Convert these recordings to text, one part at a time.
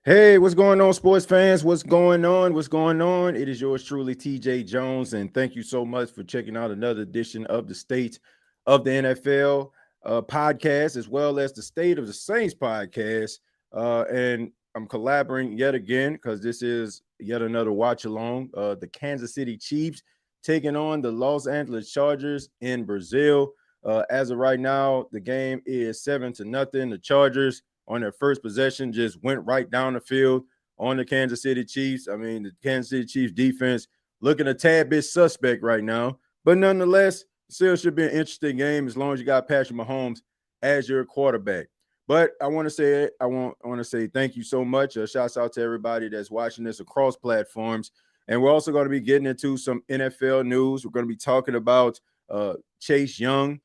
Hey, what's going on, sports fans? What's going on? What's going on? It is yours truly, TJ Jones, and thank you so much for checking out another edition of the State of the NFL podcast, as well as the State of the Saints podcast. And I'm collaborating yet again because this is yet another watch along. The Kansas City Chiefs taking on the Los Angeles Chargers in Brazil. As of right now, the game is 7-0. The Chargers on their first possession just went right down the field on the Kansas City Chiefs. I mean, the Kansas City Chiefs defense looking a tad bit suspect right now, but nonetheless, still should be an interesting game as long as you got Patrick Mahomes as your quarterback. But I want to say thank you so much. Shouts out to everybody that's watching this across platforms. And we're also going to be getting into some NFL news. We're going to be talking about Chase Young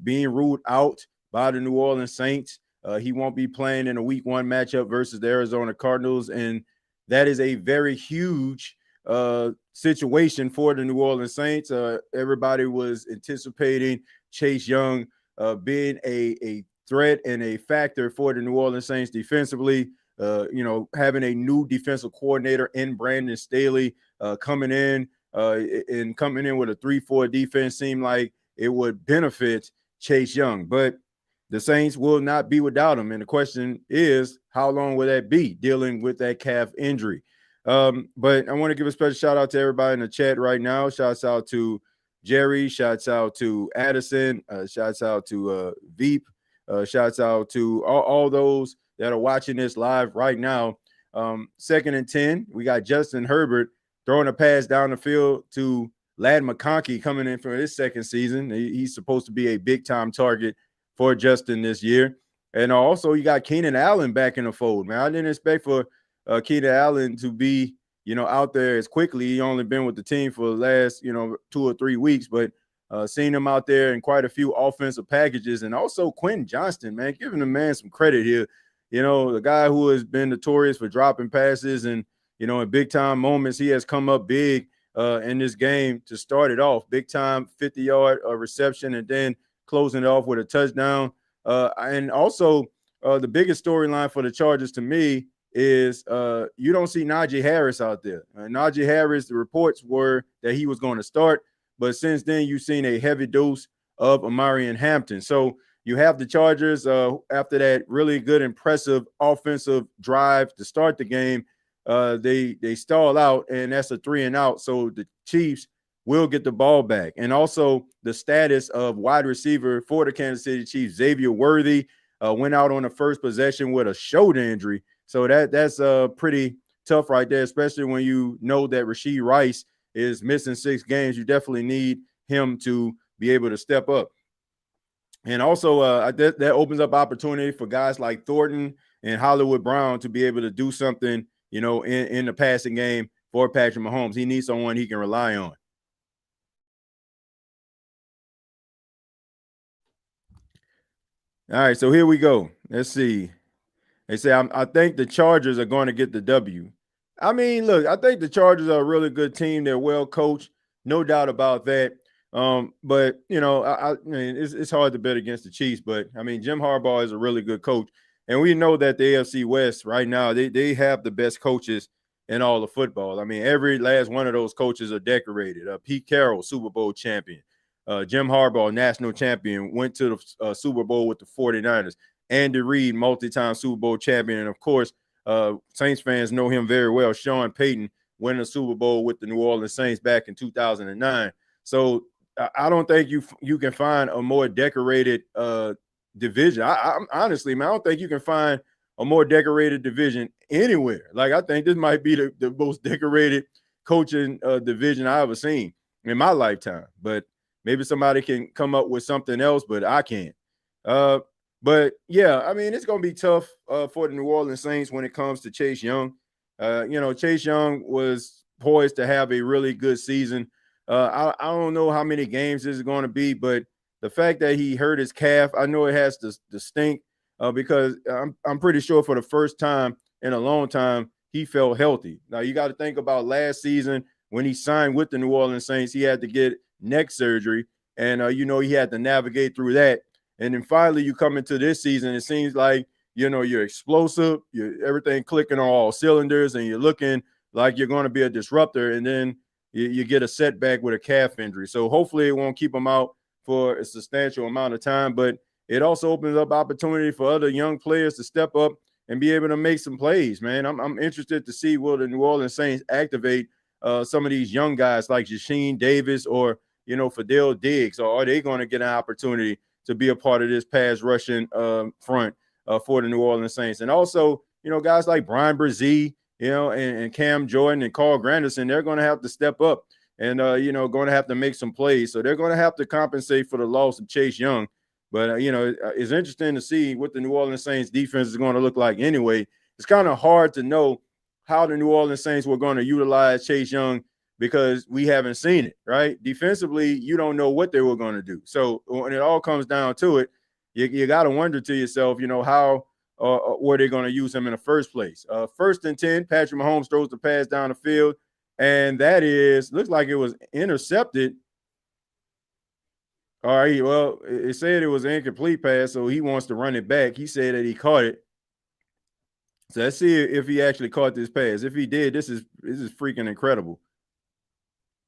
being ruled out by the New Orleans Saints. He won't be playing in a week one matchup versus the Arizona Cardinals. And that is a very huge situation for the New Orleans Saints. Everybody was anticipating Chase Young being a threat and a factor for the New Orleans Saints defensively. Having a new defensive coordinator in Brandon Staley coming in with a 3-4 defense seemed like it would benefit Chase Young. But the Saints will not be without him. And the question is, how long will that be dealing with that calf injury? But I want to give a special shout out to everybody in the chat right now. Shouts out to Jerry. Shouts out to Addison. Shouts out to Veep. Shouts out to all those that are watching this live right now. 2nd and 10, we got Justin Herbert throwing a pass down the field to Ladd McConkey coming in for his second season. He's supposed to be a big-time target for Justin this year. And also you got Keenan Allen back in the fold, man. I didn't expect for Keenan Allen to be, out there as quickly. He only been with the team for the last, 2 or 3 weeks, but seeing him out there in quite a few offensive packages. And also Quentin Johnston, man, giving the man some credit here. The guy who has been notorious for dropping passes and, in big time moments, he has come up big in this game to start it off. Big time 50-yard reception and then closing it off with a touchdown. And also the biggest storyline for the Chargers to me is you don't see Najee Harris out there. Najee Harris, the reports were that he was going to start, but since then you've seen a heavy dose of Amarian Hampton. So you have the Chargers after that really good, impressive offensive drive to start the game. They stall out, and that's a 3-and-out. So the Chiefs will get the ball back. And also the status of wide receiver for the Kansas City Chiefs, Xavier Worthy, went out on the first possession with a shoulder injury. So that's pretty tough right there, especially when you know that Rashee Rice is missing 6 games. You definitely need him to be able to step up. And also that opens up opportunity for guys like Thornton and Hollywood Brown to be able to do something, in the passing game for Patrick Mahomes. He needs someone he can rely on. All right, so here we go. Let's see. They say, I think the Chargers are going to get the W. I mean, look, I think the Chargers are a really good team. They're well coached, no doubt about that. But, I mean, it's hard to bet against the Chiefs. But, I mean, Jim Harbaugh is a really good coach. And we know that the AFC West right now, they have the best coaches in all of football. I mean, every last one of those coaches are decorated. Pete Carroll, Super Bowl champion. Jim Harbaugh, national champion, went to the Super Bowl with the 49ers. Andy Reid, multi-time Super Bowl champion. And, of course, Saints fans know him very well. Sean Payton winning the Super Bowl with the New Orleans Saints back in 2009. So I don't think you can find a more decorated division. I honestly, man, I don't think you can find a more decorated division anywhere. Like, I think this might be the most decorated coaching division I ever seen in my lifetime. But maybe somebody can come up with something else, but I can't. But, yeah, I mean, it's going to be tough for the New Orleans Saints when it comes to Chase Young. Chase Young was poised to have a really good season. I don't know how many games this is going to be, but the fact that he hurt his calf, I know it has to stink because I'm pretty sure for the first time in a long time, he felt healthy. Now, you got to think about last season when he signed with the New Orleans Saints, he had to get neck surgery, and, he had to navigate through that. And then finally you come into this season, it seems like you're explosive, everything clicking on all cylinders, and you're looking like you're going to be a disruptor, and then you get a setback with a calf injury. So hopefully it won't keep him out for a substantial amount of time, but it also opens up opportunity for other young players to step up and be able to make some plays, man. I'm interested to see will the New Orleans Saints activate some of these young guys like Jasheen Davis or, Fidel Diggs, or are they going to get an opportunity to be a part of this pass rushing front for the New Orleans Saints? And also, guys like Brian Brzee, and Cam Jordan and Carl Granderson, they're going to have to step up and, going to have to make some plays. So they're going to have to compensate for the loss of Chase Young. But, it's interesting to see what the New Orleans Saints defense is going to look like anyway. It's kind of hard to know how the New Orleans Saints were going to utilize Chase Young because we haven't seen it, right? Defensively, you don't know what they were going to do. So when it all comes down to it, you got to wonder to yourself, how were they going to use him in the first place? 1st and 10, Patrick Mahomes throws the pass down the field, and looks like it was intercepted. All right, well, it said it was an incomplete pass, so he wants to run it back. He said that he caught it. So let's see if he actually caught this pass. If he did, this is freaking incredible.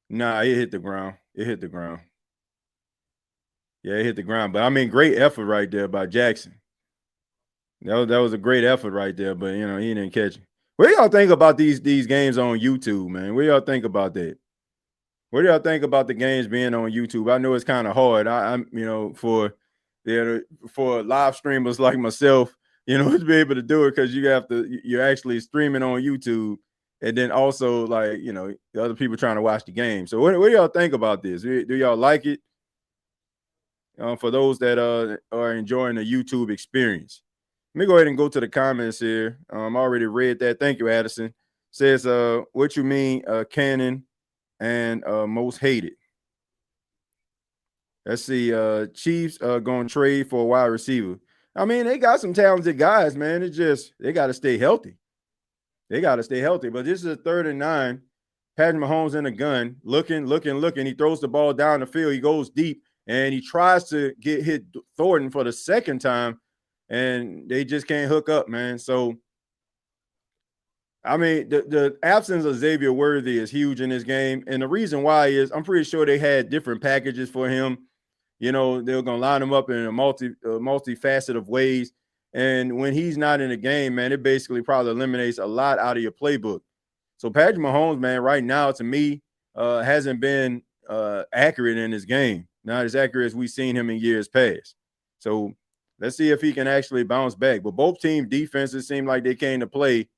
Nah, it hit the ground. It hit the ground. Yeah, it hit the ground. But I mean, great effort right there by Jackson. That was a great effort right there, but he didn't catch it. What do y'all think about these games on YouTube, man? What do y'all think about that? What do y'all think about the games being on YouTube? I know it's kind of hard. I'm for live streamers like myself, to be able to do it because you're actually streaming on YouTube, and then also like the other people trying to watch the game. So what do y'all think about this? Do y'all like it? For those that are enjoying the YouTube experience. Let me go ahead and go to the comments here. I already read that. Thank you, Addison. Says, what you mean, canon and most hated? Let's see. Chiefs going to trade for a wide receiver. I mean, they got some talented guys, man. It's just they got to stay healthy. They got to stay healthy. But this is a 3rd and 9. Patrick Mahomes in the gun, looking. He throws the ball down the field. He goes deep, and he tries to hit Thornton for the 2nd time, and they just can't hook up, man. So, I mean, the absence of Xavier Worthy is huge in this game. And the reason why is I'm pretty sure they had different packages for him. They were going to line him up in a multifaceted of ways. And when he's not in the game, man, it basically probably eliminates a lot out of your playbook. So Patrick Mahomes, man, right now, to me, hasn't been accurate in his game. Not as accurate as we've seen him in years past. So let's see if he can actually bounce back. But both team defenses seem like they came to play,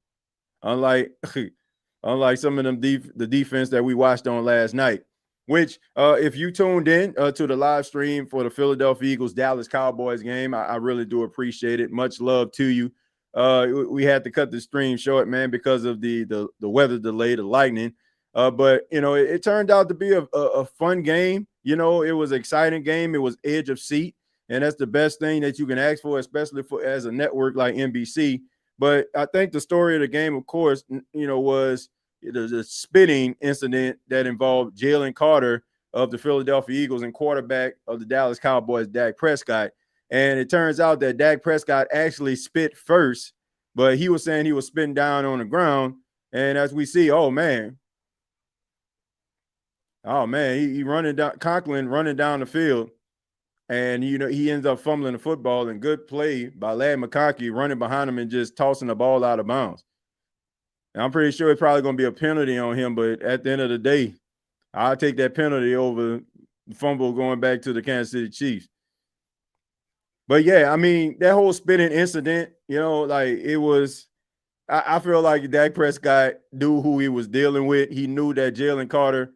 unlike some of them the defense that we watched on last night. Which, if you tuned in to the live stream for the Philadelphia Eagles Dallas Cowboys game, I really do appreciate it. Much love to you. We had to cut the stream short, man, because of the weather delay, the lightning. But it turned out to be a fun game. It was an exciting game. It was edge of seat, and that's the best thing that you can ask for, especially as a network like NBC. But I think the story of the game, of course, was the spitting incident that involved Jalen Carter of the Philadelphia Eagles and quarterback of the Dallas Cowboys, Dak Prescott. And it turns out that Dak Prescott actually spit first, but he was saying he was spitting down on the ground. And as we see, oh man, he running down, Conklin running down the field. And, he ends up fumbling the football, and good play by Ladd McConkey running behind him and just tossing the ball out of bounds. And I'm pretty sure it's probably going to be a penalty on him, but at the end of the day, I'll take that penalty over the fumble going back to the Kansas City Chiefs. But, yeah, I mean, that whole spitting incident, it was – I feel like Dak Prescott knew who he was dealing with. He knew that Jalen Carter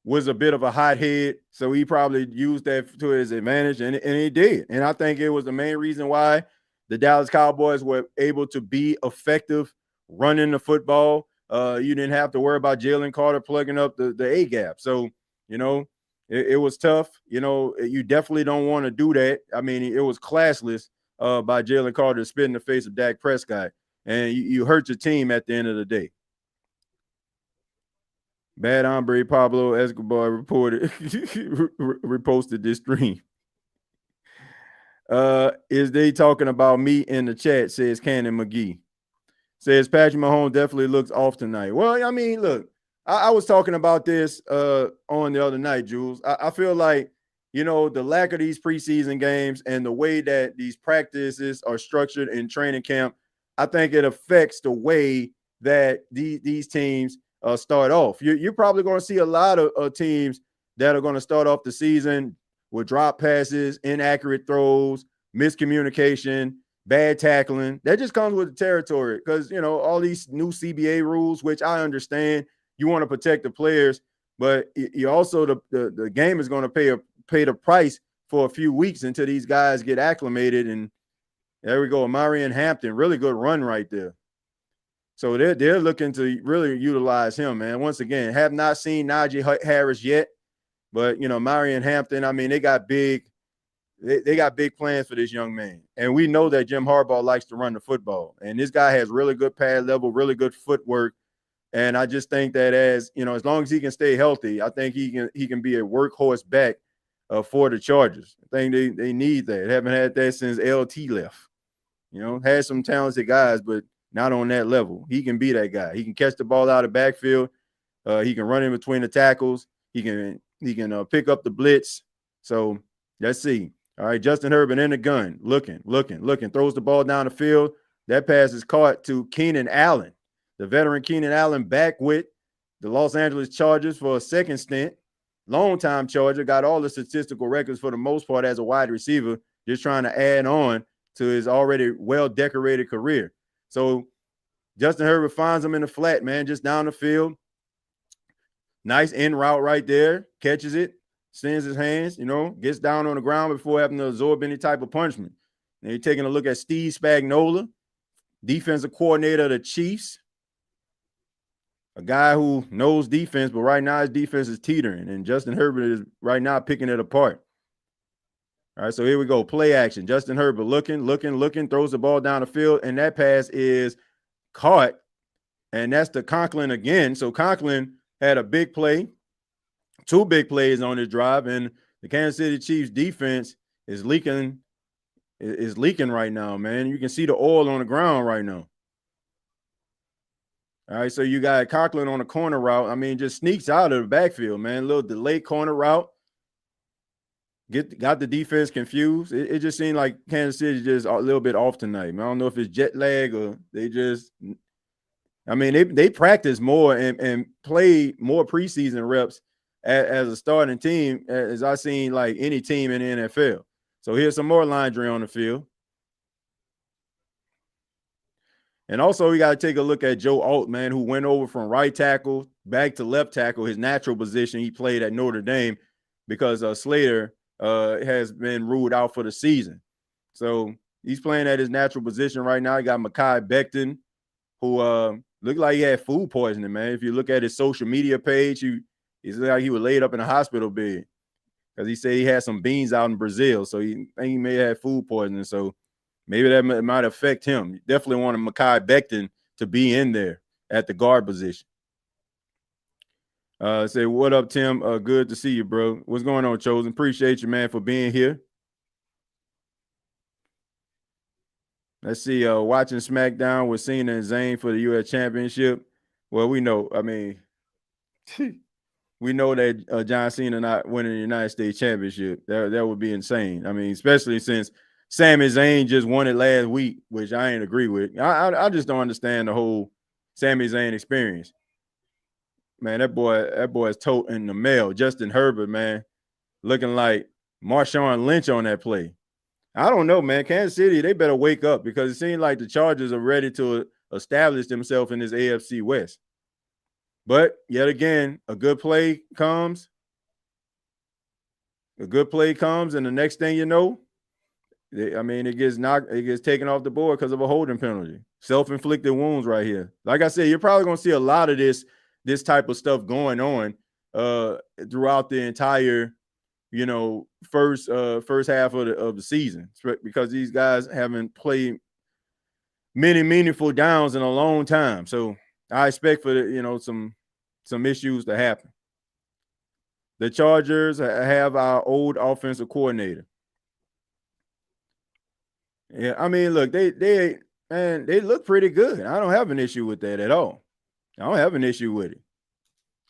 was a bit of a hothead, so he probably used that to his advantage, and he did. And I think it was the main reason why the Dallas Cowboys were able to be effective running the football. You didn't have to worry about Jalen Carter plugging up the A gap. So, it was tough. You definitely don't want to do that. I mean, it was classless by Jalen Carter to spit in the face of Dak Prescott, and you hurt your team at the end of the day. Bad hombre Pablo Escobar reported reposted this stream. Is they talking about me in the chat, says Cannon McGee. Says Patrick Mahomes definitely looks off tonight. Well, I mean, look, I was talking about this on the other night, Jules. I feel like, the lack of these preseason games and the way that these practices are structured in training camp, I think it affects the way that these teams start off. You're probably going to see a lot of teams that are going to start off the season with drop passes, inaccurate throws, miscommunication, bad tackling. That just comes with the territory because, all these new CBA rules, which I understand, you want to protect the players, but you also the game is going to pay the price for a few weeks until these guys get acclimated. And there we go, Marion Hampton, really good run right there. So they're looking to really utilize him, man. Once again, have not seen Najee Harris yet, but Marion Hampton, I mean, they got big plans for this young man. And we know that Jim Harbaugh likes to run the football. And this guy has really good pad level, really good footwork. And I just think that as long as he can stay healthy, I think he can be a workhorse back for the Chargers. I think they need that. They haven't had that since LT left. Had some talented guys, but not on that level. He can be that guy. He can catch the ball out of the backfield. He can run in between the tackles. He can pick up the blitz. So let's see. All right, Justin Herbert in the gun, looking, throws the ball down the field. That pass is caught to Keenan Allen. The veteran Keenan Allen back with the Los Angeles Chargers for a second stint. Long-time Charger, got all the statistical records for the most part as a wide receiver, just trying to add on to his already well-decorated career. So Justin Herbert finds him in the flat, man, just down the field. Nice in route right there, catches it, sends his hands, gets down on the ground before having to absorb any type of punishment. And you're taking a look at Steve Spagnuolo, defensive coordinator of the Chiefs, a guy who knows defense, but right now his defense is teetering, and Justin Herbert is right now picking it apart. All right, so here we go. Play action. Justin Herbert looking, throws the ball down the field, and that pass is caught, and that's to Conklin again. So Conklin had a big play, two big plays on this drive, and the Kansas City Chiefs defense is leaking right now, man. You can see the oil on the ground right now. All right, so you got Conklin on a corner route. I mean, just sneaks out of the backfield, man. A little delayed corner route. Got the defense confused. It just seemed like Kansas City just a little bit off tonight, man. I don't know if it's jet lag or they just – I mean, they practice more and play more preseason reps as a starting team as I've seen like any team in the NFL. So here's some more laundry on the field. And also, we got to take a look at Joe Alt, man, who went over from right tackle back to left tackle, his natural position he played at Notre Dame because Slater has been ruled out for the season. So he's playing at his natural position right now. You got Mekhi Becton, who looked like he had food poisoning, man. If you look at his social media page, he looked like he was laid up in a hospital bed because he said he had some beans out in Brazil. So he may have food poisoning. So maybe that might affect him. You definitely wanted Mekhi Becton to be in there at the guard position. Say, what up, Tim? Good to see you, bro. What's going on, Chosen? Appreciate you, man, for being here. Let's see. Watching SmackDown with Cena and Zayn for the U.S. Championship. Well, we know. I mean, we know that John Cena not winning the United States Championship. That would be insane. I mean, especially since Sami Zayn just won it last week, which I ain't agree with. I just don't understand the whole Sami Zayn experience. Man, that boy is toting the mail. Justin Herbert, man, looking like Marshawn Lynch on that play. I don't know, man. Kansas City, they better wake up because it seems like the Chargers are ready to establish themselves in this AFC West. But yet again, a good play comes, and the next thing you know, it gets taken off the board because of a holding penalty. Self-inflicted wounds right here. Like I said, you're probably going to see a lot of this type of stuff going on throughout the entire, first half of the season because these guys haven't played many meaningful downs in a long time. So I expect for some issues to happen. The Chargers have our old offensive coordinator. Yeah, I mean, look, they look pretty good. I don't have an issue with that at all. I don't have an issue with it.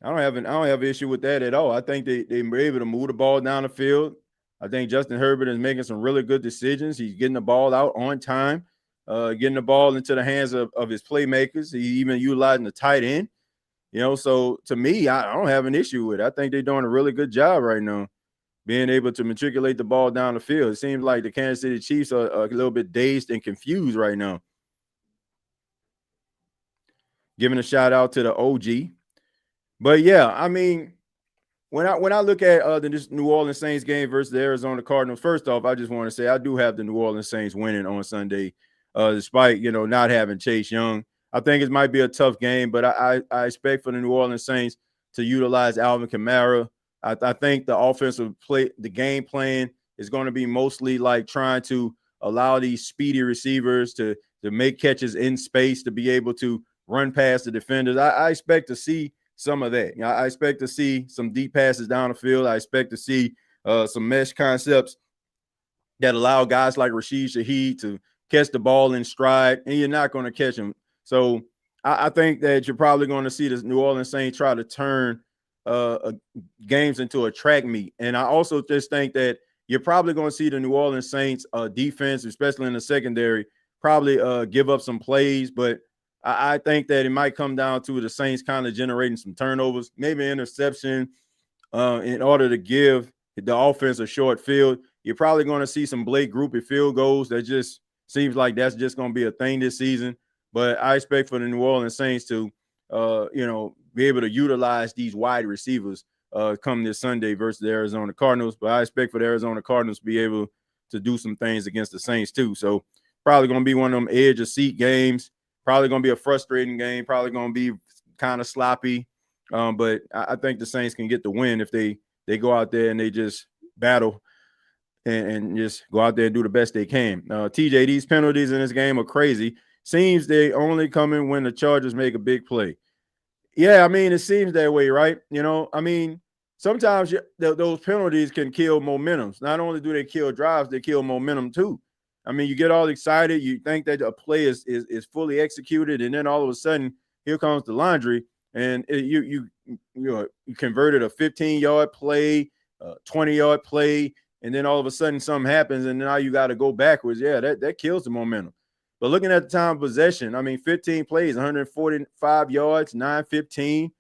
I don't have an issue with that at all. I think they were able to move the ball down the field. I think Justin Herbert is making some really good decisions. He's getting the ball out on time, getting the ball into the hands of his playmakers. He even utilizing the tight end. So to me, I don't have an issue with it. I think they're doing a really good job right now, being able to matriculate the ball down the field. It seems like the Kansas City Chiefs are a little bit dazed and confused right now. Giving a shout out to the OG. But yeah, I mean, when I look at this New Orleans Saints game versus the Arizona Cardinals, first off, I just want to say I do have the New Orleans Saints winning on Sunday, despite not having Chase Young. I think it might be a tough game, but I expect for the New Orleans Saints to utilize Alvin Kamara. I think the offensive play, the game plan is going to be mostly like trying to allow these speedy receivers to make catches in space to be able to run past the defenders. I expect to see some of that. I expect to see some deep passes down the field. I expect to see some mesh concepts that allow guys like Rashid Shaheed to catch the ball in stride, and you're not going to catch him. So I think that you're probably going to see the New Orleans Saints try to turn games into a track meet. And I also just think that you're probably going to see the New Orleans Saints defense, especially in the secondary, probably give up some plays. But I think that it might come down to the Saints kind of generating some turnovers, maybe an interception in order to give the offense a short field. You're probably going to see some Blake Groupie field goals. That just seems like that's just going to be a thing this season. But I expect for the New Orleans Saints to, be able to utilize these wide receivers come this Sunday versus the Arizona Cardinals. But I expect for the Arizona Cardinals to be able to do some things against the Saints too. So probably going to be one of them edge of seat games. Probably going to be a frustrating game. Probably going to be kind of sloppy. But I think the Saints can get the win if they go out there and they just battle and just go out there and do the best they can. TJ, these penalties in this game are crazy. Seems they only come in when the Chargers make a big play. Yeah, I mean, it seems that way, right? I mean, sometimes those penalties can kill momentums. Not only do they kill drives, they kill momentum too. I mean, you get all excited, you think that a play is fully executed, and then all of a sudden, here comes the laundry, and you converted a 15-yard play, 20-yard play, and then all of a sudden something happens, and now you got to go backwards. Yeah, that kills the momentum. But looking at the time of possession, I mean, 15 plays, 145 yards, 915.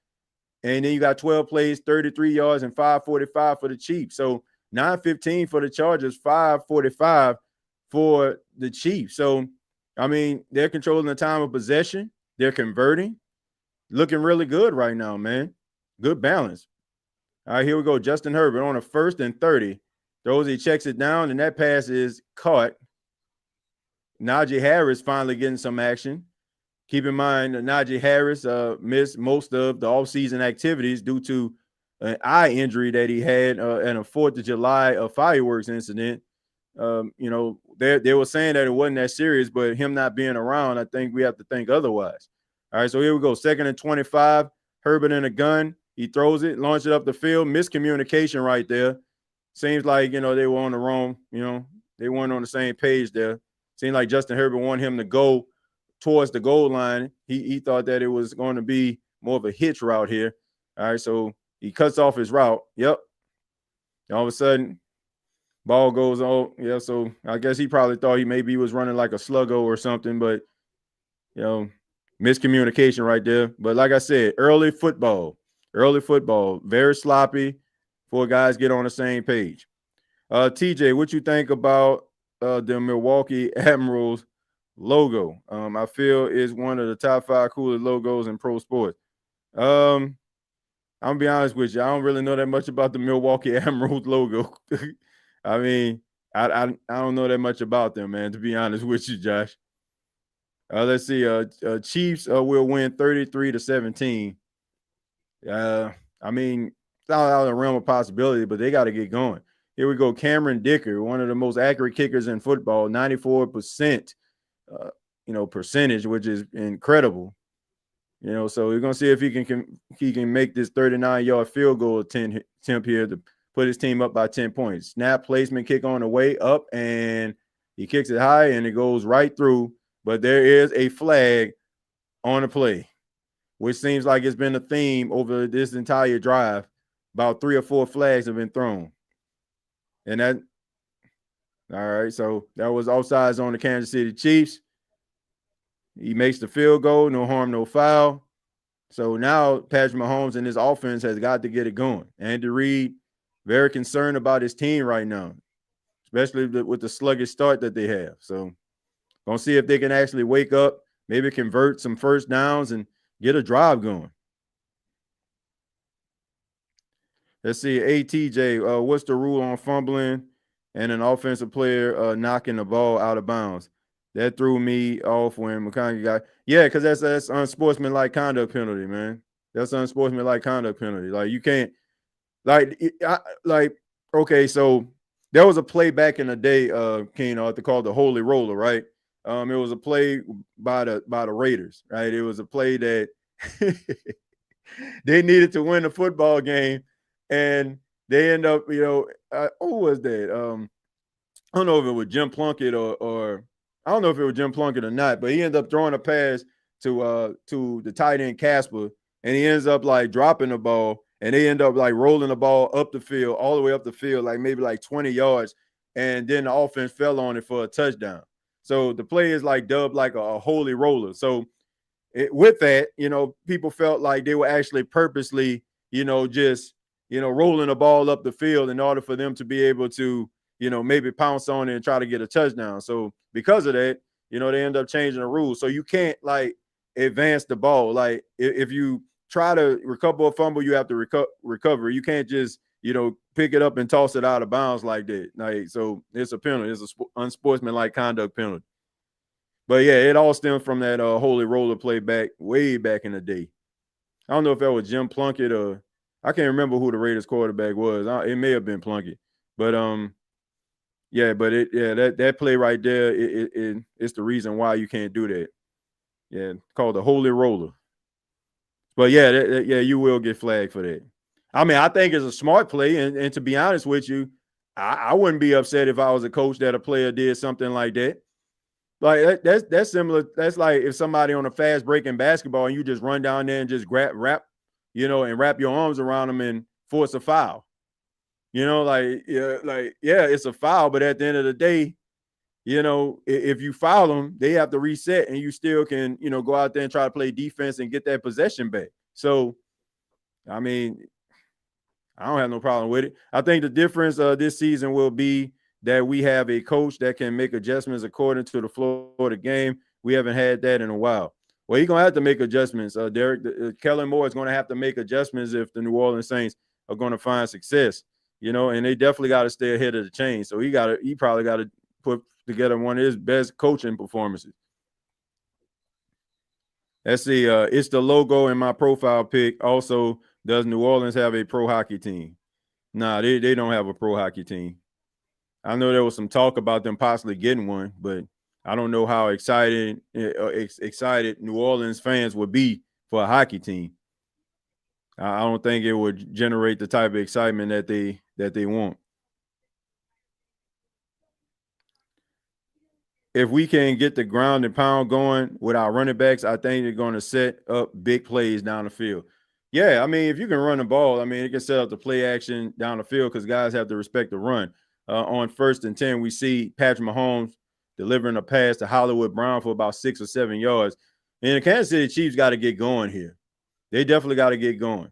And then you got 12 plays, 33 yards, and 545 for the Chiefs. So 915 for the Chargers, 545 for the Chiefs. So, I mean, they're controlling the time of possession. They're converting. Looking really good right now, man. Good balance. All right, here we go. Justin Herbert on a 1st and 30. Throws, he checks it down, and that pass is caught. Najee Harris finally getting some action. Keep in mind, Najee Harris missed most of the offseason activities due to an eye injury that he had in a 4th of July fireworks incident. They were saying that it wasn't that serious, but him not being around, I think we have to think otherwise. All right, so here we go. 2nd and 25. Herbert in a gun. He throws it, launches it up the field. Miscommunication right there. Seems like, they were on the wrong, they weren't on the same page there. Seemed like Justin Herbert wanted him to go towards the goal line. He thought that it was going to be more of a hitch route here. All right, so he cuts off his route. Yep. All of a sudden, ball goes on. Yeah, so I guess he probably thought he was running like a sluggo or something, but, miscommunication right there. But like I said, early football, very sloppy before guys get on the same page. TJ, what you think about the Milwaukee Admirals logo? I feel is one of the top 5 coolest logos in pro sports. I'm gonna be honest with you. I don't really know that much about the Milwaukee Admirals logo. I mean, I don't know that much about them, man, to be honest with you, Josh. Let's see. Chiefs will win 33-17. I mean, it's not out of the realm of possibility, but they got to get going. Here we go. Cameron Dicker, one of the most accurate kickers in football, 94%, percentage, which is incredible. So we're gonna see if he can make this 39-yard field goal attempt here to put his team up by 10 points. Snap, placement, kick on the way up, and He kicks it high and it goes right through, but there is a flag on the play, which seems like it's been a theme over this entire drive. About 3 or 4 flags have been thrown. And that, all right, so that was offsides on the Kansas City Chiefs. He makes the field goal, no harm, no foul. So now Patrick Mahomes and his offense has got to get it going. Andy Reid, very concerned about his team right now, especially with the sluggish start that they have. So gonna see if they can actually wake up, maybe convert some first downs and get a drive going. Let's see, ATJ, what's the rule on fumbling and an offensive player knocking the ball out of bounds? That threw me off when McConaughey got. Yeah, because that's unsportsmanlike conduct penalty, man. That's unsportsmanlike conduct penalty. Like you can't, okay. So there was a play back in the day, Keno, they called the Holy Roller, right? It was a play by the Raiders, right? It was a play that they needed to win the football game, and they end up, who was that? I don't know if it was Jim Plunkett or I don't know if it was Jim Plunkett or not, but he ended up throwing a pass to the tight end Casper, and he ends up like dropping the ball, and they end up like rolling the ball up the field, all the way up the field, like maybe like 20 yards, and then the offense fell on it for a touchdown. So the play is like dubbed like a holy roller. So with that, people felt like they were actually purposely, just, rolling the ball up the field in order for them to be able to, maybe pounce on it and try to get a touchdown. So because of that, they end up changing the rules. So you can't like advance the ball. Like if you try to recover a fumble, you have to recover. You can't just, pick it up and toss it out of bounds like that. Like, so it's a penalty. It's a unsportsmanlike conduct penalty. But yeah, it all stemmed from that holy roller play way back in the day. I don't know if that was Jim Plunkett or I can't remember who the Raiders quarterback was. It may have been Plunkett, but yeah, but that play right there, it's the reason why you can't do that. Yeah, called the holy roller. But yeah, you will get flagged for that. I mean, I think it's a smart play, and to be honest with you, I wouldn't be upset if I was a coach that a player did something like that. Like that's similar. That's like if somebody on a fast break in basketball and you just run down there and just wrap your arms around them and force a foul. It's a foul, but at the end of the day, if you foul them, they have to reset, and you still can, go out there and try to play defense and get that possession back. So, I mean, I don't have no problem with it. I think the difference this season will be that we have a coach that can make adjustments according to the flow of the game. We haven't had that in a while. Well, he's going to have to make adjustments. Derek, Kellen Moore is going to have to make adjustments if the New Orleans Saints are going to find success, and they definitely got to stay ahead of the chain. So he probably got to put together one of his best coaching performances. Let's see. It's the logo in my profile pic. Also, does New Orleans have a pro hockey team? Nah, they don't have a pro hockey team. I know there was some talk about them possibly getting one, but I don't know how excited New Orleans fans would be for a hockey team. I don't think it would generate the type of excitement that they want. If we can get the ground and pound going with our running backs, I think they're going to set up big plays down the field. Yeah, I mean, if you can run the ball, I mean, it can set up the play action down the field because guys have to respect the run. On 1st and 10, we see Patrick Mahomes delivering a pass to Hollywood Brown for about 6 or 7 yards. And the Kansas City Chiefs got to get going here. They definitely got to get going.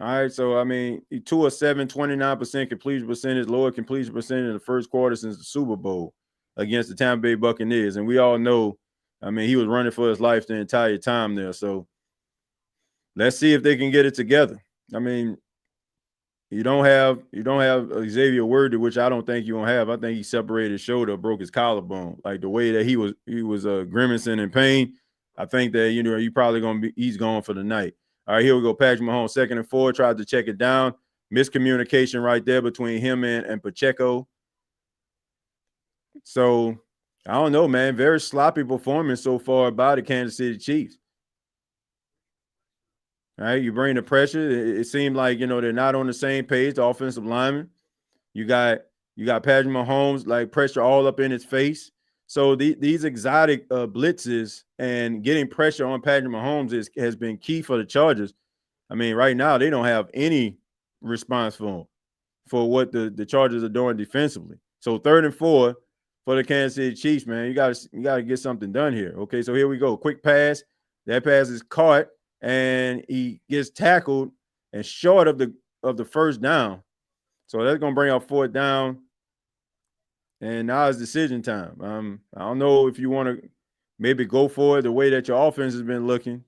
All right, so, I mean, 2 of 7, 29% completion percentage, lower completion percentage in the first quarter since the Super Bowl against the Tampa Bay Buccaneers. And we all know, I mean, he was running for his life the entire time there. So let's see if they can get it together. I mean, you don't have Xavier Worthy, which I don't think you don't have. I think he separated his shoulder, broke his collarbone. Like the way that he was grimacing in pain. I think that you probably he's gone for the night. All right, here we go. Patrick Mahomes, 2nd and 4, tried to check it down. Miscommunication right there between him and Pacheco. So I don't know, man. Very sloppy performance so far by the Kansas City Chiefs. All right, you bring the pressure. It seemed like, they're not on the same page, the offensive linemen. You got You got Patrick Mahomes, like pressure all up in his face. So these exotic blitzes and getting pressure on Patrick Mahomes has been key for the Chargers. I mean, right now they don't have any response for what the Chargers are doing defensively. So 3rd and 4 for the Kansas City Chiefs, man. You gotta get something done here. Okay, so here we go. Quick pass. That pass is caught, and he gets tackled and short of the first down. So that's gonna bring up 4th down. And now it's decision time. I don't know if you want to maybe go for it the way that your offense has been looking.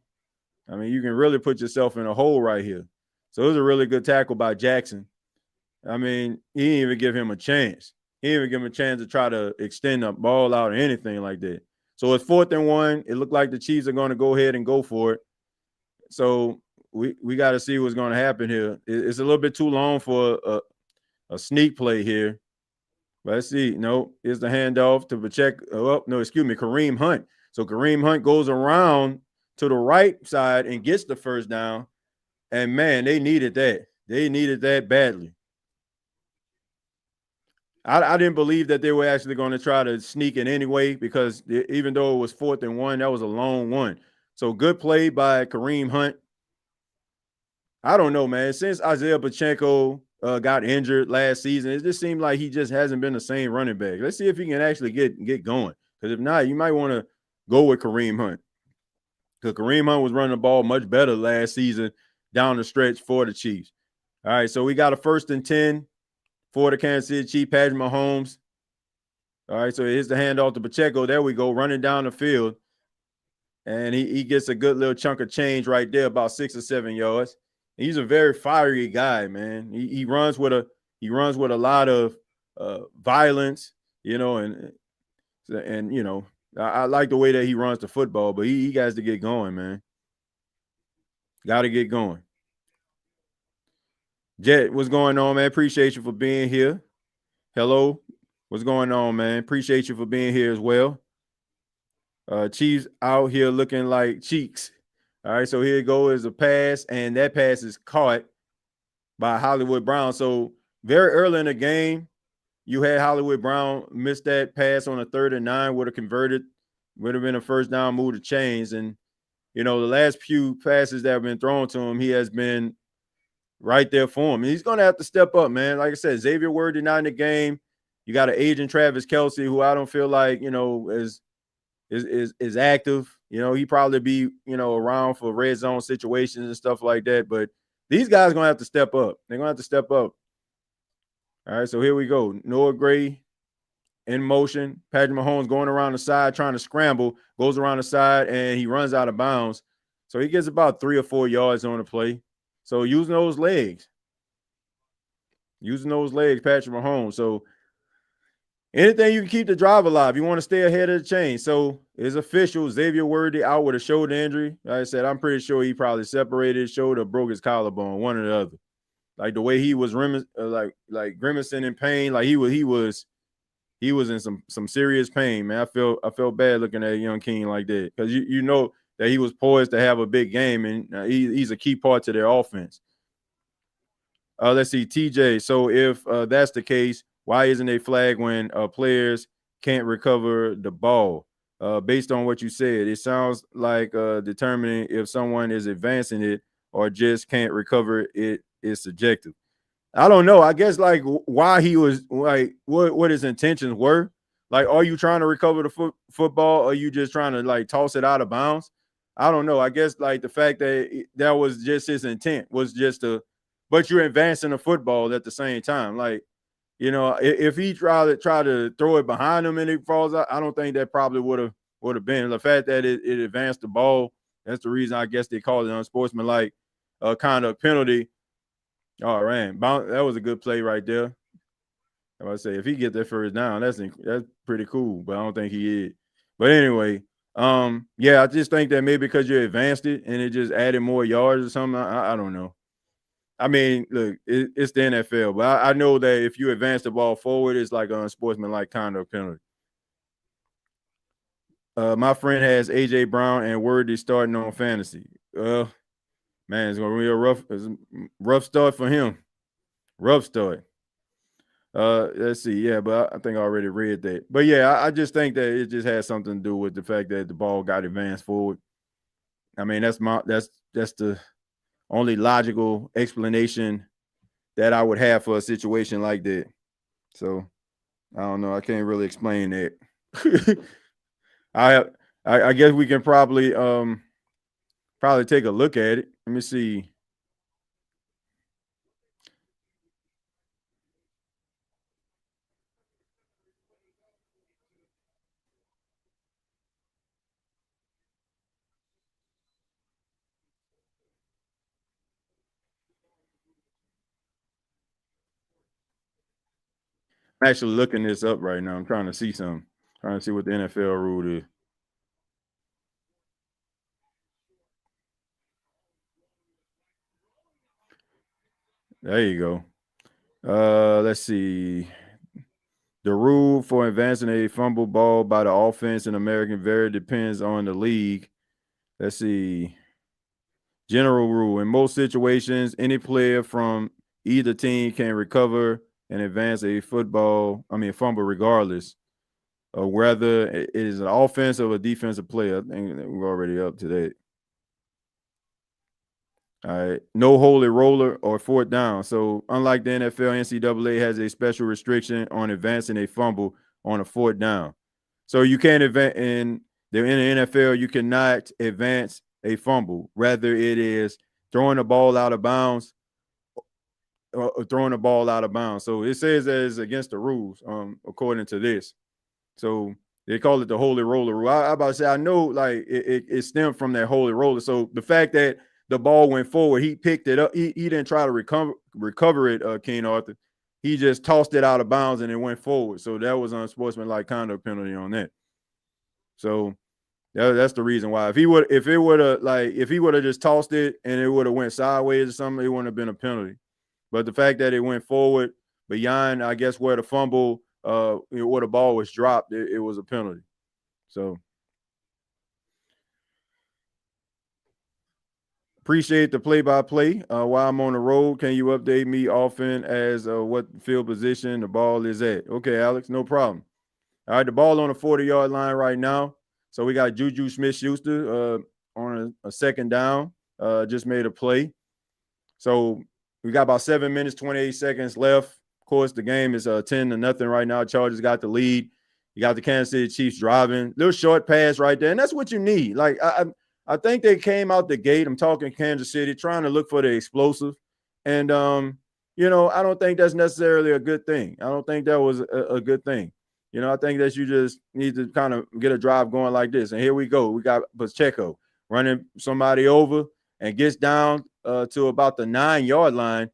I mean, you can really put yourself in a hole right here. So it was a really good tackle by Jackson. I mean, he didn't even give him a chance. He didn't even give him a chance to try to extend the ball out or anything like that. So it's 4th and 1. It looked like the Chiefs are going to go ahead and go for it. So we got to see what's going to happen here. It's a little bit too long for a sneak play here. Let's see. No, here's the handoff to Pacheco. Kareem Hunt. So Kareem Hunt goes around to the right side and gets the first down. And, man, they needed that. They needed that badly. I didn't believe that they were actually going to try to sneak it anyway because even though it was 4th and 1, that was a long one. So good play by Kareem Hunt. I don't know, man. Since Isaiah Pacheco got injured last season, it just seemed like he just hasn't been the same running back. Let's see if he can actually get going. Because if not, you might want to go with Kareem Hunt. Because Kareem Hunt was running the ball much better last season down the stretch for the Chiefs. All right, so we got a 1st and 10 for the Kansas City Chiefs, Patrick Mahomes. All right, so here's the handoff to Pacheco. There we go, running down the field. And he gets a good little chunk of change right there, about 6 or 7 yards. He's a very fiery guy, man. He runs with a lot of violence, and I like the way that he runs the football, but he got to get going, man. Got to get going. Jet, what's going on, man? Appreciate you for being here. Hello, what's going on, man? Appreciate you for being here as well. Chiefs out here looking like cheeks. All right, so here it goes, a pass, and that pass is caught by Hollywood Brown. So very early in the game, you had Hollywood Brown miss that pass on a 3rd and 9, would have been a first down, move to chains. And, the last few passes that have been thrown to him, he has been right there for him. And he's going to have to step up, man. Like I said, Xavier Worthy not in the game. You got an aging Travis Kelce, who I don't feel like, is active. He probably be, around for red zone situations and stuff like that. But these guys are going to have to step up. They're going to have to step up. All right, so here we go. Noah Gray in motion. Patrick Mahomes going around the side, trying to scramble, goes around the side, and he runs out of bounds. So he gets about 3 or 4 yards on the play. So using those legs, Patrick Mahomes. So anything you can keep the drive alive. You want to stay ahead of the chain. So it's official. Xavier Worthy out with a shoulder injury. Like I said, I'm pretty sure he probably separated his shoulder, broke his collarbone, one or the other. Like the way he was grimacing in pain, like he was in some serious pain, man. I felt bad looking at a young king like that because you know that he was poised to have a big game, and he's a key part to their offense. Let's see, TJ. So if that's the case, why isn't a flag when players can't recover the ball? Based on what you said, it sounds like determining if someone is advancing it or just can't recover it is subjective. I don't know. I guess like why he was like what his intentions were. Like, are you trying to recover the football, or are you just trying to like toss it out of bounds? I don't know. I guess like the fact that was just his intent was just but you're advancing the football at the same time. Like, if he try to throw it behind him and it falls out, I don't think that probably would have been. The fact that it advanced the ball, that's the reason I guess they called it unsportsmanlike kind of penalty. All right, that was a good play right there. I would say if he get that first down, that's pretty cool. But I don't think he is. But anyway, yeah, I just think that maybe because you advanced it and it just added more yards or something. I don't know. I mean, look, it's the NFL, but I know that if you advance the ball forward, it's like an unsportsmanlike kind of penalty. My friend has AJ Brown and Worthy starting on fantasy. Man, it's gonna be a rough start for him. Rough start. Let's see. Yeah, but I think I already read that. But yeah, I just think that it just has something to do with the fact that the ball got advanced forward. I mean, that's the only logical explanation that I would have for a situation like that. So I don't know. I can't really explain that. I, I guess we can probably take a look at it. Let me see. I'm actually looking this up right now. I'm trying to see something. Trying to see what the NFL rule is. There you go. Let's see. The rule for advancing a fumble ball by the offense in American vary depends on the league. Let's see. General rule: in most situations, any player from either team can recover and advance a fumble regardless of whether it is an offensive or defensive player. I think we're already up to that. All right. No holy roller or fourth down. So, unlike the NFL, NCAA has a special restriction on advancing a fumble on a fourth down. So, you can't advance in the NFL, you cannot advance a fumble. Rather, it is throwing the ball out of bounds or throwing the ball out of bounds. So, it says that it's against the rules, according to this. So, they call it the holy roller rule. I about to say, I know like it stemmed from that holy roller. So, the fact that the ball went forward, he picked it up. He didn't try to recover it, King Arthur. He just tossed it out of bounds and it went forward. So that was unsportsmanlike conduct penalty on that. So that's the reason why. If he would have just tossed it and it would have went sideways or something, it wouldn't have been a penalty. But the fact that it went forward beyond, I guess, where the fumble, where the ball was dropped, it was a penalty. So appreciate the play-by-play. While I'm on the road, can you update me often as what field position the ball is at? Okay, Alex, no problem. All right, the ball on the 40-yard line right now. So we got Juju Smith-Schuster on a second down. Just made a play. So we got about 7 minutes, 28 seconds left. Of course, the game is 10-0 right now. Chargers got the lead. You got the Kansas City Chiefs driving. Little short pass right there, and that's what you need. Like I think they came out the gate. I'm talking Kansas City, trying to look for the explosive. And, I don't think that's necessarily a good thing. I don't think that was a good thing. I think that you just need to kind of get a drive going like this. And here we go. We got Pacheco running somebody over and gets down to about the 9-yard line.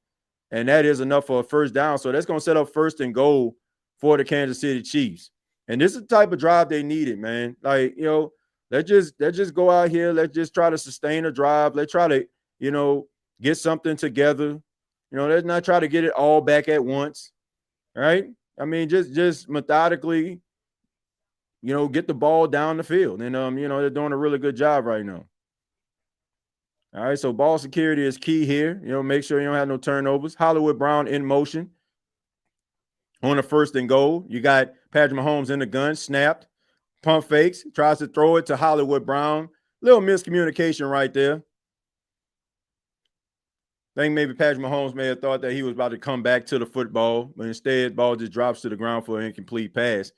And that is enough for a first down. So that's going to set up first and goal for the Kansas City Chiefs. And this is the type of drive they needed, man. Like, let's just go out here. Let's just try to sustain a drive. Let's try to, get something together. Let's not try to get it all back at once. Right? I mean, just methodically, get the ball down the field. And they're doing a really good job right now. All right, so ball security is key here. Make sure you don't have no turnovers. Hollywood Brown in motion on the first and goal. You got Patrick Mahomes in the gun, snapped. Pump fakes, tries to throw it to Hollywood Brown. Little miscommunication right there. I think maybe Patrick Mahomes may have thought that he was about to come back to the football, but instead, ball just drops to the ground for an incomplete pass.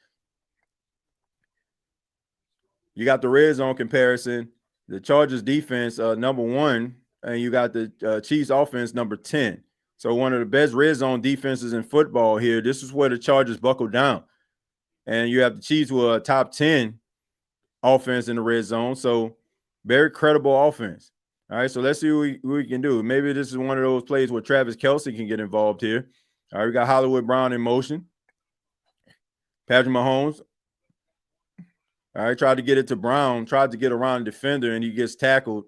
You got the red zone comparison. The Chargers defense, number 1, and you got the Chiefs offense, number 10. So one of the best red zone defenses in football here. This is where the Chargers buckle down. And you have the Chiefs who are top 10 offense in the red zone. So very credible offense. All right, so let's see what we can do. Maybe this is one of those plays where Travis Kelce can get involved here. All right, we got Hollywood Brown in motion. Patrick Mahomes. All right, tried to get it to Brown, tried to get around the defender, and he gets tackled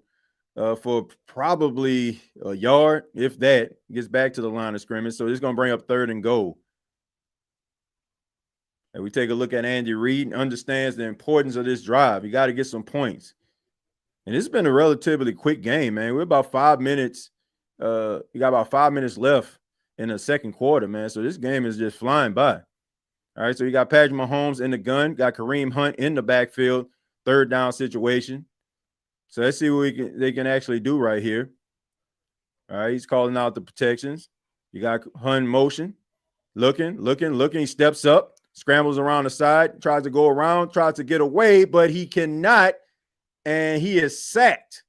for probably a yard, if that. Gets back to the line of scrimmage. So this is going to bring up third and goal. And we take a look at Andy Reid and understands the importance of this drive. You got to get some points. And this has been a relatively quick game, man. We're about 5 minutes. We got about 5 minutes left in the second quarter, man. So this game is just flying by. All right, so you got Patrick Mahomes in the gun, got Kareem Hunt in the backfield, third down situation. So let's see what they can actually do right here. All right, he's calling out the protections. You got Hunt in motion, looking. He steps up, scrambles around the side, tries to go around, tries to get away, but he cannot, and he is sacked.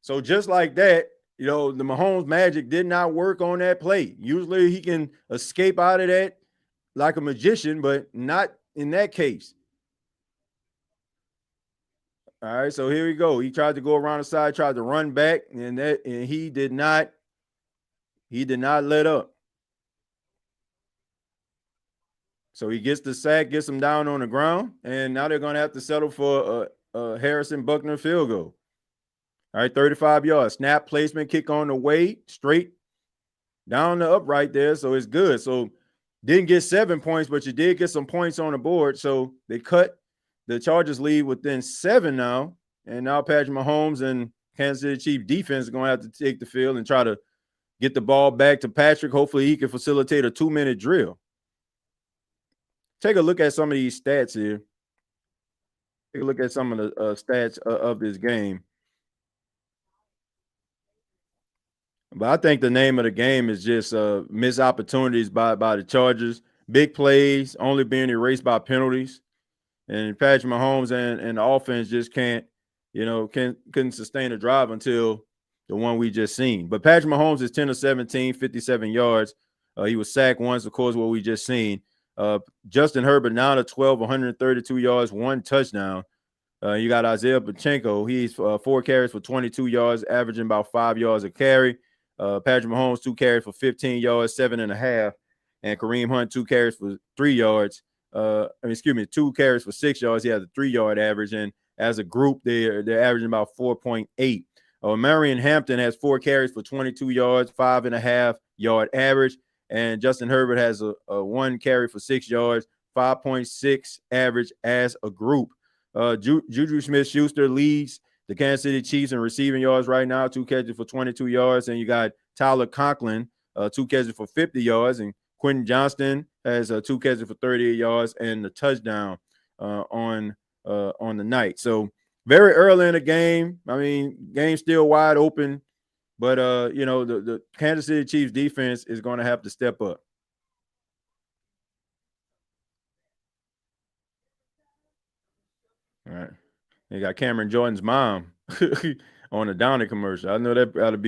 So just like that, the Mahomes magic did not work on that play. Usually he can escape out of that like a magician, but not in that case. All right, so here we go. He tried to go around the side, tried to run back, and he did not let up. So he gets the sack, gets him down on the ground, and now they're going to have to settle for a Harrison Buckner field goal. All right, 35 yards. Snap placement, kick on the way, straight down the upright there, so it's good. So didn't get 7 points, but you did get some points on the board. So they cut the Chargers lead within 7 now, and now Patrick Mahomes and Kansas City Chiefs defense are going to have to take the field and try to get the ball back to Patrick. Hopefully he can facilitate a 2-minute drill. Take a look at some of these stats here. Take a look at some of the stats of this game. But I think the name of the game is just missed opportunities by the Chargers. Big plays only being erased by penalties. And Patrick Mahomes and the offense just couldn't sustain a drive until the one we just seen. But Patrick Mahomes is 10 of 17, 57 yards. He was sacked once, of course, what we just seen. Justin Herbert, 9 of 12, 132 yards, 1 touchdown. You got Isaiah Pacheco. He's 4 carries for 22 yards, averaging about 5 yards a carry. Patrick Mahomes, 2 carries for 15 yards, 7.5. And Kareem Hunt, 2 carries for 3 yards. 2 carries for 6 yards. He has a 3-yard average. And as a group, they're averaging about 4.8. Marion Hampton has 4 carries for 22 yards, 5.5-yard average. And Justin Herbert has a 1 carry for 6 yards, 5.6 average as a group. Juju Smith-Schuster leads the Kansas City Chiefs in receiving yards right now, 2 catches for 22 yards. And you got Tyler Conklin, 2 catches for 50 yards. And Quentin Johnston has 2 catches for 38 yards and the touchdown on the night. So very early in the game. I mean, game's still wide open. But, the Kansas City Chiefs defense is going to have to step up. All right. They got Cameron Jordan's mom on the Downy commercial. I know that ought to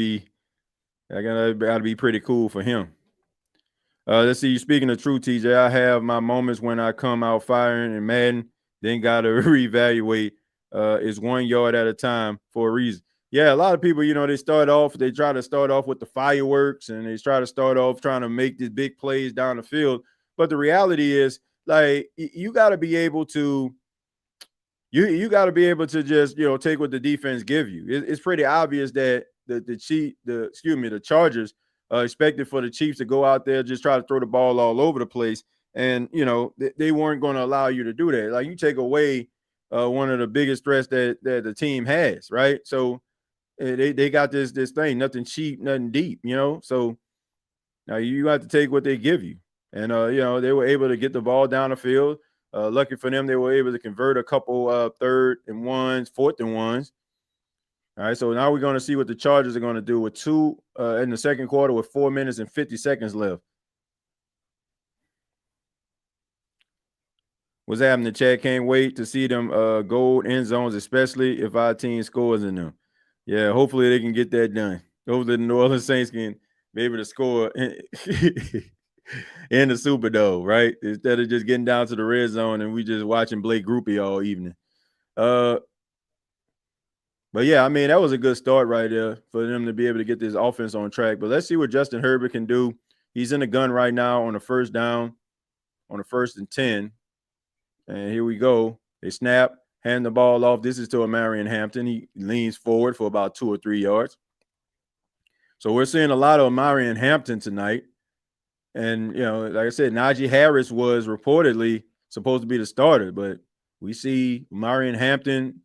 be pretty cool for him. Let's see. You speaking of truth, TJ. I have my moments when I come out firing and Madden, then got to reevaluate. It's 1 yard at a time for a reason. Yeah, a lot of people, they try to start off with the fireworks and they try to start off trying to make these big plays down the field. But the reality is, like, you got to be able to just, take what the defense give you. It's pretty obvious that the Chargers expected for the Chiefs to go out there, just try to throw the ball all over the place. And, they weren't going to allow you to do that. Like, you take away one of the biggest threats that the team has, right? So, they got this thing, nothing cheap, nothing deep, So now you have to take what they give you. And, they were able to get the ball down the field. Lucky for them, they were able to convert a couple 3rd and 1s, 4th and 1s. All right, so now we're going to see what the Chargers are going to do with 2 in the second quarter with 4 minutes and 50 seconds left. What's happening, Chad? Can't wait to see them gold end zones, especially if our team scores in them. Yeah, hopefully they can get that done. Hopefully the New Orleans Saints can be able to score in the Superdome, right? Instead of just getting down to the red zone and we just watching Blake Groupie all evening. But yeah, I mean, that was a good start right there for them to be able to get this offense on track. But let's see what Justin Herbert can do. He's in the gun right now on the first down, on the 1st and 10. And here we go. They snap. Hand the ball off. This is to Marion Hampton. He leans forward for about 2 or 3 yards. So we're seeing a lot of Marion Hampton tonight. And, like I said, Najee Harris was reportedly supposed to be the starter, but we see Marion Hampton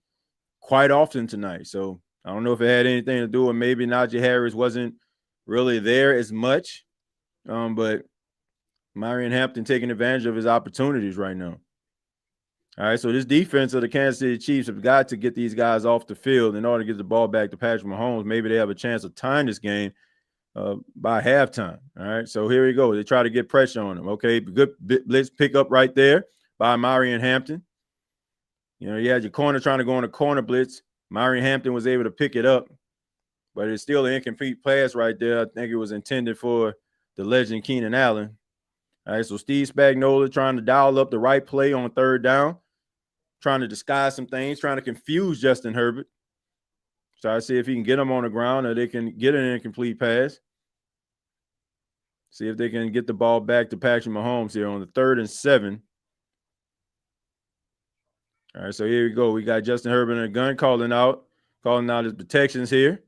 quite often tonight. So I don't know if it had anything to do with maybe Najee Harris wasn't really there as much, but Marion Hampton taking advantage of his opportunities right now. All right, so this defense of the Kansas City Chiefs have got to get these guys off the field in order to get the ball back to Patrick Mahomes. Maybe they have a chance of tying this game by halftime. All right, so here we go. They try to get pressure on him. Okay, good blitz pickup right there by Marion Hampton. You know, you had your corner trying to go on a corner blitz. Marion Hampton was able to pick it up, but it's still an incomplete pass right there. I think it was intended for the legend Keenan Allen. All right, so Steve Spagnuolo trying to dial up the right play on third down, trying to disguise some things, trying to confuse Justin Herbert. So I see if he can get him on the ground or they can get an incomplete pass. See if they can get the ball back to Patrick Mahomes here on the 3rd and 7. All right, so here we go. We got Justin Herbert in a gun calling out his protections here.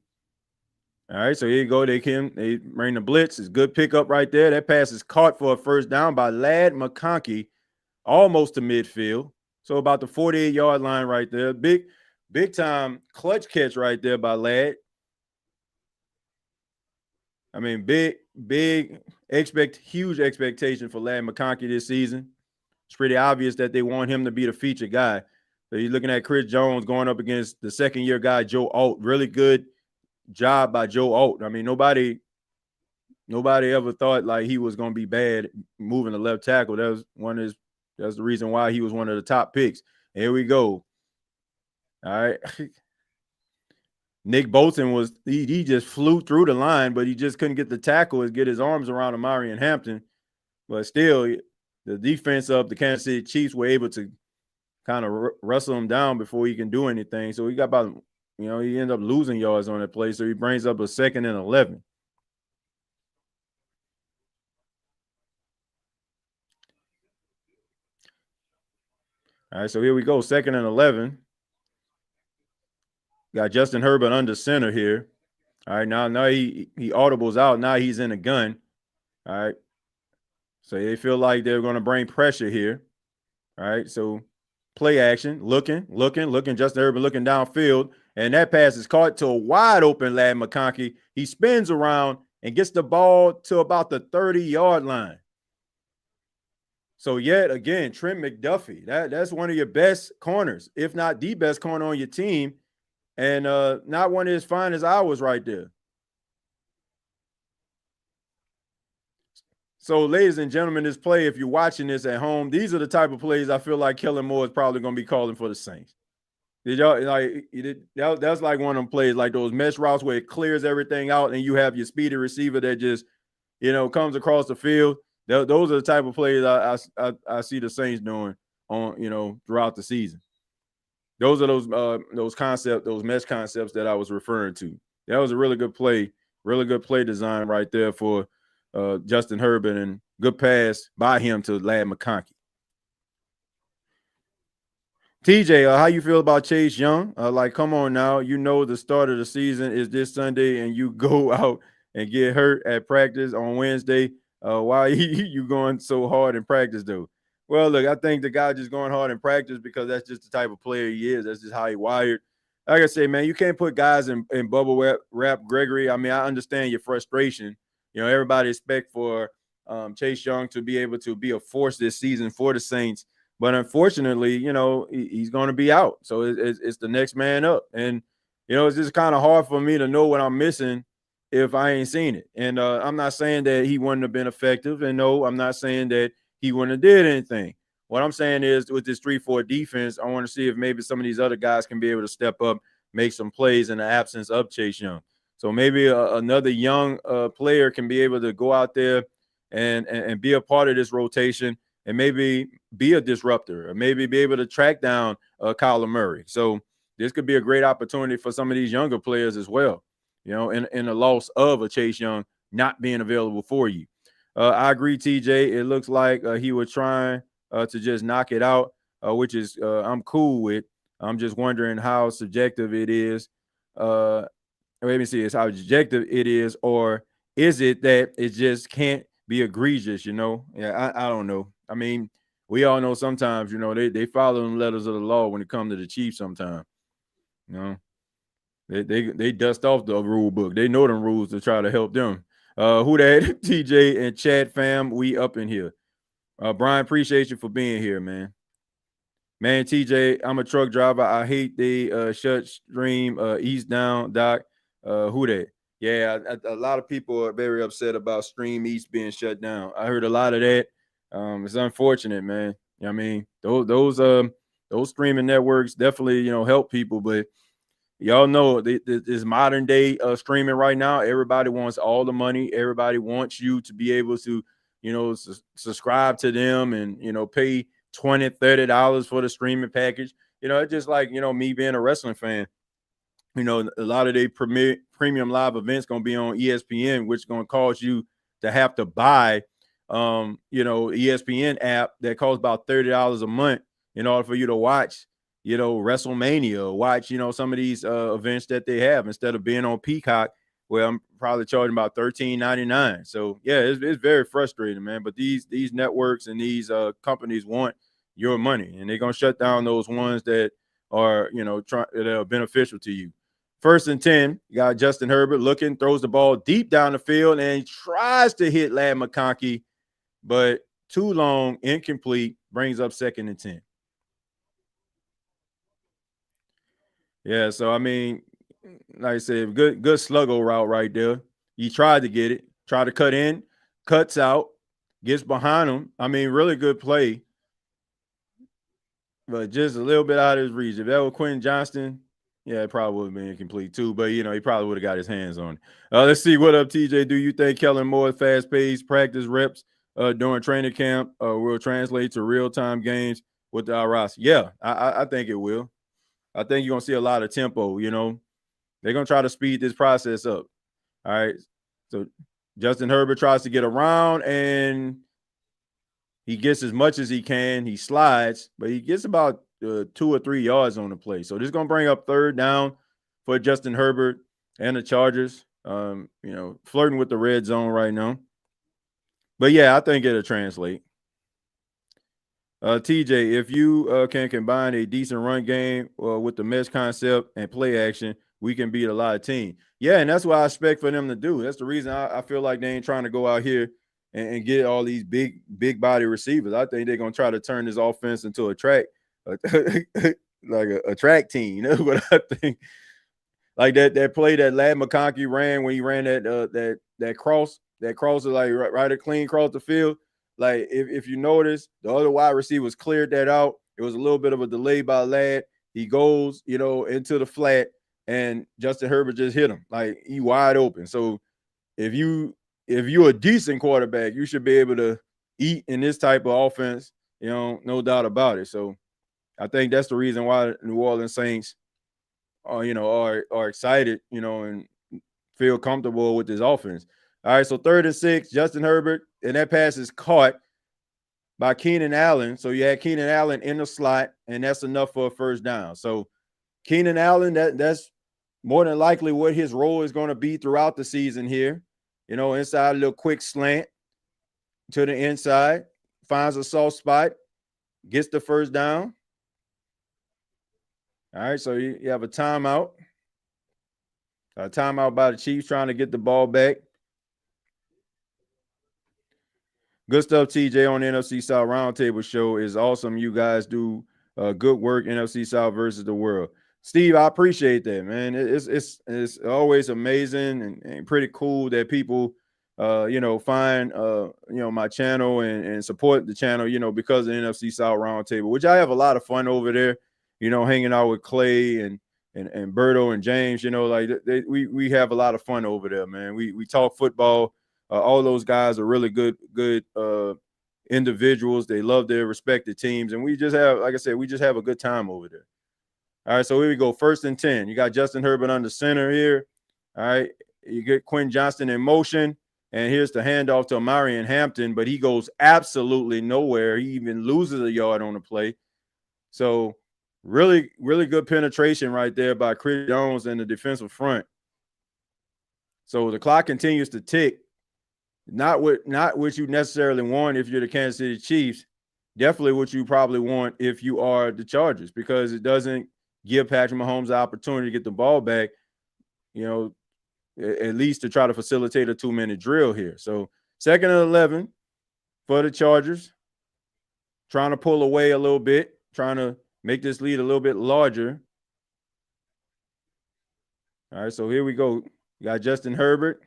All right, so here you go. They bring the blitz. It's good pickup right there. That pass is caught for a first down by Ladd McConkey, almost to midfield. So about the 48-yard line right there. Big time clutch catch right there by Ladd. I mean, huge expectation for Ladd McConkey this season. It's pretty obvious that they want him to be the featured guy. So you're looking at Chris Jones going up against the second-year guy, Joe Alt. Really good job by Joe Alt. I mean, nobody ever thought like he was going to be bad moving the left tackle. That's the reason why he was one of the top picks. Here we go. All right. Nick Bolton he just flew through the line, but he just couldn't get the tackle and get his arms around Amari and Hampton. But still, the defense of the Kansas City Chiefs were able to kind of wrestle him down before he can do anything. So he got about, he ended up losing yards on that play. So he brings up a 2nd and 11. All right, so here we go, 2nd and 11. Got Justin Herbert under center here. All right, now he audibles out. Now he's in a gun. All right. So they feel like they're going to bring pressure here. All right, so play action, looking. Justin Herbert looking downfield, and that pass is caught to a wide open Ladd McConkey. He spins around and gets the ball to about the 30-yard line. So yet again, Trent McDuffie, that's one of your best corners, if not the best corner on your team, and not one of his finest hours right there. So, ladies and gentlemen, this play, if you're watching this at home, these are the type of plays I feel like Kellen Moore is probably going to be calling for the Saints. Did y'all like that's like one of them plays, like those mesh routes where it clears everything out and you have your speedy receiver that just, comes across the field. Those are the type of plays I see the Saints doing on, throughout the season. Those are those concepts, those mesh concepts that I was referring to. That was a really good play design right there for Justin Herbert, and good pass by him to Ladd McConkey. TJ, how you feel about Chase Young? Come on now. The start of the season is this Sunday, and you go out and get hurt at practice on Wednesday. Why are you going so hard in practice, though? Well, look, I think the guy just going hard in practice because that's just the type of player he is. That's just how he wired. Like I say, man, you can't put guys in bubble wrap, Gregory. I mean, I understand your frustration. Everybody expect for Chase Young to be able to be a force this season for the Saints. But unfortunately, he's going to be out. So it's the next man up. And, it's just kind of hard for me to know what I'm missing if I ain't seen it. And I'm not saying that he wouldn't have been effective. And no, I'm not saying that he wouldn't have did anything. What I'm saying is with this 3-4 defense, I want to see if maybe some of these other guys can be able to step up, make some plays in the absence of Chase Young. So maybe another young player can be able to go out there and be a part of this rotation and maybe be a disruptor or maybe be able to track down Kyler Murray. So this could be a great opportunity for some of these younger players as well, in the loss of a Chase Young not being available for you. I agree, TJ. It looks like he was trying to just knock it out, which is I'm cool with. I'm just wondering how subjective it is. Let me see, it's how subjective it is, or is it that it just can't be egregious, Yeah, I don't know. I mean, we all know sometimes, they follow the letters of the law when it comes to the Chiefs sometimes, They dust off the rule book. They know them rules to try to help them. Who that? TJ and Chad fam, we up in here. Brian, appreciate you for being here, man. Man, TJ, I'm a truck driver. I hate the shut stream east down, Doc. Who that? Yeah, a lot of people are very upset about Stream East being shut down. I heard a lot of that. It's unfortunate, man. I mean, those streaming networks definitely, help people, but y'all know this modern day streaming right now. Everybody wants all the money. Everybody wants you to be able to, subscribe to them and pay $20-$30 for the streaming package. It's just like me being a wrestling fan. A lot of their premium live events gonna be on ESPN, which is gonna cause you to have to buy, ESPN app that costs about $30 a month in order for you to watch WrestleMania, watch, some of these events that they have instead of being on Peacock, where I'm probably charging about $13.99. So yeah, it's very frustrating, man. But these networks and these companies want your money, and they're gonna shut down those ones that are, that are beneficial to you. 1st and 10, you got Justin Herbert looking, throws the ball deep down the field, and tries to hit Ladd McConkey, but too long, incomplete, brings up 2nd and 10. Yeah, so I mean, like I said, good sluggo route right there. He tried to get it, tried to cut in, cuts out, gets behind him. I mean, really good play, but just a little bit out of his reach. If that was Quentin Johnston, yeah, it probably would have been incomplete too. But he probably would have got his hands on it. Let's see, what up, TJ? Do you think Kellen Moore's fast-paced practice reps during training camp will translate to real-time games with the roster? Yeah, I think it will. I think you're gonna see a lot of tempo. They're gonna try to speed this process up. All right. So Justin Herbert tries to get around and he gets as much as he can. He slides, but he gets about 2 or 3 yards on the play. So this is gonna bring up 3rd down for Justin Herbert and the Chargers. Flirting with the red zone right now. But yeah, I think it'll translate. TJ, if you can combine a decent run game with the mesh concept and play action, we can beat a lot of teams. Yeah, and that's what I expect for them to do. That's the reason I feel like they ain't trying to go out here and get all these big body receivers. I think they're gonna try to turn this offense into a track, like a track team. That's what I think. Like that play that Ladd McConkey ran when he ran that cross is like right a clean across the field. Like if you notice, the other wide receivers cleared that out. It was a little bit of a delay by Ladd. He goes, into the flat, and Justin Herbert just hit him. Like he wide open. So if you're a decent quarterback, you should be able to eat in this type of offense. No doubt about it. So I think that's the reason why New Orleans Saints are excited, and feel comfortable with this offense. All right, so 3rd and 6, Justin Herbert, and that pass is caught by Keenan Allen. So you had Keenan Allen in the slot, and that's enough for a 1st down. So Keenan Allen, that's more than likely what his role is going to be throughout the season here. Inside, a little quick slant to the inside, finds a soft spot, gets the 1st down. All right, so you have a timeout. A timeout by the Chiefs trying to get the ball back. Good stuff, TJ, on the NFC South Roundtable Show. Is awesome. You guys do good work, NFC South versus the world. Steve, I appreciate that, man. It's always amazing and pretty cool that people, find, my channel and support the channel, because of the NFC South Roundtable, which I have a lot of fun over there, hanging out with Clay and Berto and James, we have a lot of fun over there, man. We talk football. All those guys are really good individuals. They love their respective teams. And we just have, like I said, we just have a good time over there. All right, so here we go. 1st and 10. You got Justin Herbert under center here. All right, you get Quentin Johnston in motion. And here's the handoff to Marion Hampton, but he goes absolutely nowhere. He even loses a yard on the play. So really, really good penetration right there by Chris Jones and the defensive front. So the clock continues to tick. Not what you necessarily want if you're the Kansas City Chiefs. Definitely what you probably want if you are the Chargers, because it doesn't give Patrick Mahomes the opportunity to get the ball back. at least to try to facilitate a 2-minute drill here. So 2nd and 11 for the Chargers, trying to pull away a little bit, trying to make this lead a little bit larger. All right, so here we go. You got Justin Herbert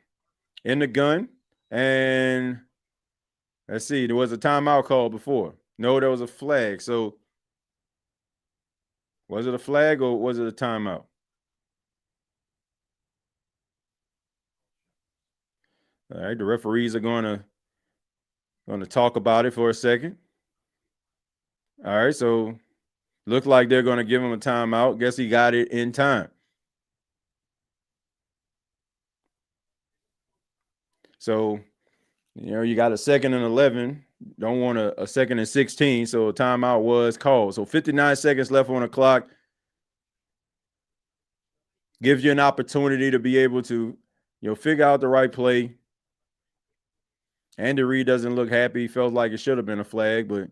in the gun, and let's see, there was a timeout call before. No, there was a flag. So was it a flag or was it a timeout? All right, the referees are going to talk about it for a second. All right, so looked like they're going to give him a timeout. Guess he got it in time. So, you got a 2nd and 11. Don't want a 2nd and 16. So a timeout was called. So 59 seconds left on the clock. Gives you an opportunity to be able to, figure out the right play. Andy Reid doesn't look happy. He felt like it should have been a flag, but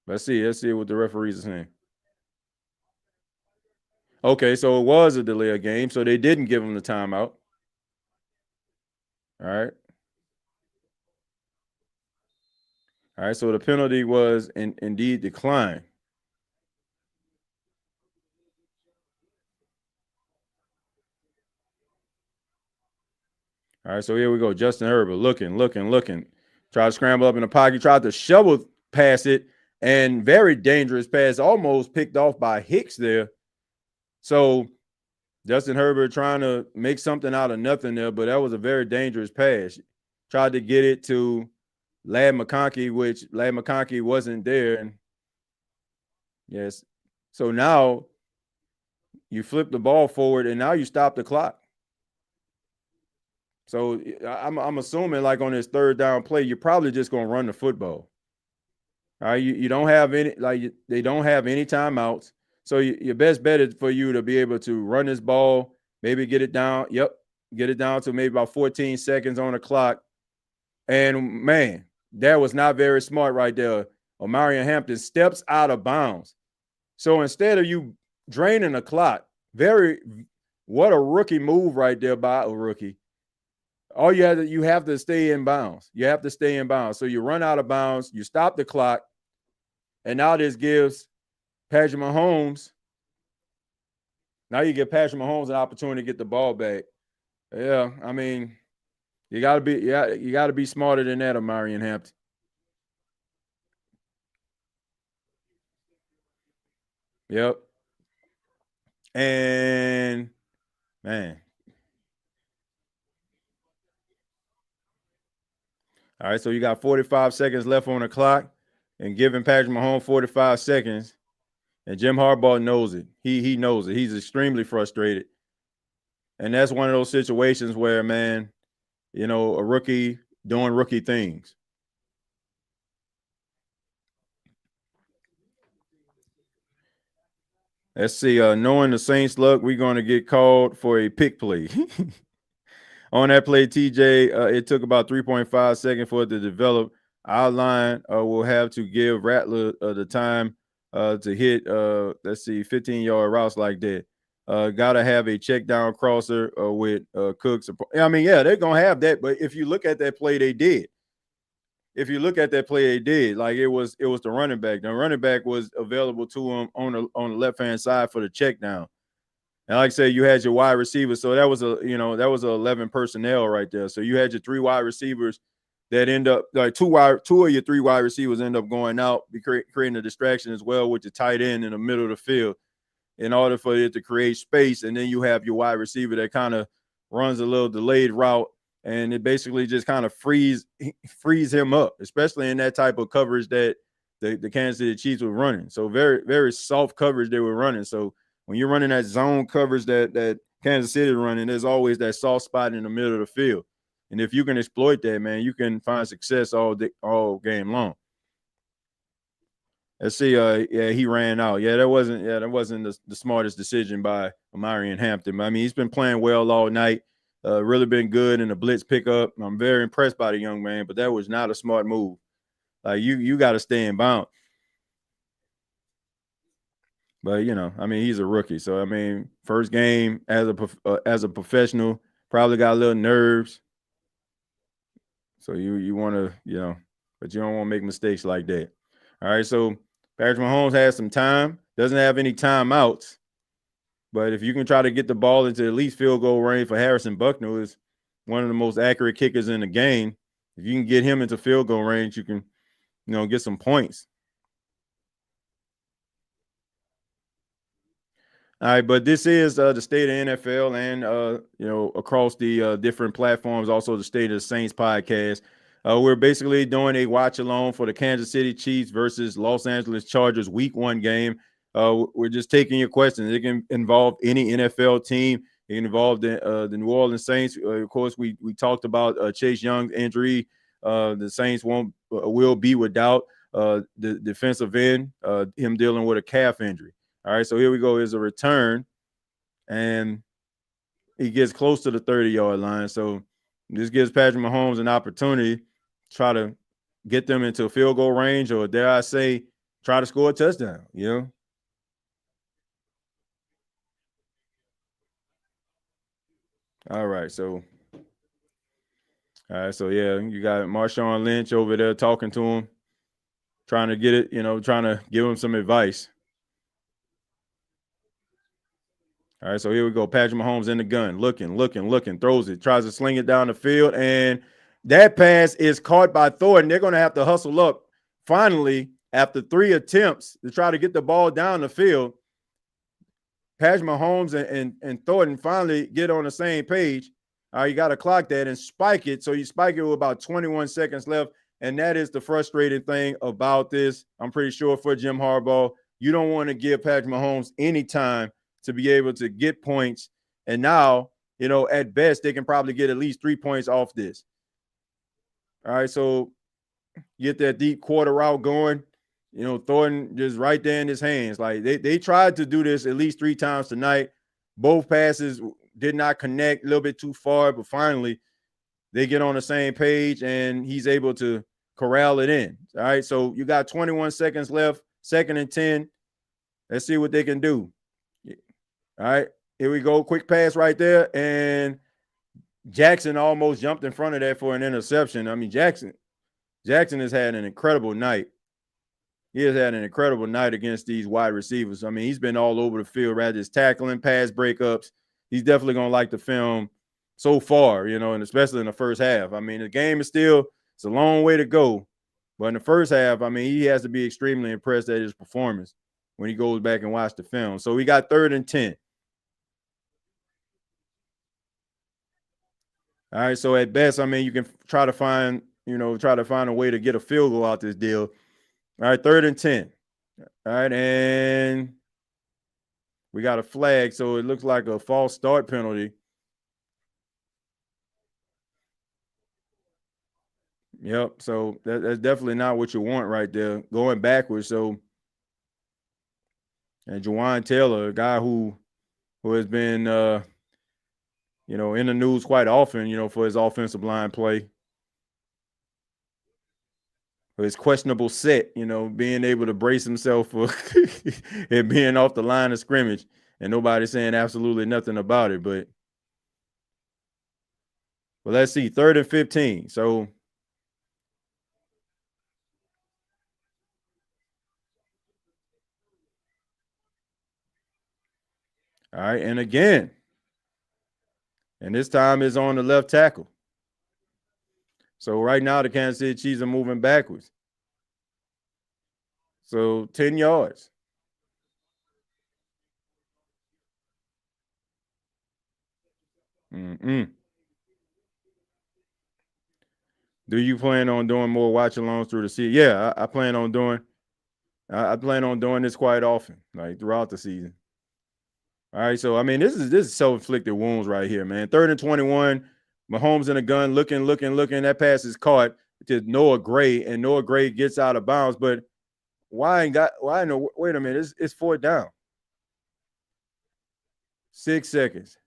let's see what the referees are saying. Okay, so it was a delay of game, so they didn't give him the timeout. All right. All right, so the penalty was indeed declined. All right, so here we go. Justin Herbert looking. Tried to scramble up in the pocket, tried to shovel past it, and very dangerous pass, almost picked off by Hicks there. So Justin Herbert trying to make something out of nothing there, but that was a very dangerous pass. Tried to get it to Ladd McConkey, which Ladd McConkey wasn't there. And yes. So now you flip the ball forward, and now you stop the clock. So I'm assuming, like, on this 3rd down play, you're probably just going to run the football. All right, you don't have any, they don't have any timeouts. So your best bet is for you to be able to run this ball, maybe get it down. Yep, get it down to maybe about 14 seconds on the clock. And, man, that was not very smart right there. Omarion Hampton steps out of bounds. So instead of you draining the clock, what a rookie move right there by a rookie. All you have to stay in bounds. You have to stay in bounds. So you run out of bounds, you stop the clock, and now this gives Patrick Mahomes. Now you give Patrick Mahomes an opportunity to get the ball back. Yeah, I mean, you gotta be smarter than that, Omarion Hampton. Yep. And, man. All right, so you got 45 seconds left on the clock, and giving Patrick Mahomes 45 seconds, and Jim Harbaugh knows it. He knows it. He's extremely frustrated. And that's one of those situations where, man, a rookie doing rookie things. Let's see. Knowing the Saints' luck, we're going to get called for a pick play. On that play, TJ, it took about 3.5 seconds for it to develop. Our line will have to give Rattler the time to hit, 15-yard routes like that. Got to have a check down crosser with Cooks. I mean, yeah, they're going to have that. But if you look at that play, they did. Like, it was the running back. The running back was available to him on the left-hand side for the check down. And like I said, you had your wide receivers. So that was a 11 personnel right there. So you had your 3 wide receivers that end up, like, two of your 3 wide receivers end up going out, creating a distraction as well with the tight end in the middle of the field in order for it to create space. And then you have your wide receiver that kind of runs a little delayed route, and it basically just kind of frees him up, especially in that type of coverage that the Kansas City Chiefs were running. So very, very soft coverage they were running. So when you're running that zone coverage that Kansas City is running, there's always that soft spot in the middle of the field. And if you can exploit that, man, you can find success all game long. Let's see. He ran out. That wasn't the smartest decision by Omarion Hampton. I mean, he's been playing well all night. Really been good in the blitz pickup. I'm very impressed by the young man, but that was not a smart move. Like, you got to stay in bounds. But I mean, he's a rookie, so I mean, first game as a professional, probably got a little nerves. So you want to, but you don't want to make mistakes like that. All right, so Patrick Mahomes has some time, doesn't have any timeouts, but if you can try to get the ball into at least field goal range for Harrison Buckner, who is one of the most accurate kickers in the game. If you can get him into field goal range, you can, get some points. All right, but this is the state of NFL and, across the different platforms, also the State of the Saints podcast. We're basically doing a watch along for the Kansas City Chiefs versus Los Angeles Chargers week 1 game. We're just taking your questions. It can involve any NFL team. It can involve the New Orleans Saints. Of course, we talked about Chase Young's injury. The Saints will be without the defensive end, him dealing with a calf injury. All right, so here we go. Is a return, and he gets close to the 30-yard line. So this gives Patrick Mahomes an opportunity to try to get them into field goal range, or dare I say, try to score a touchdown, All right, so yeah, you got Marshawn Lynch over there talking to him, trying to get it, trying to give him some advice. All right, so here we go. Patrick Mahomes in the gun, looking, throws it, tries to sling it down the field, and that pass is caught by Thornton. They're going to have to hustle up finally after 3 attempts to try to get the ball down the field. Patrick Mahomes and Thornton finally get on the same page. All right, you got to clock that and spike it. So you spike it with about 21 seconds left, and that is the frustrating thing about this. I'm pretty sure for Jim Harbaugh, you don't want to give Patrick Mahomes any time to be able to get points. And now, at best, they can probably get at least 3 points off this. All right, so get that deep quarter route going. Thornton just right there in his hands. Like they tried to do this at least 3 times tonight. Both passes did not connect, a little bit too far, but finally they get on the same page and he's able to corral it in. All right, so you got 21 seconds left, 2nd and 10. Let's see what they can do. All right, here we go. Quick pass right there. And Jackson almost jumped in front of that for an interception. I mean, Jackson has had an incredible night. He has had an incredible night against these wide receivers. I mean, he's been all over the field, rather just tackling, pass breakups. He's definitely going to like the film so far, and especially in the first half. I mean, the game is it's a long way to go. But in the first half, I mean, he has to be extremely impressed at his performance when he goes back and watch the film. So we got 3rd and 10. All right, so at best, I mean, you can try to find a way to get a field goal out this deal. All right, 3rd and 10. All right, and we got a flag, so it looks like a false start penalty. Yep, so that's definitely not what you want right there, going backwards. So, and Jawan Taylor, a guy who has been, in the news quite often, for his offensive line play, for his questionable set, being able to brace himself for and being off the line of scrimmage, and nobody saying absolutely nothing about it. But let's see, 3rd and 15. So. All right, and again, and this time is on the left tackle. So right now, the Kansas City Chiefs are moving backwards. So 10 yards. Mm-mm. Do you plan on doing more watch alongs through the season? Yeah, I plan on doing. I plan on doing this quite often, like throughout the season. All right, so I mean, this is self-inflicted wounds right here, man. 3rd and 21. Mahomes in a gun, looking. That pass is caught to Noah Gray, and Noah Gray gets out of bounds. But why no? Wait a minute, it's 4th down. 6 seconds,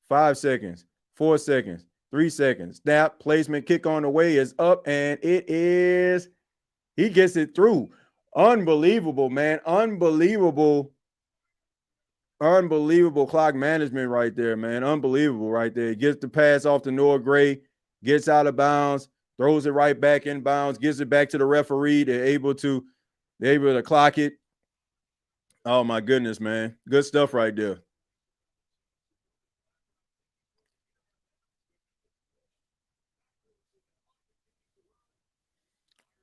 5 seconds, 4 seconds, 3 seconds. Snap, placement, kick on the way is up, and he gets it through. Unbelievable, man. Unbelievable Unbelievable clock management right there, man. Unbelievable right there. Gets the pass off to Noah Gray, gets out of bounds, throws it right back in bounds, gives it back to the referee. They're able to clock it. Oh my goodness, man. Good stuff right there.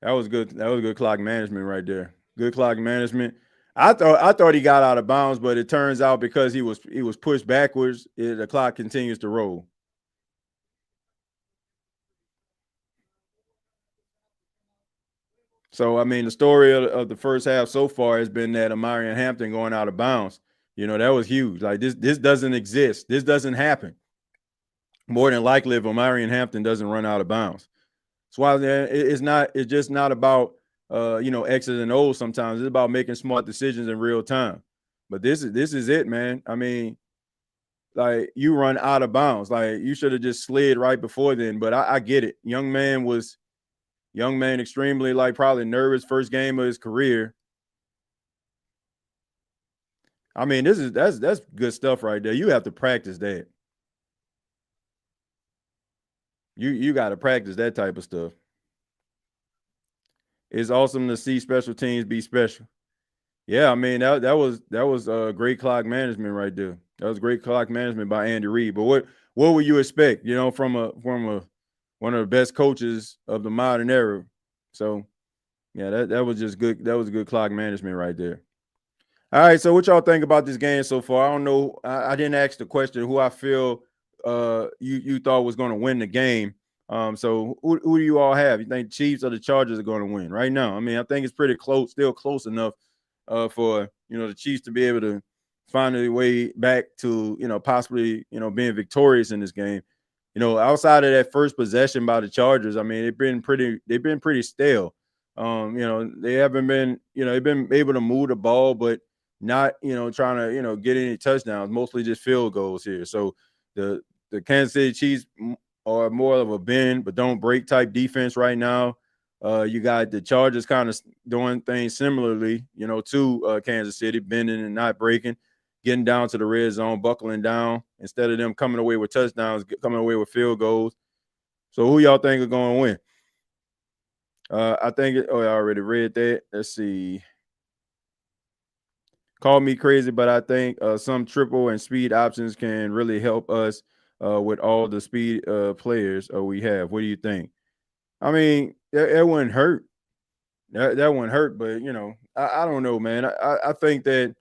That was good. That was good clock management right there. Good clock management. I thought he got out of bounds, but it turns out because he was pushed backwards, the clock continues to roll. So I mean, the story of the first half so far has been that Amarian Hampton going out of bounds. That was huge. Like this doesn't exist. This doesn't happen. More than likely, if Amarian Hampton doesn't run out of bounds. That's why it's not. It's just not about X's and O's. Sometimes it's about making smart decisions in real time. But this is it, man. I mean, like you run out of bounds. Like you should have just slid right before then. But I get it. Young man extremely like probably nervous first game of his career. I mean, that's good stuff right there. You have to practice that. You got to practice that type of stuff. It's awesome to see special teams be special. Yeah, I mean that was great clock management right there. That was great clock management by Andy Reid. But what would you expect? From one of the best coaches of the modern era. So yeah, that was just good. That was good clock management right there. All right, so what y'all think about this game so far? I don't know. I didn't ask the question who I feel you thought was going to win the game. So who do you all have? You think Chiefs or the Chargers are going to win right now? I mean, I think it's pretty close, still close enough for the Chiefs to be able to find a way back to possibly being victorious in this game. Outside of that first possession by the Chargers, I mean, they've been pretty stale. They haven't been, they've been able to move the ball, but not, trying to, get any touchdowns, mostly just field goals here. So the Kansas City Chiefs are more of a bend but don't break type defense right now. You got the Chargers kind of doing things similarly, to Kansas City, bending and not breaking, getting down to the red zone, buckling down instead of them coming away with touchdowns, coming away with field goals. So who y'all think are going to win? I think I already read that. Let's see. Call me crazy, but I think some triple and speed options can really help us with all the speed players we have. What do you think? I mean, that wouldn't hurt. That wouldn't hurt, but I don't know, man. I think that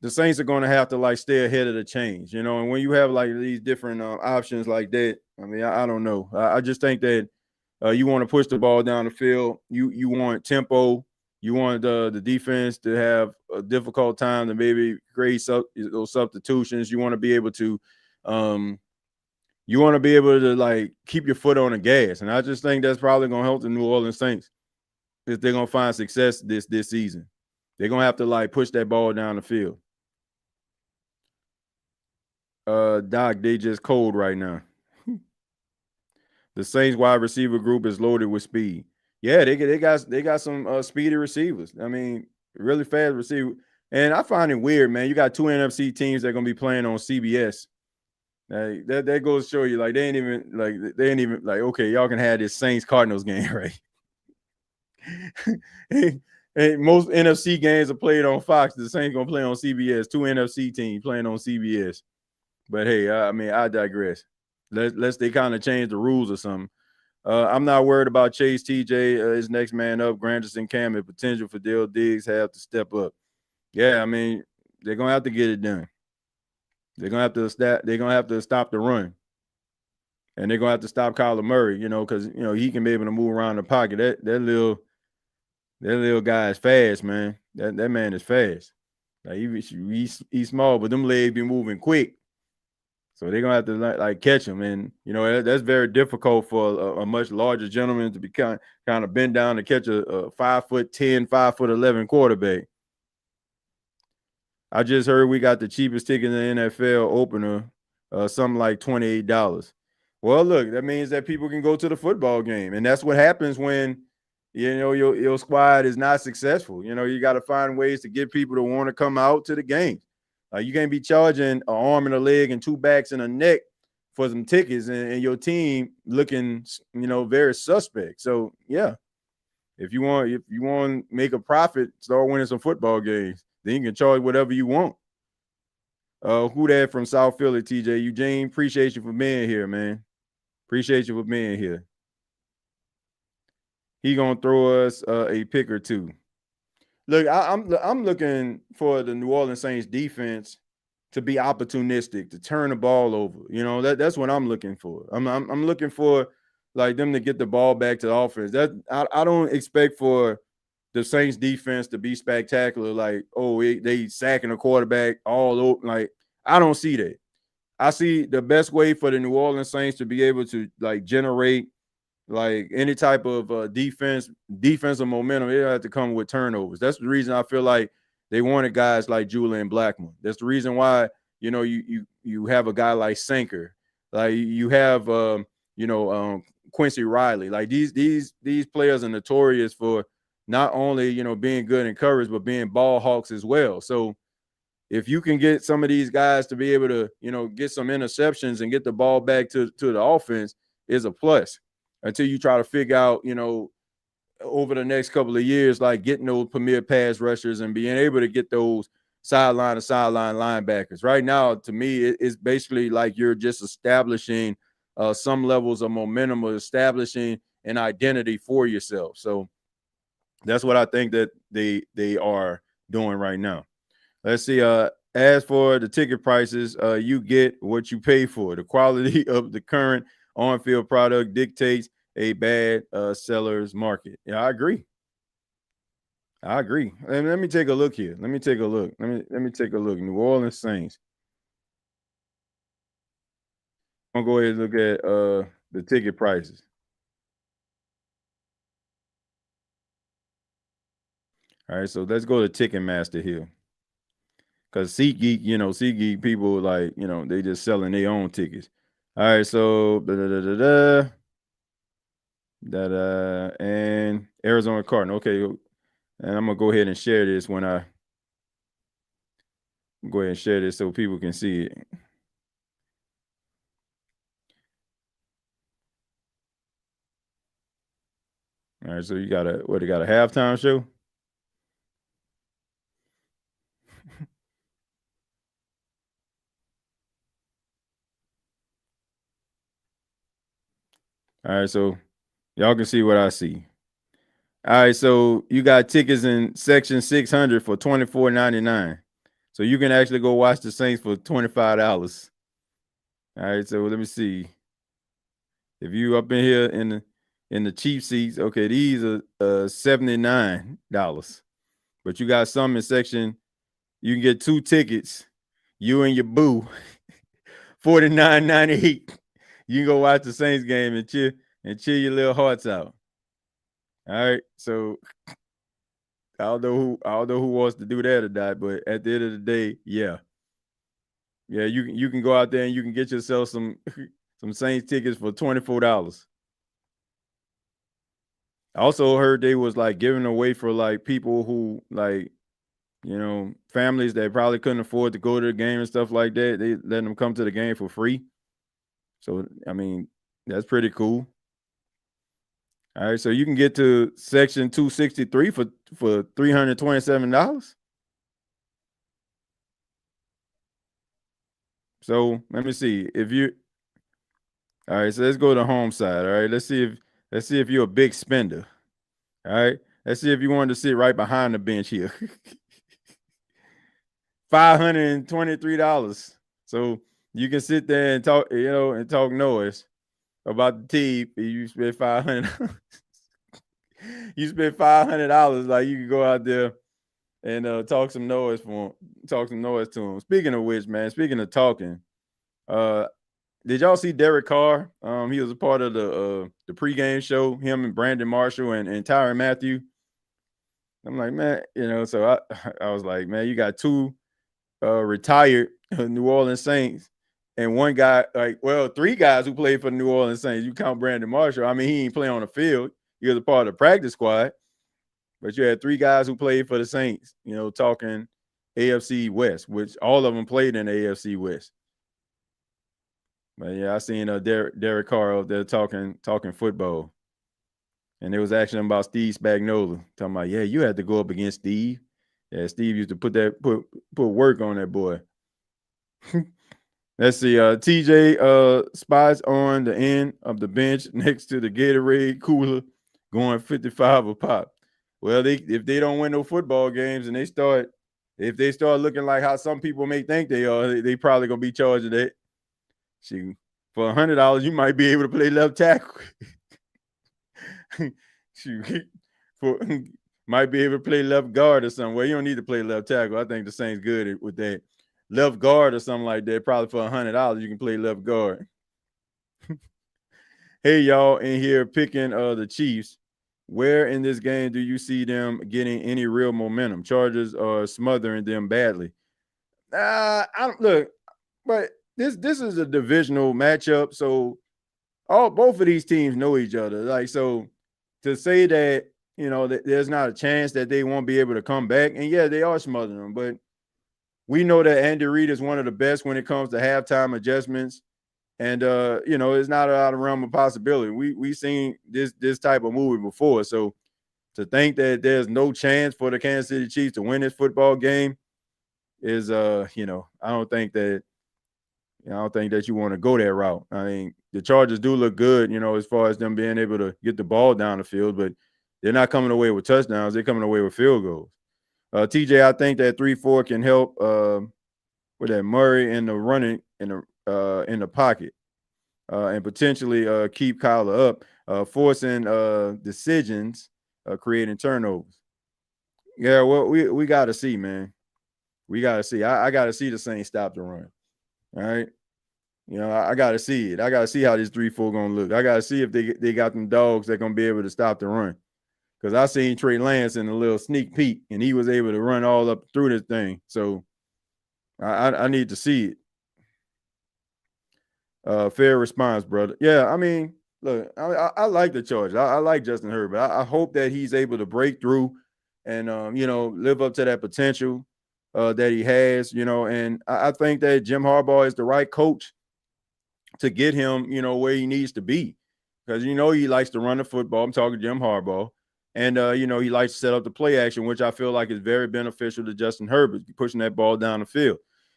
the Saints are going to have to like stay ahead of the change, and when you have like these different options like that, I mean, I don't know. I just think that you want to push the ball down the field. You want tempo. You want the defense to have a difficult time to maybe create those substitutions. You want to be able to like keep your foot on the gas. And I just think that's probably going to help the New Orleans Saints if they're going to find success this season. They're going to have to like push that ball down the field. Doc, they just cold right now. The Saints wide receiver group is loaded with speed. Yeah, they got some speedy receivers. I mean, really fast receiver. And I find it weird, man. You got two NFC teams that are gonna be playing on CBS. That goes to show you, like, they ain't even like, okay, y'all can have this Saints Cardinals game, right? Hey, most NFC games are played on Fox. The Saints gonna play on CBS. Two NFC teams playing on CBS. But hey, I mean, I digress. Let's they kind of change the rules or something. I'm not worried about Chase TJ, his next man up, Granderson, Cam, and potential for Dale Diggs have to step up. Yeah, I mean, they're gonna have to get it done. They're gonna have to stop the run. And they're gonna have to stop Kyler Murray, because he can be able to move around the pocket. That little guy is fast, man. That man is fast. Like he's small, but them legs be moving quick. So they're gonna have to like catch him, and that's very difficult for a much larger gentleman to be kind of bend down to catch a 5'10", 5'11" quarterback. I just heard we got the cheapest ticket in the NFL opener, something like $28. Well, look, that means that people can go to the football game, and that's what happens when your squad is not successful. You got to find ways to get people to want to come out to the game. Like, you can't be charging an arm and a leg and 2 backs and a neck for some tickets and your team looking, very suspect. So yeah, if you want to make a profit, start winning some football games. Then you can charge whatever you want. Who that from South Philly, TJ? Eugene, appreciate you for being here, man. Appreciate you for being here. He gonna throw us a pick or two. Look, I'm looking for the New Orleans Saints defense to be opportunistic, to turn the ball over. That's what I'm looking for. I'm looking for like them to get the ball back to the offense. That I don't expect for the Saints defense to be spectacular. Like, oh, they sacking a quarterback all over. Like, I don't see that. I see the best way for the New Orleans Saints to be able to like generate like any type of defensive momentum. It had to come with turnovers. That's the reason I feel like they wanted guys like Julian Blackmon. That's the reason why you have a guy like Sanker, like you have Quincy Riley. Like these players are notorious for not only being good in coverage but being ball hawks as well. So if you can get some of these guys to be able to get some interceptions and get the ball back to the offense, is a plus. Until you try to figure out, over the next couple of years, like getting those premier pass rushers and being able to get those sideline to sideline linebackers. Right now, to me, it's basically like you're just establishing some levels of momentum, or establishing an identity for yourself. So that's what I think that they are doing right now. Let's see. As for the ticket prices, you get what you pay for. The quality of the current on-field product dictates a bad seller's market. Yeah, I agree. And let me take a look here. Let me take a look. Let me take a look. New Orleans Saints. I'm gonna go ahead and look at the ticket prices. All right, so let's go to Ticketmaster here. Because SeatGeek people like, they just selling their own tickets. All right, so and Arizona Cardinals. Okay, and I'm gonna go ahead and share this go ahead and share this so people can see it. All right, so you got a halftime show? All right, so y'all can see what I see. All right, so you got tickets in section 600 for $24.99. So you can actually go watch the Saints for $25. All right, so let me see. If you up in here in the cheap seats, okay, these are $79. But you got some in section, you can get 2 tickets, you and your boo, $49.98. You can go watch the Saints game and cheer your little hearts out. All right, so I don't know who wants to do that or not, but at the end of the day, yeah, you can go out there and you can get yourself some Saints tickets for $24. I also heard they was like giving away for like people who like, families that probably couldn't afford to go to the game and stuff like that. They letting them come to the game for free. So I mean, that's pretty cool. All right, so you can get to section 263 for $327. So let me see if you. All right, so let's go to the home side. All right, let's see if you're a big spender. All right, let's see if you wanted to sit right behind the bench here. $523. So you can sit there and talk, and talk noise about the team. You spend $500. You spend $500. Like, you can go out there and talk some noise to them. Speaking of which, man, speaking of talking, did y'all see Derek Carr? He was a part of the pregame show. Him and Brandon Marshall and Tyrann Mathieu. I'm like, man, so I was like, man, you got 2 retired New Orleans Saints and one guy, 3 guys who played for the New Orleans Saints. You count Brandon Marshall. I mean, he ain't play on the field. He was a part of the practice squad, but you had 3 guys who played for the Saints, talking AFC West, which all of them played in the AFC West. But yeah, I seen Derek Carr up there talking football. And it was actually about Steve Spagnuolo talking about, yeah, you had to go up against Steve. Yeah, Steve used to put work on that boy. Let's see. TJ spies on the end of the bench next to the Gatorade cooler, going 55 a pop. Well, if they don't win no football games and if they start looking like how some people may think they are, they probably gonna be charged with that. Shoot, for $100, you might be able to play left tackle. Shoot, might be able to play left guard or something. Well, you don't need to play left tackle. I think the Saints good with that. Left guard or something like that. Probably for $100, you can play left guard. Hey, y'all in here picking the Chiefs. Where in this game do you see them getting any real momentum? Chargers are smothering them badly. I don't look, but this is a divisional matchup, so both of these teams know each other. Like, so to say that, you know, that there's not a chance that they won't be able to come back, and yeah, they are smothering them, but we know that Andy Reid is one of the best when it comes to halftime adjustments. And you know, it's not out of realm of possibility. We've seen this type of movie before. So to think that there's no chance for the Kansas City Chiefs to win this football game is you know, I don't think that you want to go that route. I mean, the Chargers do look good, you know, as far as them being able to get the ball down the field, but they're not coming away with touchdowns, they're coming away with field goals. TJ, I think that 3-4 can help with that Murray in the running in the pocket and potentially keep Kyler up, forcing decisions, creating turnovers. Yeah, well, we got to see, man. We got to see. I got to see the Saints stop the run. All right. You know, I got to see it. I got to see how this 3-4 going to look. I got to see if they got them dogs that going to be able to stop the run. Because I seen Trey Lance in a little sneak peek, and he was able to run all up through this thing. So I need to see it. Fair response, brother. Yeah, I mean, look, I like the Chargers. I like Justin Herbert. I hope that he's able to break through and, you know, live up to that potential that he has, you know. And I think that Jim Harbaugh is the right coach to get him, you know, where he needs to be. Because, you know, he likes to run the football. I'm talking Jim Harbaugh. And, you know, he likes to set up the play action, which I feel like is very beneficial to Justin Herbert, pushing that ball down the field.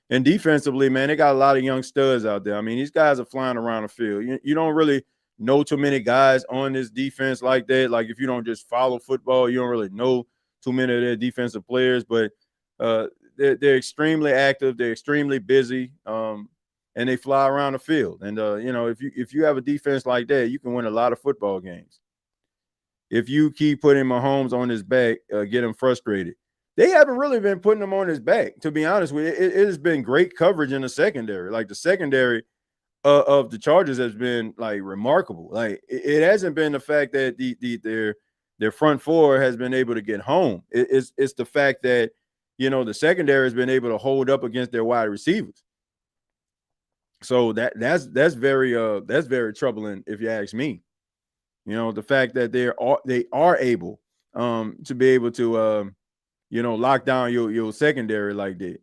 And defensively, man, they got a lot of young studs out there. I mean, these guys are flying around the field. You don't really know too many guys on this defense like that. Like, if you don't just follow football, you don't really know too many of their defensive players. But they're extremely active. They're extremely busy, and they fly around the field. And, you know, if you have a defense like that, you can win a lot of football games. If you keep putting Mahomes on his back, get him frustrated. They haven't really been putting him on his back, to be honest with you. It has been great coverage in the secondary. Like, the secondary of the Chargers has been, like, remarkable. Like, it hasn't been the fact that their front four has been able to get home. It's the fact that, you know, the secondary has been able to hold up against their wide receivers. So that's very troubling, if you ask me. You know, the fact that they are able to be able to you know, lock down your secondary like that.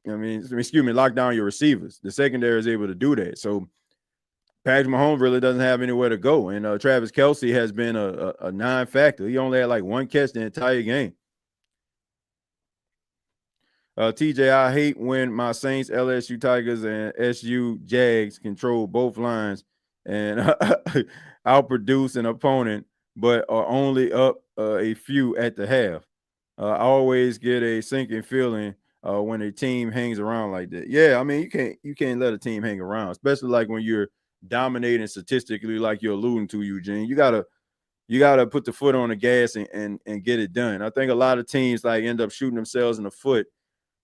I mean, excuse me, lock down your receivers. The secondary is able to do that. So Patrick Mahomes really doesn't have anywhere to go. And Travis Kelce has been a non-factor. He only had like one catch the entire game. TJ, I hate when my Saints, LSU Tigers, and SU Jags control both lines and outproduce an opponent, but are only up a few at the half. I always get a sinking feeling when a team hangs around like that. Yeah, I mean, you can't let a team hang around, especially like when you're dominating statistically, like you're alluding to, Eugene. You gotta put the foot on the gas and get it done. I think a lot of teams like end up shooting themselves in the foot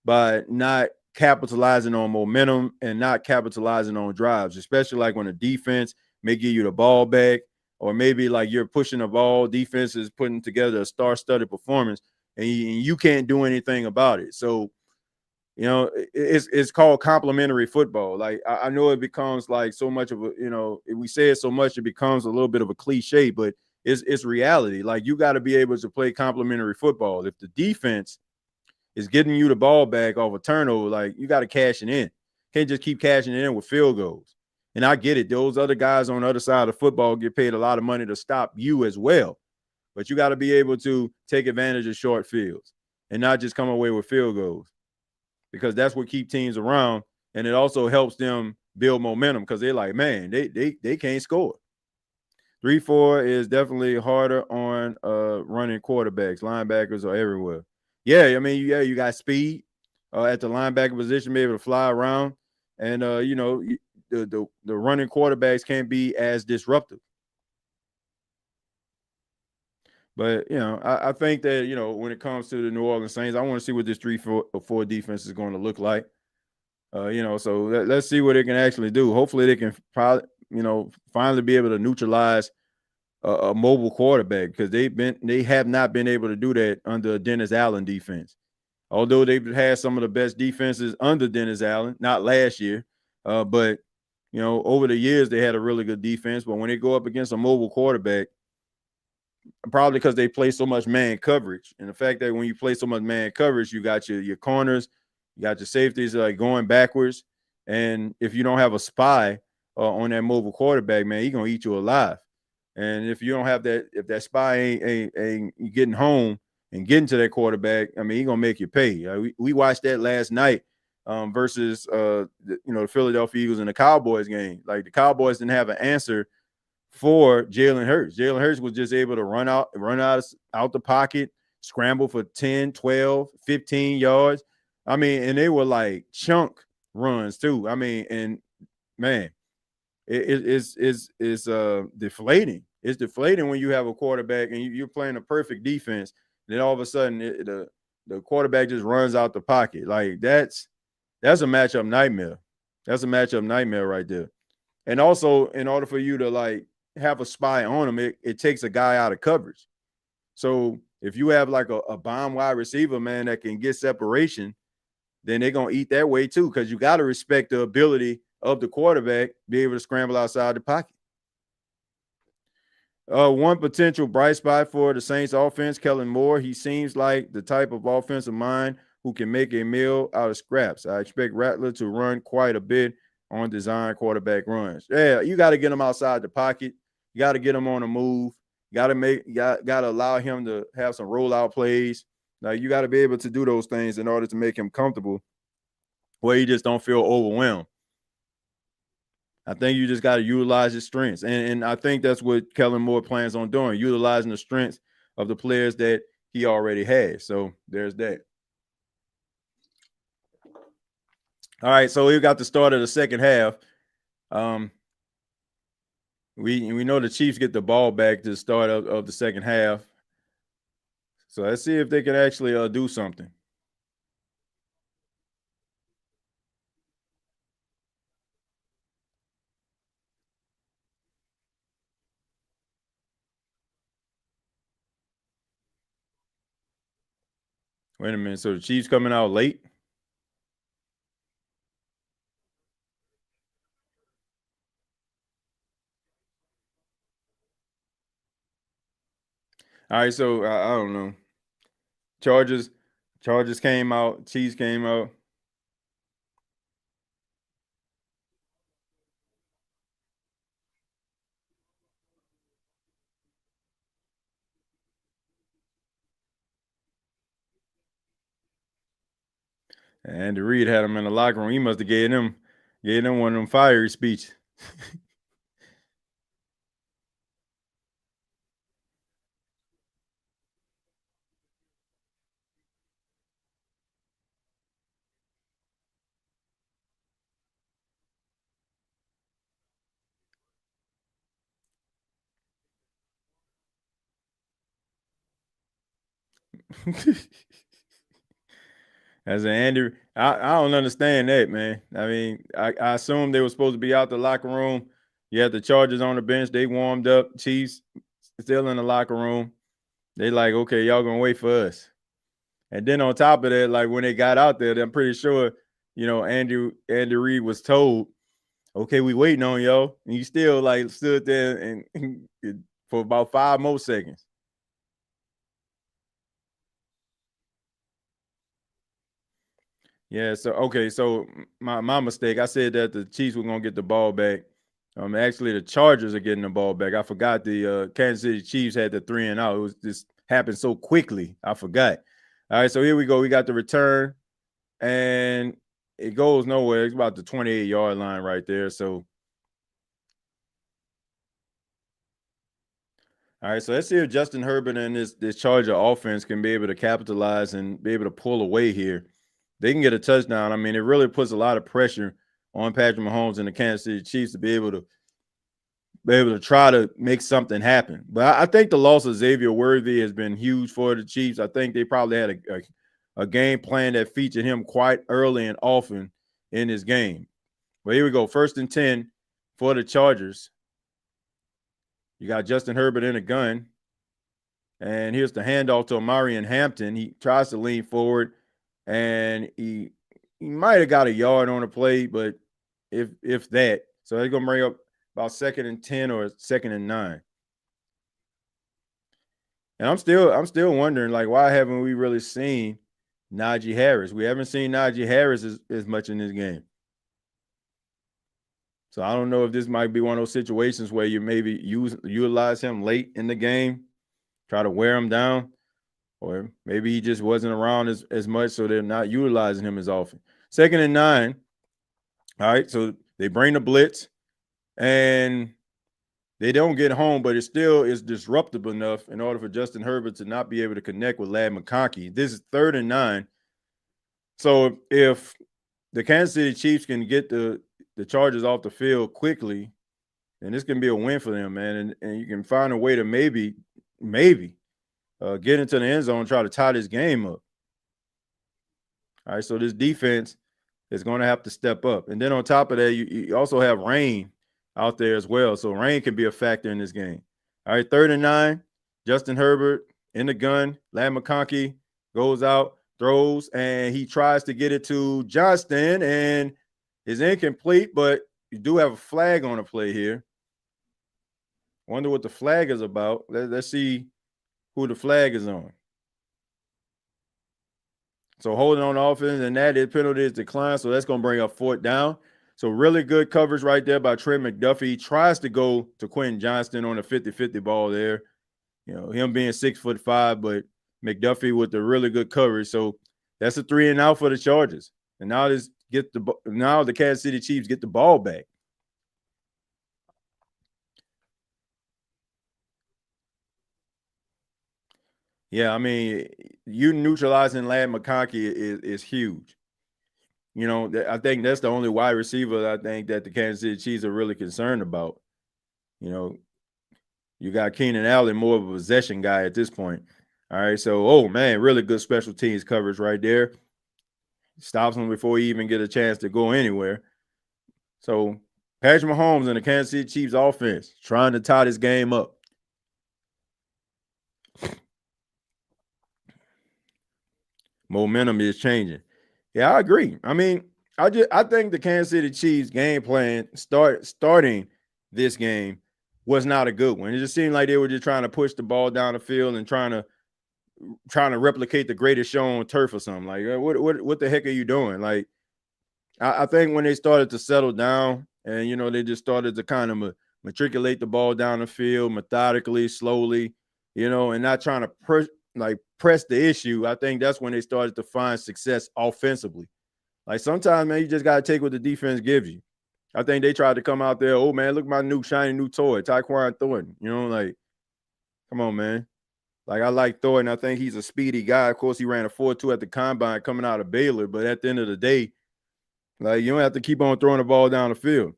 by not capitalizing on momentum and not capitalizing on drives, especially like when a defense may give you the ball back, or maybe like you're pushing the ball, defense is putting together a star-studded performance, and you can't do anything about it. So, you know, it's called complementary football. Like, I know it becomes like so much of a, you know, if we say it so much, it becomes a little bit of a cliche, but it's reality. Like, you got to be able to play complementary football. If the defense is getting you the ball back off a turnover. Like, you got to cash it in. Can't just keep cashing it in with field goals. And I get it. Those other guys on the other side of football get paid a lot of money to stop you as well. But you got to be able to take advantage of short fields and not just come away with field goals, because that's what keep teams around. And it also helps them build momentum because they're like, man, they can't score. 3-4 is definitely harder on running quarterbacks. Linebackers are everywhere. Yeah, I mean, you got speed at the linebacker position, be able to fly around. And, the running quarterbacks can't be as disruptive. But, I think that, when it comes to the New Orleans Saints, I want to see what this 3-4 defense is going to look like. So let's see what they can actually do. Hopefully they can probably, finally be able to neutralize a mobile quarterback, because they have not been able to do that under Dennis Allen defense. Although they've had some of the best defenses under Dennis Allen, not last year, but over the years they had a really good defense. But when they go up against a mobile quarterback, probably because they play so much man coverage, and the fact that when you play so much man coverage, you got your corners, you got your safeties like going backwards, and if you don't have a spy on that mobile quarterback, man, he's gonna eat you alive. And if you don't have that, if that spy ain't getting home and getting to that quarterback, I mean, he's gonna make you pay. We watched that last night versus the Philadelphia Eagles and the Cowboys game. Like, the Cowboys didn't have an answer for Jalen Hurts. Jalen Hurts was just able to run out the pocket, scramble for 10, 12, 15 yards. I mean, and they were like chunk runs too. I mean, and man, it's deflating. It's deflating when you have a quarterback and you're playing a perfect defense, and then all of a sudden the quarterback just runs out the pocket. Like, that's a matchup nightmare. That's a matchup nightmare right there. And also, in order for you to like have a spy on him, it takes a guy out of coverage. So if you have like a bomb wide receiver, man, that can get separation, then they're gonna eat that way too, because you got to respect the ability of the quarterback be able to scramble outside the pocket. One potential bright spot for the Saints offense, Kellen Moore. He seems like the type of offensive mind who can make a meal out of scraps. I expect Rattler to run quite a bit on design quarterback runs. Yeah, you got to get him outside the pocket. You got to get him on the move. You got to allow him to have some rollout plays. Like, you got to be able to do those things in order to make him comfortable, where you just don't feel overwhelmed. I think you just got to utilize his strengths. And I think that's what Kellen Moore plans on doing, utilizing the strengths of the players that he already has. So there's that. All right, so we got the start of the second half. We know the Chiefs get the ball back to the start of the second half. So let's see if they can actually do something. Wait a minute. So the Chiefs coming out late? All right, so I don't know. Chargers came out. Chiefs came out. And Andy Reid had him in the locker room. He must have gave them one of them fiery speeches. As an Andy, I don't understand that, man. I mean, I assume they were supposed to be out the locker room. You had the Chargers on the bench. They warmed up. Chiefs still in the locker room. They like, okay, y'all gonna wait for us. And then on top of that, like when they got out there, I'm pretty sure, Andy Reid was told, okay, we waiting on y'all. And he still like stood there and for about 5 more seconds. Yeah, so okay, so my mistake. I said that the Chiefs were gonna get the ball back. Actually, the Chargers are getting the ball back. I forgot the Kansas City Chiefs had the 3-and-out. It was just happened so quickly. I forgot. All right, so here we go. We got the return, and it goes nowhere. It's about the 28-yard line right there. So, all right, so let's see if Justin Herbert and this Charger offense can be able to capitalize and be able to pull away here. They can get a touchdown. I mean, it really puts a lot of pressure on Patrick Mahomes and the Kansas City Chiefs to be able to try to make something happen. But I think the loss of Xavier Worthy has been huge for the Chiefs. I think they probably had a game plan that featured him quite early and often in this game. Well, here we go. 1st and 10 for the Chargers. You got Justin Herbert in a gun. And here's the handoff to Omarion Hampton. He tries to lean forward, and he might have got a yard on the play, but if that. So they're gonna bring up about 2nd and 10 or 2nd and 9. And I'm still wondering, like, why haven't we really seen Najee Harris? We haven't seen Najee Harris as much in this game. So I don't know if this might be one of those situations where you maybe utilize him late in the game, try to wear him down, or maybe he just wasn't around as much, so they're not utilizing him as often. 2nd and 9. All right, so they bring the blitz, and they don't get home, but it still is disruptive enough in order for Justin Herbert to not be able to connect with Ladd McConkey. This is 3rd and 9. So if the Kansas City Chiefs can get the Chargers off the field quickly, then this can be a win for them, man. And you can find a way to maybe get into the end zone and try to tie this game up. All right, so this defense is going to have to step up. And then on top of that, you also have rain out there as well. So rain can be a factor in this game. All right, 3rd and 9. Justin Herbert in the gun. Ladd McConkey goes out, throws, and he tries to get it to Johnston, and is incomplete, but you do have a flag on the play here. Wonder what the flag is about. Let's see who the flag is on. So holding on offense, and that is penalty is declined. So that's going to bring up 4th down. So really good coverage right there by Trey McDuffie. He tries to go to Quentin Johnston on a 50-50 ball there. You know, him being 6'5", but McDuffie with the really good coverage. So that's a 3-and-out for the Chargers. And now the Kansas City Chiefs get the ball back. Yeah, I mean, you neutralizing Ladd McConkey is huge. You know, I think that's the only wide receiver I think that the Kansas City Chiefs are really concerned about. You know, you got Keenan Allen, more of a possession guy at this point. All right, so, oh, man, really good special teams coverage right there. Stops him before he even get a chance to go anywhere. So, Patrick Mahomes and the Kansas City Chiefs offense trying to tie this game up. Momentum is changing. Yeah, I agree. I mean, I think the Kansas City Chiefs game plan starting this game was not a good one. It just seemed like they were just trying to push the ball down the field and trying to replicate the greatest show on turf or something. Like, what the heck are you doing? Like, I think when they started to settle down and they just started to kind of matriculate the ball down the field methodically, slowly, and not trying to press the issue. I think that's when they started to find success offensively. Like sometimes, man, you just got to take what the defense gives you. I think they tried to come out there, oh, man, look at my new shiny new toy, Tyquan Thornton. Like, come on, man. Like, I like Thornton. I think he's a speedy guy. Of course, he ran a 4.2 at the combine coming out of Baylor. But at the end of the day, like, you don't have to keep on throwing the ball down the field.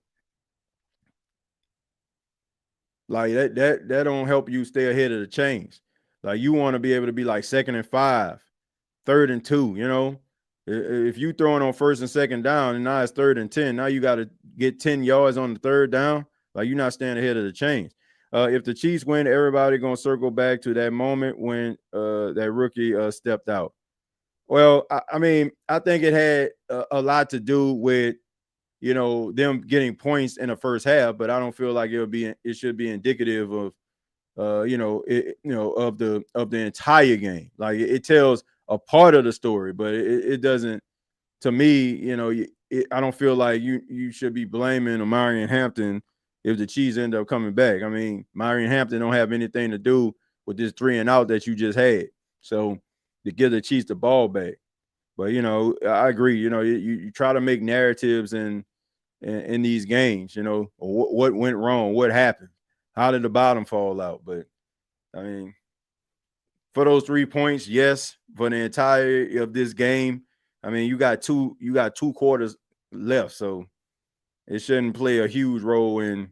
Like, that don't help you stay ahead of the chains. Like, you want to be able to be like 2nd and 5, 3rd and 2, If you throwing on 1st and 2nd down and now it's 3rd and 10, now you got to get 10 yards on the 3rd down. Like, you're not staying ahead of the chains. If the Chiefs win, everybody going to circle back to that moment when that rookie stepped out. Well, I mean, I think it had a lot to do with, them getting points in the first half, but I don't feel like it should be indicative of, of the entire game. Like it tells a part of the story, but it doesn't to me, I don't feel like you should be blaming Omarion Hampton if the Chiefs end up coming back. I mean, Omarion Hampton don't have anything to do with this 3-and-out that you just had. So to give the Chiefs the ball back. But I agree. You try to make narratives in these games. What went wrong, what happened, how did the bottom fall out? But I mean, for those 3 points, yes. For the entirety of this game, I mean, you got two quarters left, so it shouldn't play a huge role in,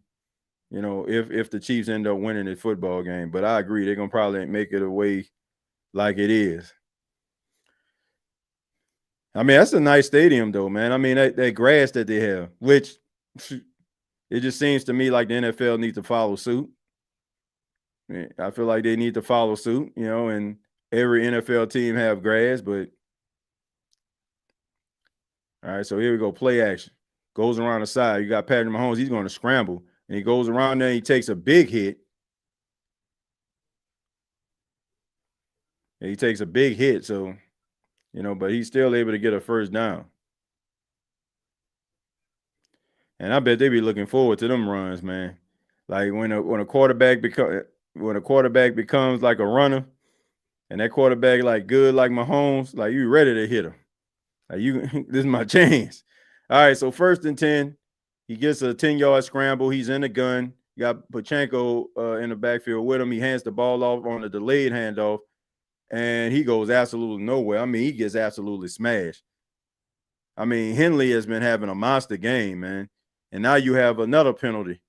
if the Chiefs end up winning the football game. But I agree, they're gonna probably make it away like it is. I mean, that's a nice stadium, though, man. I mean, that grass that they have, which it just seems to me like the NFL needs to follow suit. I feel like they need to follow suit, and every NFL team have grass, but all right, so here we go. Play action. Goes around the side. You got Patrick Mahomes. He's going to scramble. And he goes around there. He takes a big hit. And he takes a big hit. So, but he's still able to get a first down. And I bet they be looking forward to them runs, man. Like when a quarterback becomes like a runner, and that quarterback like good like Mahomes, like you ready to hit him. Like this is my chance. All right, so 1st and 10. He gets a 10-yard scramble. He's in the gun. You got Pachenko in the backfield with him. He hands the ball off on a delayed handoff, and he goes absolutely nowhere. I mean, he gets absolutely smashed. I mean, Henley has been having a monster game, man. And now you have another penalty.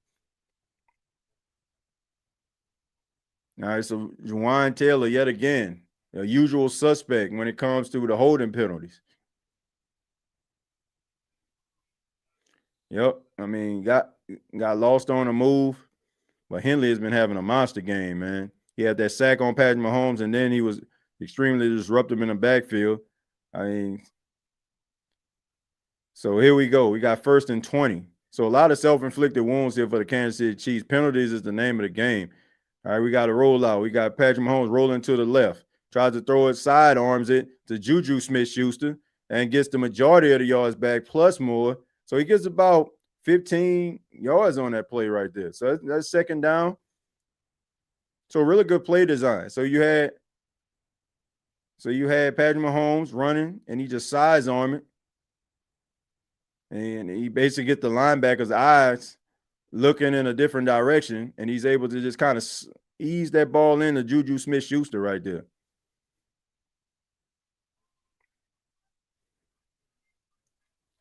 All right, so Juwan Taylor yet again, a usual suspect when it comes to the holding penalties. Yep. I mean, got lost on the move, but Henley has been having a monster game, man. He had that sack on Patrick Mahomes, and then he was extremely disruptive in the backfield. I mean, so here we go. We got 1st and 20. So a lot of self-inflicted wounds here for the Kansas City Chiefs. Penalties is the name of the game. All right, we got a rollout. We got Patrick Mahomes rolling to the left. Tries to throw it, sidearms it to Juju Smith-Schuster, and gets the majority of the yards back plus more. So he gets about 15 yards on that play right there. So that's 2nd down. So really good play design. So you had Patrick Mahomes running, and he just sidearm it. And he basically get the linebacker's eyes looking in a different direction, and he's able to just kind of ease that ball into Juju Smith-Schuster right there.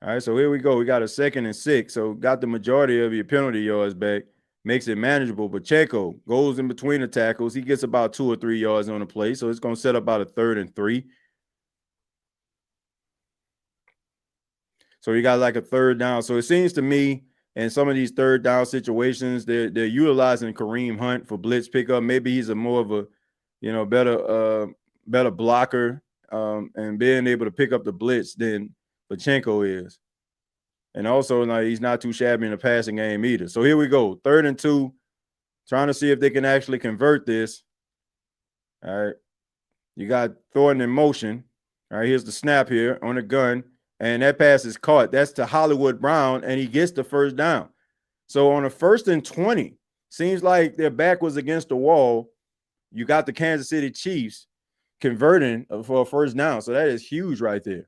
All right, so here we go. We got a 2nd and 6. So got the majority of your penalty yards back. Makes it manageable. Pacheco goes in between the tackles. He gets about 2 or 3 yards on the play. So it's going to set up about a 3rd and 3. So you got like a 3rd down. So it seems to me in some of these 3rd down situations, they're utilizing Kareem Hunt for blitz pickup. Maybe he's a more of a, better blocker and being able to pick up the blitz than Pachenko is. And also, he's not too shabby in the passing game either. So here we go. 3rd and 2, trying to see if they can actually convert this. All right. You got Thornton in motion. All right, here's the snap here on the gun. And that pass is caught. That's to Hollywood Brown, and he gets the 1st down. So on a 1st and 20, seems like their back was against the wall. You got the Kansas City Chiefs converting for a 1st down. So that is huge right there.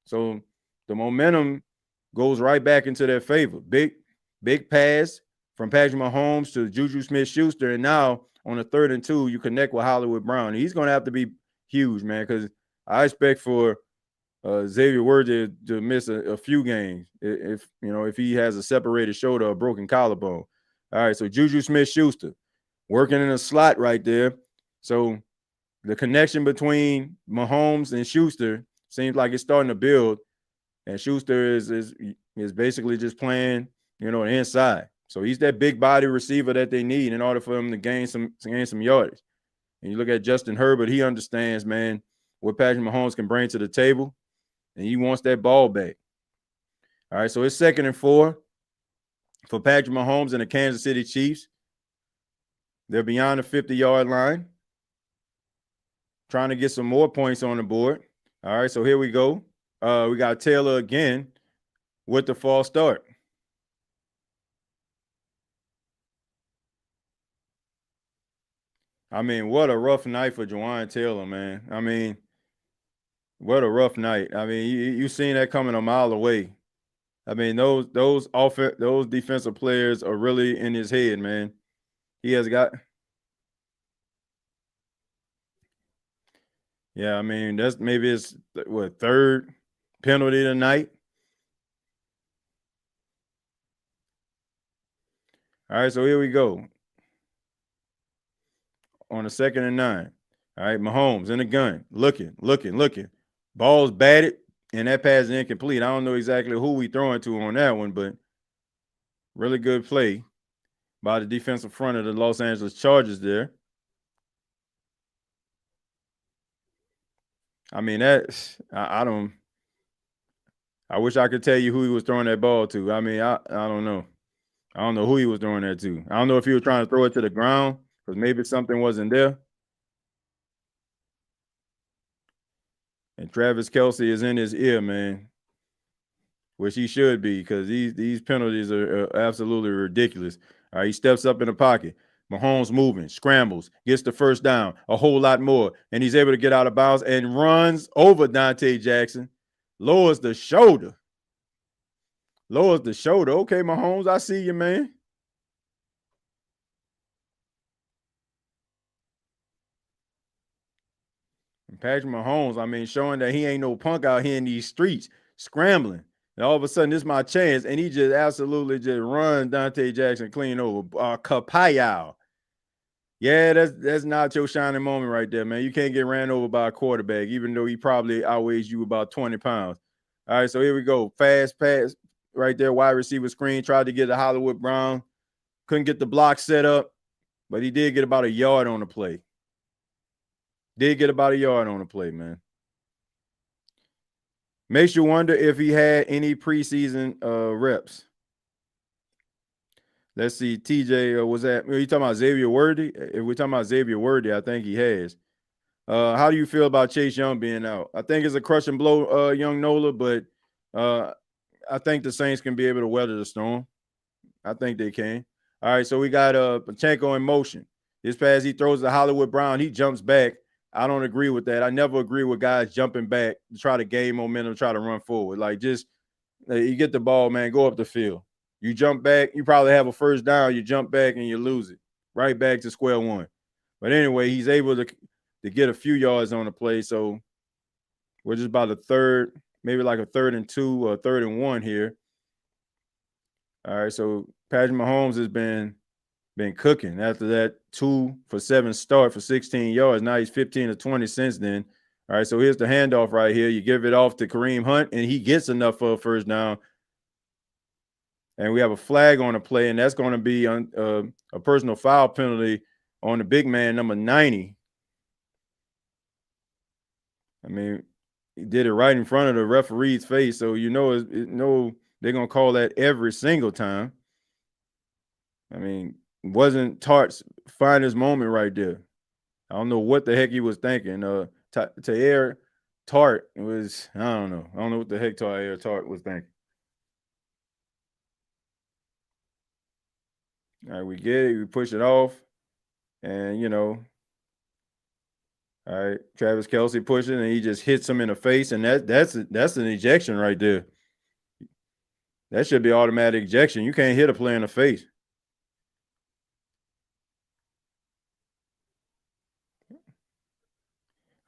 So the momentum goes right back into their favor. Big pass from Patrick Mahomes to Juju Smith-Schuster, and now on a 3rd and 2, you connect with Hollywood Brown. He's going to have to be huge, man, because I expect for Xavier Worthy to miss a few games if he has a separated shoulder or broken collarbone. All right, so Juju Smith-Schuster working in a slot right there. So the connection between Mahomes and Schuster seems like it's starting to build, and Schuster is basically just playing, the inside. So he's that big body receiver that they need in order for them to gain some yardage. And you look at Justin Herbert, he understands, man, what Patrick Mahomes can bring to the table, and he wants that ball back. All right, so it's 2nd and 4 for Patrick Mahomes and the Kansas City Chiefs. They're beyond the 50-yard line, trying to get some more points on the board. All right, so here we go. We got Taylor again with the false start. I mean, what a rough night for Juwan Taylor, man. I mean, what a rough night. I mean, you seen that coming a mile away. I mean, those defensive players are really in his head, man. He has got, yeah. I mean, that's maybe his third penalty tonight. All right, so here we go on the 2nd and 9. All right, Mahomes in the gun, looking. Ball's batted, and that pass is incomplete. I don't know exactly who we throwing to on that one, but really good play by the defensive front of the Los Angeles Chargers there. I mean, I don't. I wish I could tell you who he was throwing that ball to. I mean, I don't know. I don't know who he was throwing that to. I don't know if he was trying to throw it to the ground because maybe something wasn't there. And Travis Kelce is in his ear, man, which he should be because these penalties are absolutely ridiculous. All right, he steps up in the pocket. Mahomes moving, scrambles, gets the first down, a whole lot more, and he's able to get out of bounds and runs over Dante Jackson, lowers the shoulder. Okay, Mahomes, I see you, man. And Patrick Mahomes, I mean, showing that he ain't no punk out here in these streets, scrambling. And all of a sudden, this is my chance, and he just absolutely just runs Dante Jackson clean over. Kapayow. Yeah, that's not your shining moment right there, man. You can't get ran over by a quarterback, even though he probably outweighs you about 20 pounds. All right, so here we go. Fast pass right there, wide receiver screen. Tried to get a Hollywood Brown. Couldn't get the block set up, but he did get about a yard on the play. Man. Makes you wonder if he had any preseason reps. Let's see. TJ, was that, are you talking about Xavier Worthy? If we're talking about Xavier Worthy, I think he has. How do you feel about Chase Young being out? I think it's a crushing blow, young Nola, but I think the Saints can be able to weather the storm. I think they can. All right, so we got Pacheco in motion. This pass, he throws to Hollywood Brown. He jumps back. I don't agree with that. I never agree with guys jumping back to try to gain momentum, try to run forward. Like, just you get the ball, man, go up the field. You jump back, you probably have a first down, you jump back and you lose it. Right back to square one. But anyway, he's able to get a few yards on the play. So we're just about a third, maybe like a 3rd and 2 or 3rd and 1 here. All right, so Patrick Mahomes has been cooking after that 2 for 7 start for 16 yards. Now he's 15 to 20 since then. All right, so here's the handoff right here. You give it off to Kareem Hunt, and he gets enough for a first down. And we have a flag on the play, and that's going to be a personal foul penalty on the big man, number 90. I mean, he did it right in front of the referee's face, so you know they're going to call that every single time. I mean, wasn't Tart's finest moment right there. I don't know what the heck he was thinking. Tair Tart was, I don't know. I don't know what the heck Tair Tart was thinking. All right, we get it. We push it off. And, all right, Travis Kelce pushing, and he just hits him in the face. And that's an ejection right there. That should be automatic ejection. You can't hit a player in the face.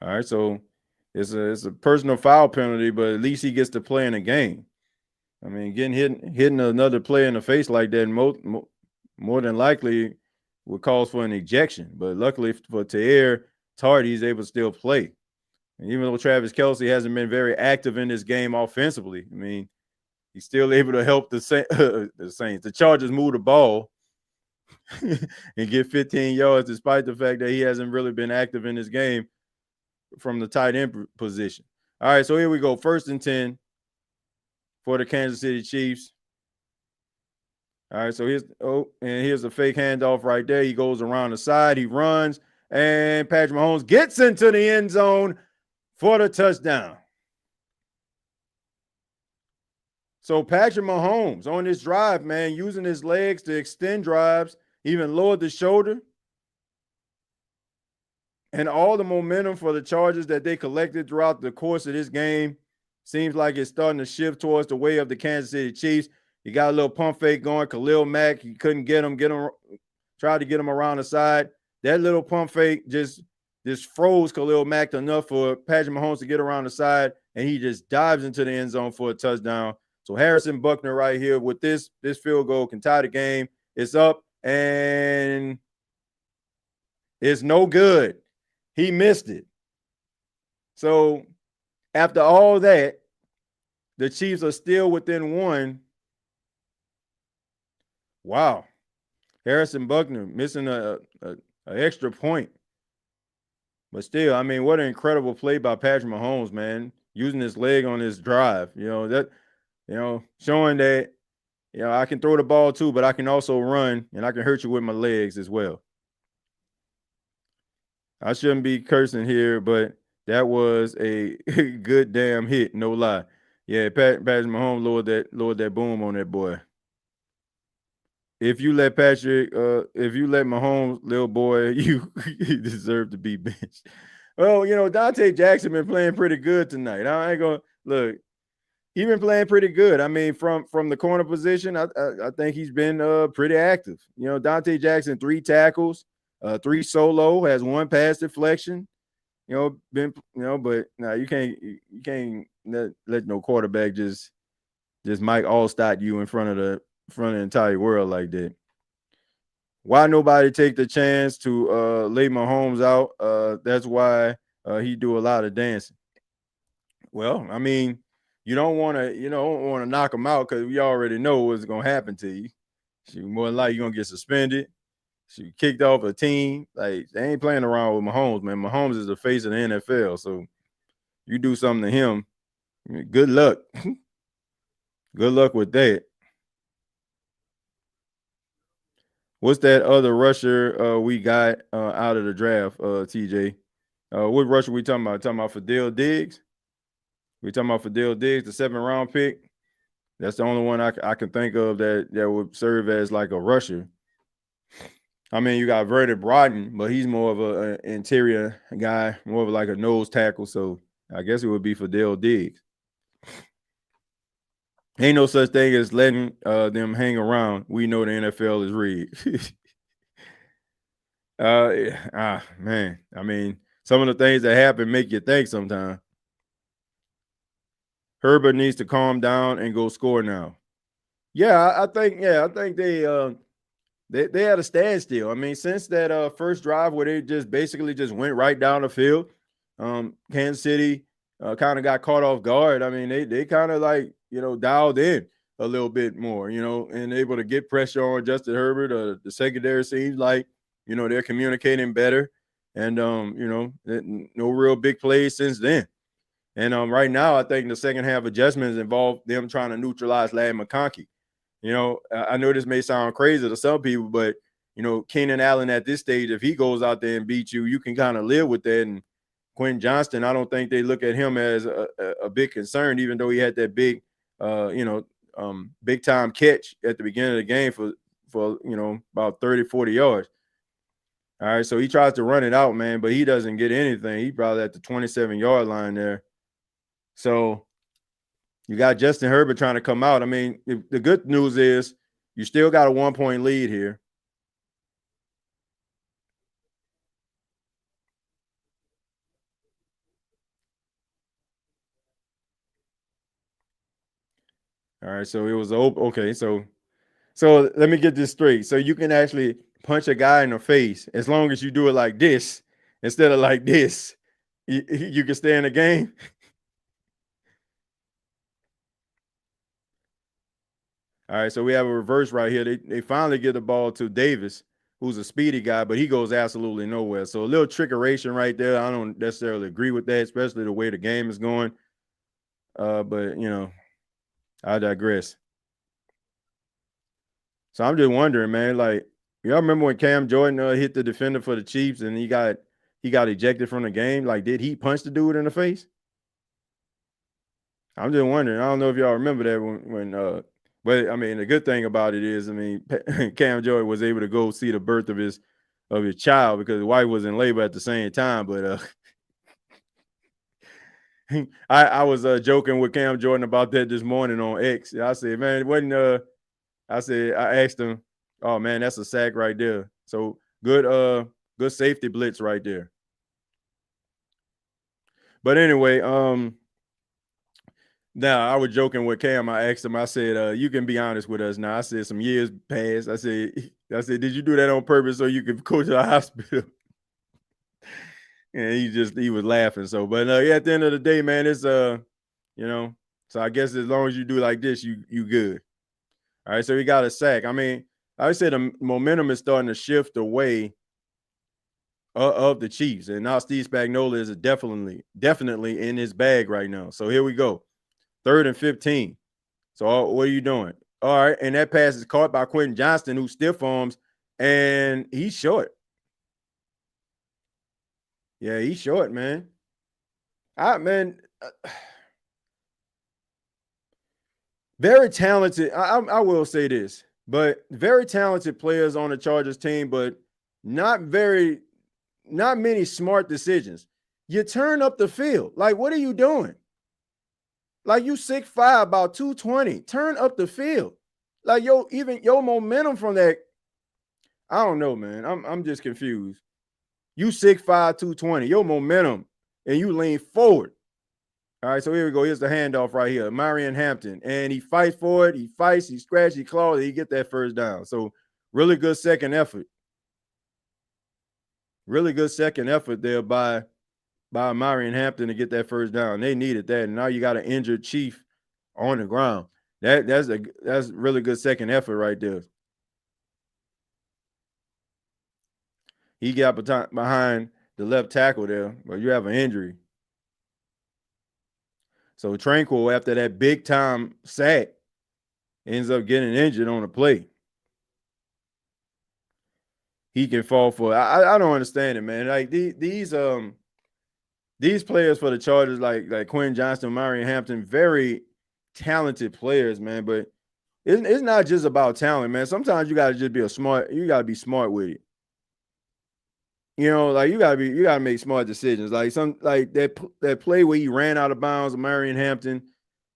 All right, so it's a personal foul penalty, but at least he gets to play in the game. I mean, hitting another player in the face like that, more than likely would cause for an ejection. But luckily for Tair Tart, he's able to still play. And even though Travis Kelce hasn't been very active in this game offensively, I mean, he's still able to help the Saints. The Chargers move the ball and get 15 yards despite the fact that he hasn't really been active in this game from the tight end position. All right, so here we go. 1st and 10 for the Kansas City Chiefs. All right, so here's a fake handoff right there. He goes around the side, he runs, and Patrick Mahomes gets into the end zone for the touchdown. So Patrick Mahomes on this drive, man, using his legs to extend drives, even lowered the shoulder. And all the momentum for the Chargers that they collected throughout the course of this game seems like it's starting to shift towards the way of the Kansas City Chiefs. You got a little pump fake going. Khalil Mack, he couldn't get him, tried to get him around the side. That little pump fake just froze Khalil Mack enough for Patrick Mahomes to get around the side, and he just dives into the end zone for a touchdown. So Harrison Buckner right here with this field goal can tie the game. It's up, and it's no good. He missed it. So after all that, the Chiefs are still within one. Wow. Harrison Buckner missing an extra point. But still, I mean, what an incredible play by Patrick Mahomes, man. Using his leg on his drive. Showing that, I can throw the ball too, but I can also run and I can hurt you with my legs as well. I shouldn't be cursing here, but that was a good damn hit, no lie. Yeah, Patrick Mahomes lowered that boom on that boy. If you let Mahomes, little boy, you deserve to be benched. Well, Dante Jackson been playing pretty good tonight. I ain't gonna look. He been playing pretty good. I mean, from the corner position, I think he's been pretty active. Dante Jackson, 3 tackles, 3 solo, has 1 pass deflection. But no, you can't let no quarterback just Mike Allstott you in front of the entire world like that. Why nobody take the chance to lay Mahomes out? That's why he do a lot of dancing. Well, I mean, you don't want to knock him out because we already know what's gonna happen to you. More than likely you're gonna get suspended. She kicked off a team. Like, they ain't playing around with Mahomes, man. Mahomes is the face of the NFL. So you do something to him, good luck. Good luck with that. What's that other rusher we got out of the draft, TJ? What rusher we talking about? Talking about Fidel Diggs? We talking about Fidel Diggs, the 7th round pick? That's the only one I can think of that would serve as like a rusher. I mean, you got Vernon Broughton, but he's more of an interior guy, more of like a nose tackle. So I guess it would be Fidel Diggs. Ain't no such thing as letting them hang around. We know the NFL is rigged. Man. I mean, some of the things that happen make you think sometimes. Herbert needs to calm down and go score now. Yeah, I think they had a standstill. I mean, since that first drive where they just basically just went right down the field, Kansas City kind of got caught off guard. I mean, they kind of like, dialed in a little bit more, and able to get pressure on Justin Herbert. The secondary seems like, they're communicating better, and no real big plays since then. And right now, I think the second half adjustments involve them trying to neutralize Ladd McConkey. I know this may sound crazy to some people, but Keenan Allen at this stage, if he goes out there and beats you, you can kind of live with that. And Quentin Johnston, I don't think they look at him as a big concern, even though he had that big, big time catch at the beginning of the game for about 30, 40 yards. All right, so he tries to run it out, man, but he doesn't get anything. He probably at the 27-yard line there. So you got Justin Herbert trying to come out. I mean, the good news is you still got a 1-point lead here. All right, so it was okay. So let me get this straight. So you can actually punch a guy in the face as long as you do it like this instead of like this. You can stay in the game. All right, so we have a reverse right here. They finally get the ball to Davis, who's a speedy guy, but he goes absolutely nowhere. So a little trickeration right there. I don't necessarily agree with that, especially the way the game is going. But I digress. So I'm just wondering, man, like, y'all remember when Cam Jordan hit the defender for the Chiefs and he got ejected from the game? Like, did he punch the dude in the face? I'm just wondering. I don't know if y'all remember that when but I mean, the good thing about it is, I mean, Cam Jordan was able to go see the birth of his child because his wife was in labor at the same time. But I was joking with Cam Jordan about that this morning on X. I said, man, it wasn't I asked him, oh man, that's a sack right there. So good safety blitz right there. But anyway, now I was joking with Cam. I asked him, I said, you can be honest with us now. I said some years passed. I said, did you do that on purpose so you could go to the hospital? And he was laughing. So, but yeah, at the end of the day, man, it's you know, so I guess as long as you do like this, you good. All right, so he got a sack. I mean, I said the momentum is starting to shift away of the Chiefs, and now Steve Spagnuolo is definitely in his bag right now. So here we go, 3rd and 15. So what are you doing? All right, and that pass is caught by Quentin Johnston, who stiff arms, and he's short. Yeah, he's short, man. Man, very talented. I will say this, but very talented players on the Chargers team, but not many smart decisions. You turn up the field. Like, what are you doing? Like, you 6'5", about 220. Turn up the field. Like, even your momentum from that. I don't know, man. I'm just confused. You 6'5", 220. Your momentum, and you lean forward. All right, so here we go. Here's the handoff right here. Marion Hampton. And he fights for it. He fights, he scratches, he claws, he get that first down. So really good second effort. Really good second effort there by Marion Hampton to get that first down. They needed that. And now you got an injured Chief on the ground. That's really good second effort right there. He got behind the left tackle there, but you have an injury. So Tranquil, after that big time sack, ends up getting injured on the play. He can fall for it. I don't understand it, man. Like these players for the Chargers, like Quinn Johnston, Marion Hampton, very talented players, man. But it's not just about talent, man. Sometimes you gotta just be you gotta be smart with it. You know, like you gotta make smart decisions. Like that play where he ran out of bounds of Marion Hampton,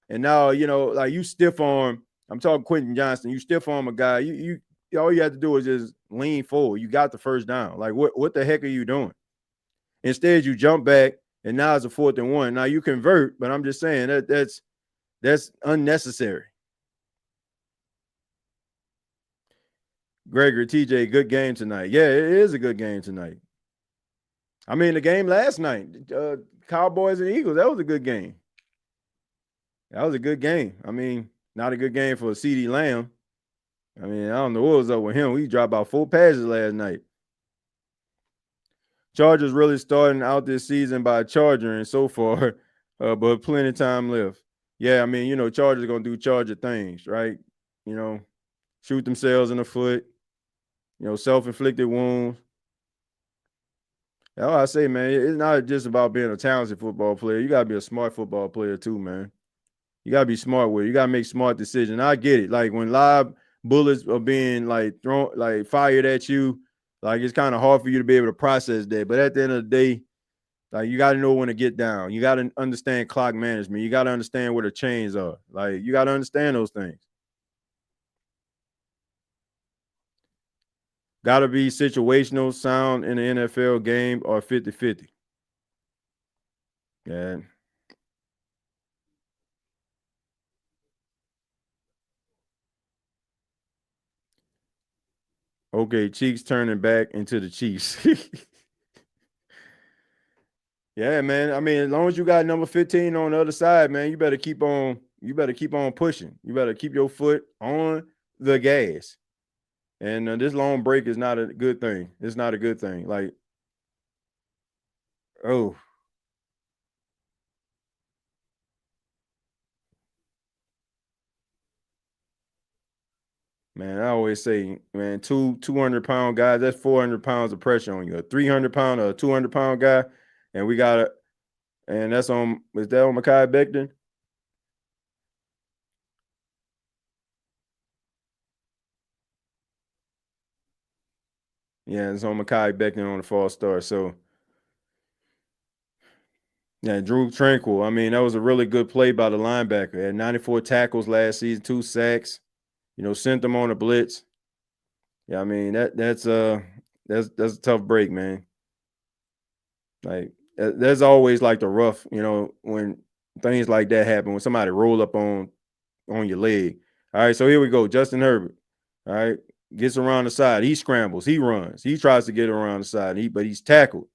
and now like you stiff arm. I'm talking Quentin Johnston. You stiff arm a guy. You all you have to do is just lean forward. You got the first down. Like what the heck are you doing? Instead, you jump back, and now it's a 4th and 1. Now you convert, but I'm just saying that's unnecessary. Gregory, TJ, good game tonight. Yeah, it is a good game tonight. I mean, the game last night, Cowboys and Eagles, that was a good game. That was a good game. I mean, not a good game for CeeDee Lamb. I mean, I don't know what was up with him. We dropped about 4 passes last night. Chargers really starting out this season by charging so far, but plenty of time left. Yeah, I mean, Chargers are going to do Charger things, right? Shoot themselves in the foot, self-inflicted wounds. That's what I say, man. It's not just about being a talented football player. You got to be a smart football player too, man. You got to be smart with it. You got to make smart decisions. I get it. Like when live bullets are being fired at you, like it's kind of hard for you to be able to process that. But at the end of the day, like you got to know when to get down. You got to understand clock management. You got to understand where the chains are. Like you got to understand those things. Got to be situational, sound in the NFL game, or 50-50. Yeah. Okay, Cheeks turning back into the Chiefs. Yeah, man. I mean, as long as you got number 15 on the other side, man, you better keep on pushing. You better keep your foot on the gas. And this long break is not a good thing. It's not a good thing. Like, oh, man, I always say, man, 200-pound guys, that's 400 pounds of pressure on you. A 300-pound or a 200-pound guy, and we got it. And is that on Mekhi Becton? Yeah, it's on Mekhi Becton on the false start. So, yeah, Drew Tranquil. I mean, that was a really good play by the linebacker. He had 94 tackles last season, 2 sacks. Sent them on a blitz. Yeah, I mean that's a tough break, man. Like there's always like the rough, when things like that happen when somebody roll up on your leg. All right, so here we go. Justin Herbert. All right, gets around the side. He scrambles. He runs. He tries to get around the side. But he's tackled.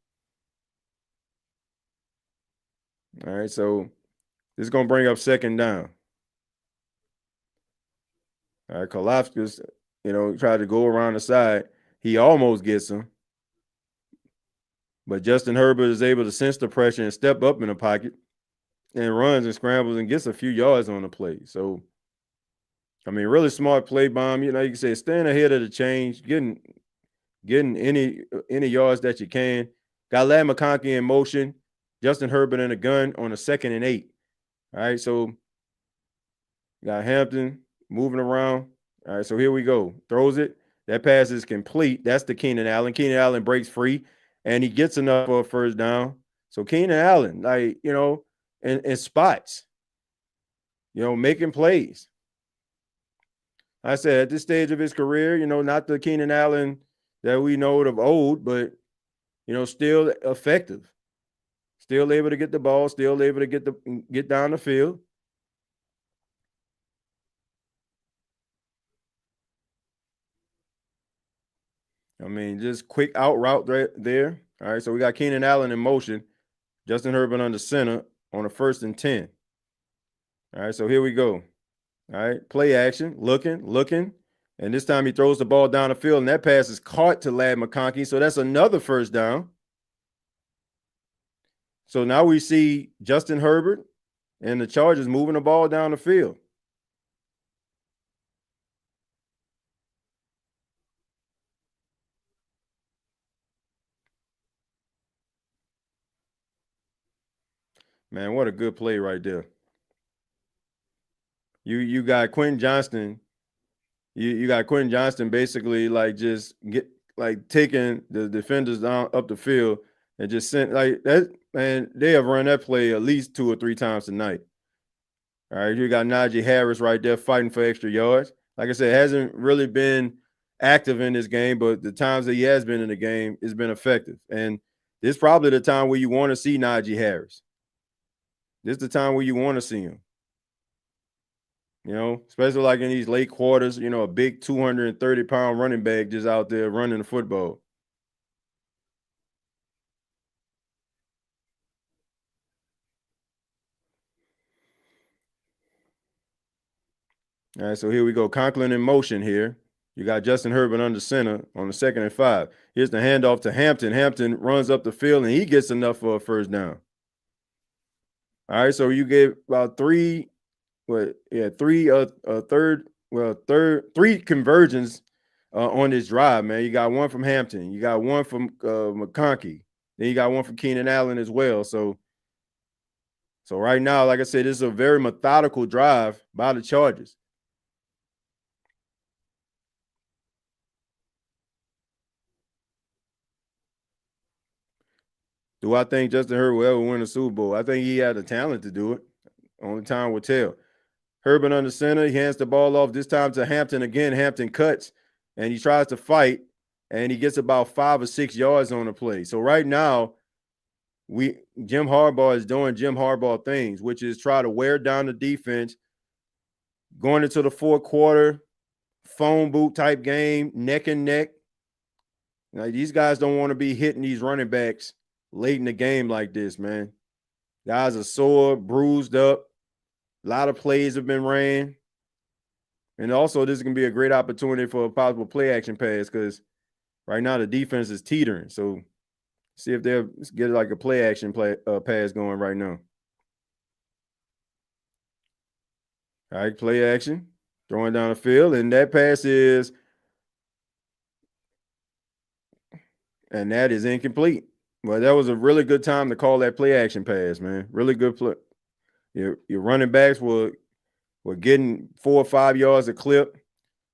All right, so this is gonna bring up second down. All right, Kalafkas, tried to go around the side. He almost gets him. But Justin Herbert is able to sense the pressure and step up in the pocket and runs and scrambles and gets a few yards on the play. So, I mean, really smart play bomb. You can say staying ahead of the change, getting any yards that you can. Got Ladd McConkey in motion. Justin Herbert in a gun on a 2nd and 8. All right, so got Hampton moving around. All right, so here we go. Throws it. That pass is complete. That's to Keenan Allen. Keenan Allen breaks free, and he gets enough for a first down. So Keenan Allen, in spots, making plays. I said at this stage of his career, not the Keenan Allen that we know of old, but still effective, still able to get the ball, still able to get down the field. I mean, just quick out route right there. All right, so we got Keenan Allen in motion, Justin Herbert under center on a 1st and 10. All right, so here we go. All right, play action, looking. And this time he throws the ball down the field, and that pass is caught to Ladd McConkey. So that's another first down. So now we see Justin Herbert and the Chargers moving the ball down the field. Man, what a good play right there. You got Quentin Johnston. You got Quentin Johnston basically just taking the defenders down up the field and just sent like that. Man, they have run that play at least 2 or 3 times tonight. All right, you got Najee Harris right there fighting for extra yards. Like I said, hasn't really been active in this game, but the times that he has been in the game, it's been effective. And this is probably the time where you want to see Najee Harris. This is the time where you want to see him. Especially like in these late quarters, a big 230-pound running back just out there running the football. All right, so here we go. Conklin in motion here. You got Justin Herbert under center on the 2nd and 5. Here's the handoff to Hampton. Hampton runs up the field, and he gets enough for a first down. All right, so you get about three conversions on this drive, man. You got one from Hampton. You got one from McConkey. Then you got one from Keenan Allen as well. So right now, like I said, this is a very methodical drive by the Chargers. Do I think Justin Herbert will ever win a Super Bowl? I think he had the talent to do it. Only time will tell. Herbert under center. He hands the ball off this time to Hampton again. Hampton cuts, and he tries to fight, and he gets about 5 or 6 yards on the play. So right now, Jim Harbaugh is doing Jim Harbaugh things, which is try to wear down the defense, going into the 4th quarter, phone boot type game, neck and neck. These guys don't want to be hitting these running backs late in the game like this, man. Guys are sore, bruised up. A lot of plays have been ran. And also, this is going to be a great opportunity for a possible play action pass because right now the defense is teetering. So see if they'll get like a play action pass going right now. All right, play action, throwing down the field, and that pass is, and that is incomplete. Well, that was a really good time to call that play action pass, man. Really good play. Your running backs were getting 4 or 5 yards a clip.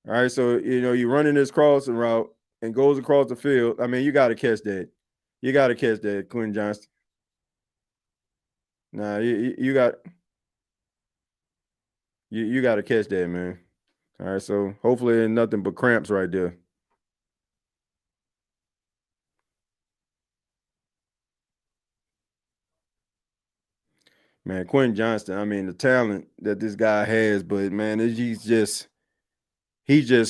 All right, so you're running this crossing route, and goes across the field. I mean, you got to catch that. You got to catch that, Quentin Johnston. Nah, you got you got to catch that, man. All right, so hopefully nothing but cramps right there. Man, Quentin Johnston, I mean, the talent that this guy has, but man, he's just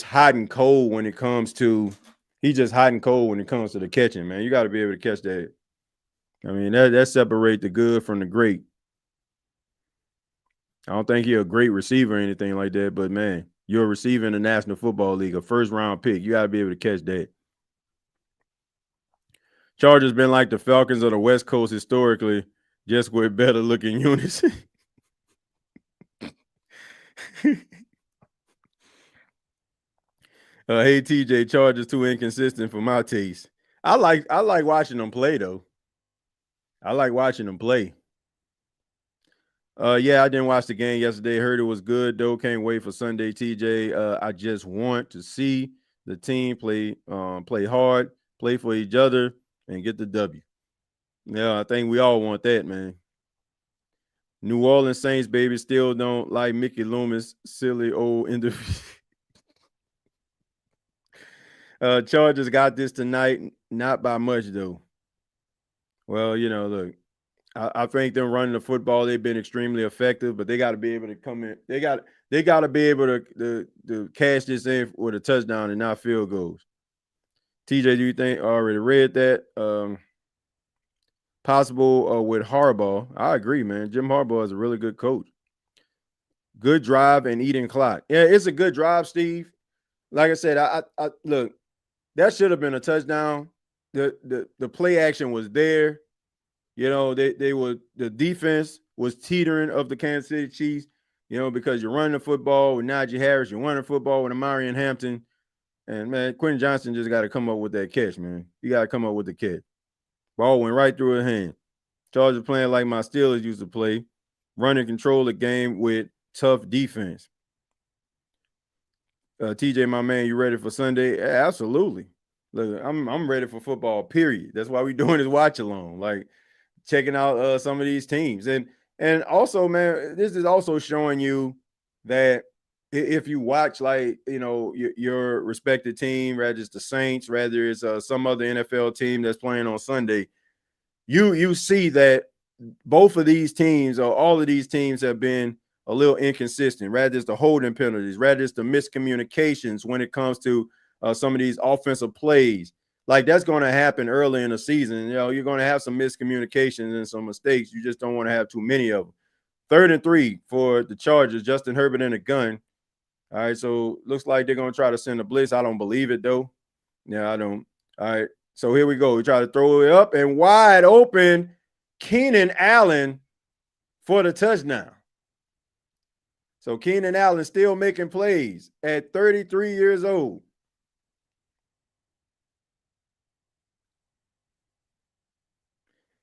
hot and cold when it comes to the catching, man. You got to be able to catch that. I mean, that separate the good from the great. I don't think he's a great receiver or anything like that, but man, you're a receiver in the National Football League, a first round pick. You got to be able to catch that. Chargers been like the Falcons of the West Coast historically, just with better looking units. Hey TJ, Chargers too inconsistent for my taste. I like watching them play though. I like watching them play. Yeah, I didn't watch the game yesterday. Heard it was good though. Can't wait for Sunday, TJ. I just want to see the team play hard, play for each other, and get the W. Yeah, I think we all want that, man. New Orleans Saints, baby, still don't like Mickey Loomis, silly old interview. Chargers got this tonight, not by much though. Well, look, I think them running the football, they've been extremely effective, but they got to be able to come in. They got to be able to cash this in with a touchdown and not field goals. TJ, do you think I already read that? Possible with Harbaugh. I agree, man. Jim Harbaugh is a really good coach. Good drive and eating clock. Yeah, it's a good drive, Steve. Like I said, I look, that should have been a touchdown. The play action was there. They were the defense was teetering of the Kansas City Chiefs, because you're running the football with Najee Harris, you're running the football with Amarian Hampton. And man, Quentin Johnston just got to come up with that catch, man. You got to come up with the catch. Ball went right through his hand. Chargers playing like my Steelers used to play, running control the game with tough defense. TJ, my man, you ready for Sunday? Yeah, absolutely. Look, I'm ready for football. Period. That's why we doing this watch along, like checking out some of these teams, and also, man, this is also showing you that if you watch, like your respected team, whether it's the Saints, whether it's some other NFL team that's playing on Sunday, you see that both of these teams or all of these teams have been a little inconsistent. Rather it's the holding penalties, rather it's the miscommunications when it comes to some of these offensive plays. Like that's going to happen early in the season. You're going to have some miscommunications and some mistakes. You just don't want to have too many of them. 3rd and 3 for the Chargers. Justin Herbert in a gun. All right, so looks like they're going to try to send a blitz. I don't believe it though. Yeah, I don't. All right, so here we go. We try to throw it up and wide open. Keenan Allen for the touchdown. So Keenan Allen still making plays at 33 years old.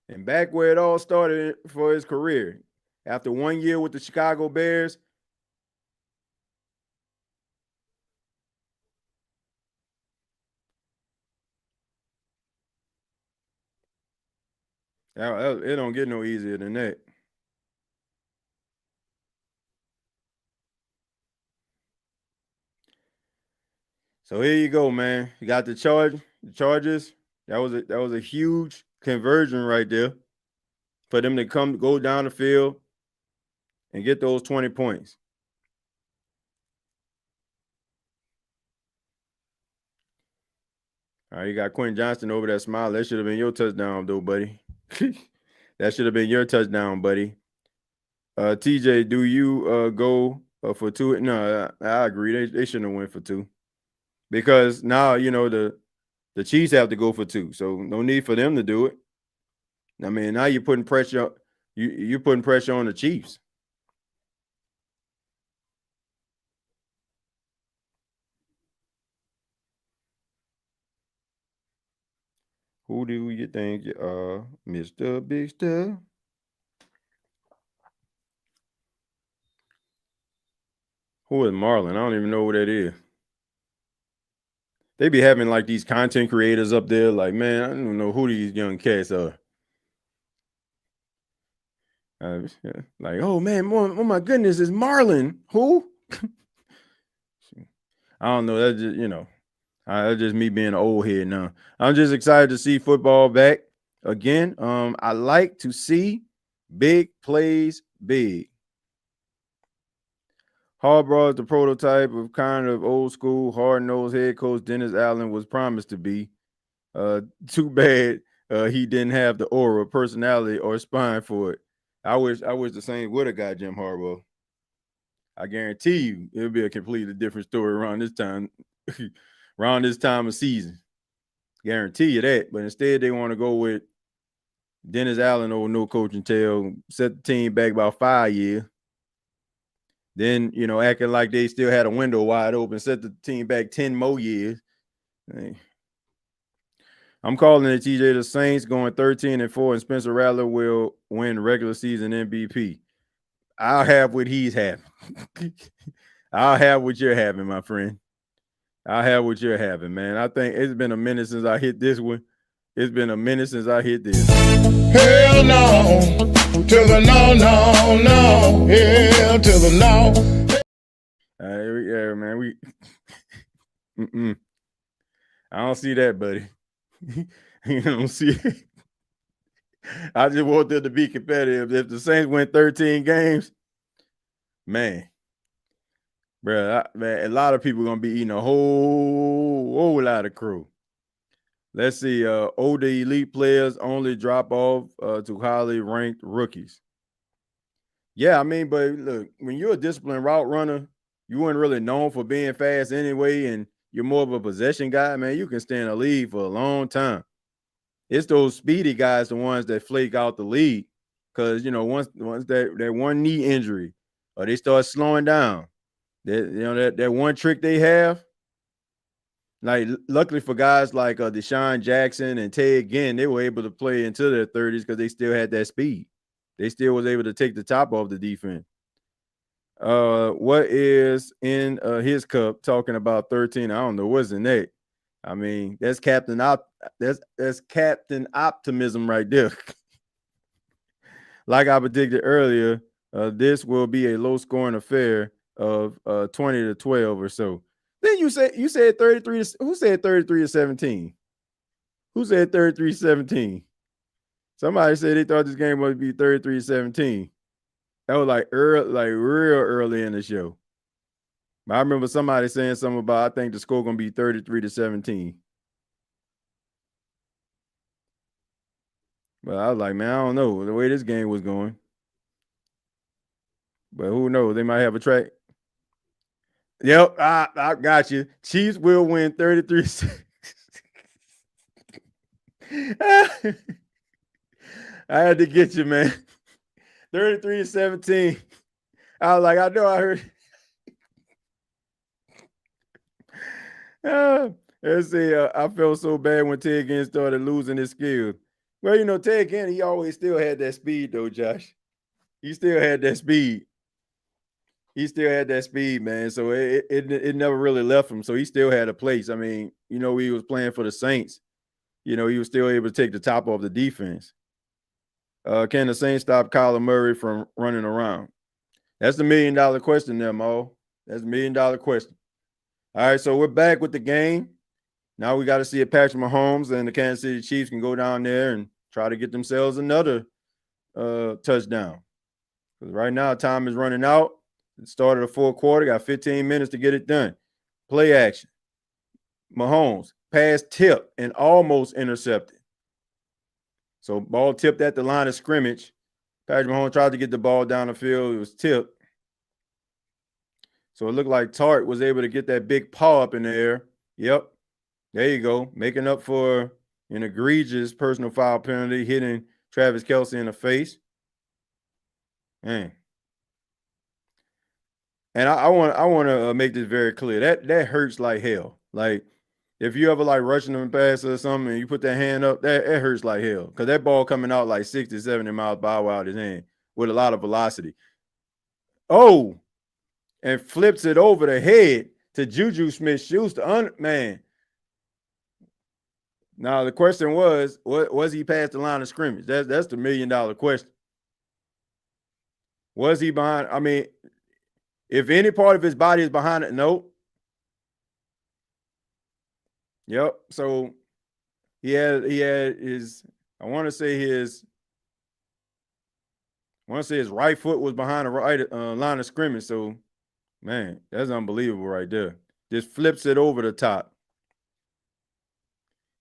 And back where it all started for his career. After 1 year with the Chicago Bears. It don't get no easier than that. So here you go, man. You got the Chargers. That was a huge conversion right there for them to go down the field and get those 20 points. All right, you got Quentin Johnston over that smile. That should have been your touchdown, though, buddy. That should have been your touchdown, buddy. TJ, do you go for two? No, I agree. They shouldn't have went for two because now the Chiefs have to go for two, so no need for them to do it. I mean, now you're putting pressure. You're putting pressure on the Chiefs. Who do you think you are, Mr. Big Stuff? Who is Marlon? I don't even know who that is. They be having like these content creators up there, like, man, I don't know who these young cats are. Like, oh man, oh my goodness, is Marlon who? I don't know. That's just that's just me being an old head now. I'm just excited to see football back again. I like to see big plays big. Harbaugh is the prototype of kind of old school, hard-nosed head coach Dennis Allen was promised to be. Too bad he didn't have the aura, personality, or spine for it. I wish the Saints would have got Jim Harbaugh. I guarantee you it'll be a completely different story around this time, around this time of season. Guarantee you that. But instead, they want to go with Dennis Allen, old no coaching tail, set the team back about 5 years. Then, acting like they still had a window wide open, set the team back 10 more years. Hey. I'm calling it, TJ. The Saints going 13-4, and Spencer Rattler will win regular season MVP. I'll have what he's having. I'll have what you're having, my friend. I'll have what you're having, man. I think it's been a minute since I hit this one. It's been a minute since I hit this. Hell no, to the no, no, no. Hell to the no. Yeah, man. I don't see that, buddy. You don't see it. I just want them to be competitive. If the Saints win 13 games, man, a lot of people are gonna be eating a whole lot of crow. Let's see. Older elite players only drop off to highly ranked rookies. Yeah, I mean, but look, when you're a disciplined route runner, you weren't really known for being fast anyway, and you're more of a possession guy, man, you can stay in the league for a long time. It's those speedy guys, the ones that flake out the league, because once that one knee injury, or they start slowing down, that one trick they have. Like, luckily for guys like Deshaun Jackson and Ted Ginn, they were able to play into their 30s because they still had that speed. They still was able to take the top off the defense. What is in his cup talking about 13? I don't know what's in that. I mean, that's Captain that's Captain Optimism right there. Like I predicted earlier, this will be a low-scoring affair of 20-12 or so. Then you said 33. Who said 33-17? Who said 33-17? Somebody said they thought this game would be 33-17. That was like real early in the show. I remember somebody saying something about, I think the score gonna be 33-17. But I was like, man, I don't know the way this game was going. But who knows? They might have a track. Yep, I got you. Chiefs will win 33. I had to get you, man. 33-17. I was like, I know I heard. Let's see. I felt so bad when Ted Ginn started losing his skills. Well, Ted Ginn, he always still had that speed, though, Josh. He still had that speed. He still had that speed, man. So it never really left him. So he still had a place. I mean, he was playing for the Saints. He was still able to take the top off the defense. Can the Saints stop Kyler Murray from running around? That's the $1 million question there, Mo. That's the $1 million question. All right, so we're back with the game. Now we got to see if Patrick Mahomes and the Kansas City Chiefs can go down there and try to get themselves another touchdown. Because right now, time is running out. It started the fourth quarter, got 15 minutes to get it done. Play action. Mahomes, pass tip and almost intercepted. So ball tipped at the line of scrimmage. Patrick Mahomes tried to get the ball down the field. It was tipped. So it looked like Tart was able to get that big paw up in the air. Yep. There you go. Making up for an egregious personal foul penalty, hitting Travis Kelce in the face. Man. And I want to make this very clear. That hurts like hell. Like, if you ever like rushing them pass or something and you put that hand up, that it hurts like hell. Because that ball coming out like 60, 70 miles per hour out his hand with a lot of velocity. Oh, and flips it over the head to Juju Smith-Schuster. Man, Now the question was, was he past the line of scrimmage? That's the $1 million question. Was he behind? I mean, if any part of his body is behind it, no. Yep. So he had his. I want to say his right foot was behind the right line of scrimmage. So, man, that's unbelievable right there. Just flips it over the top.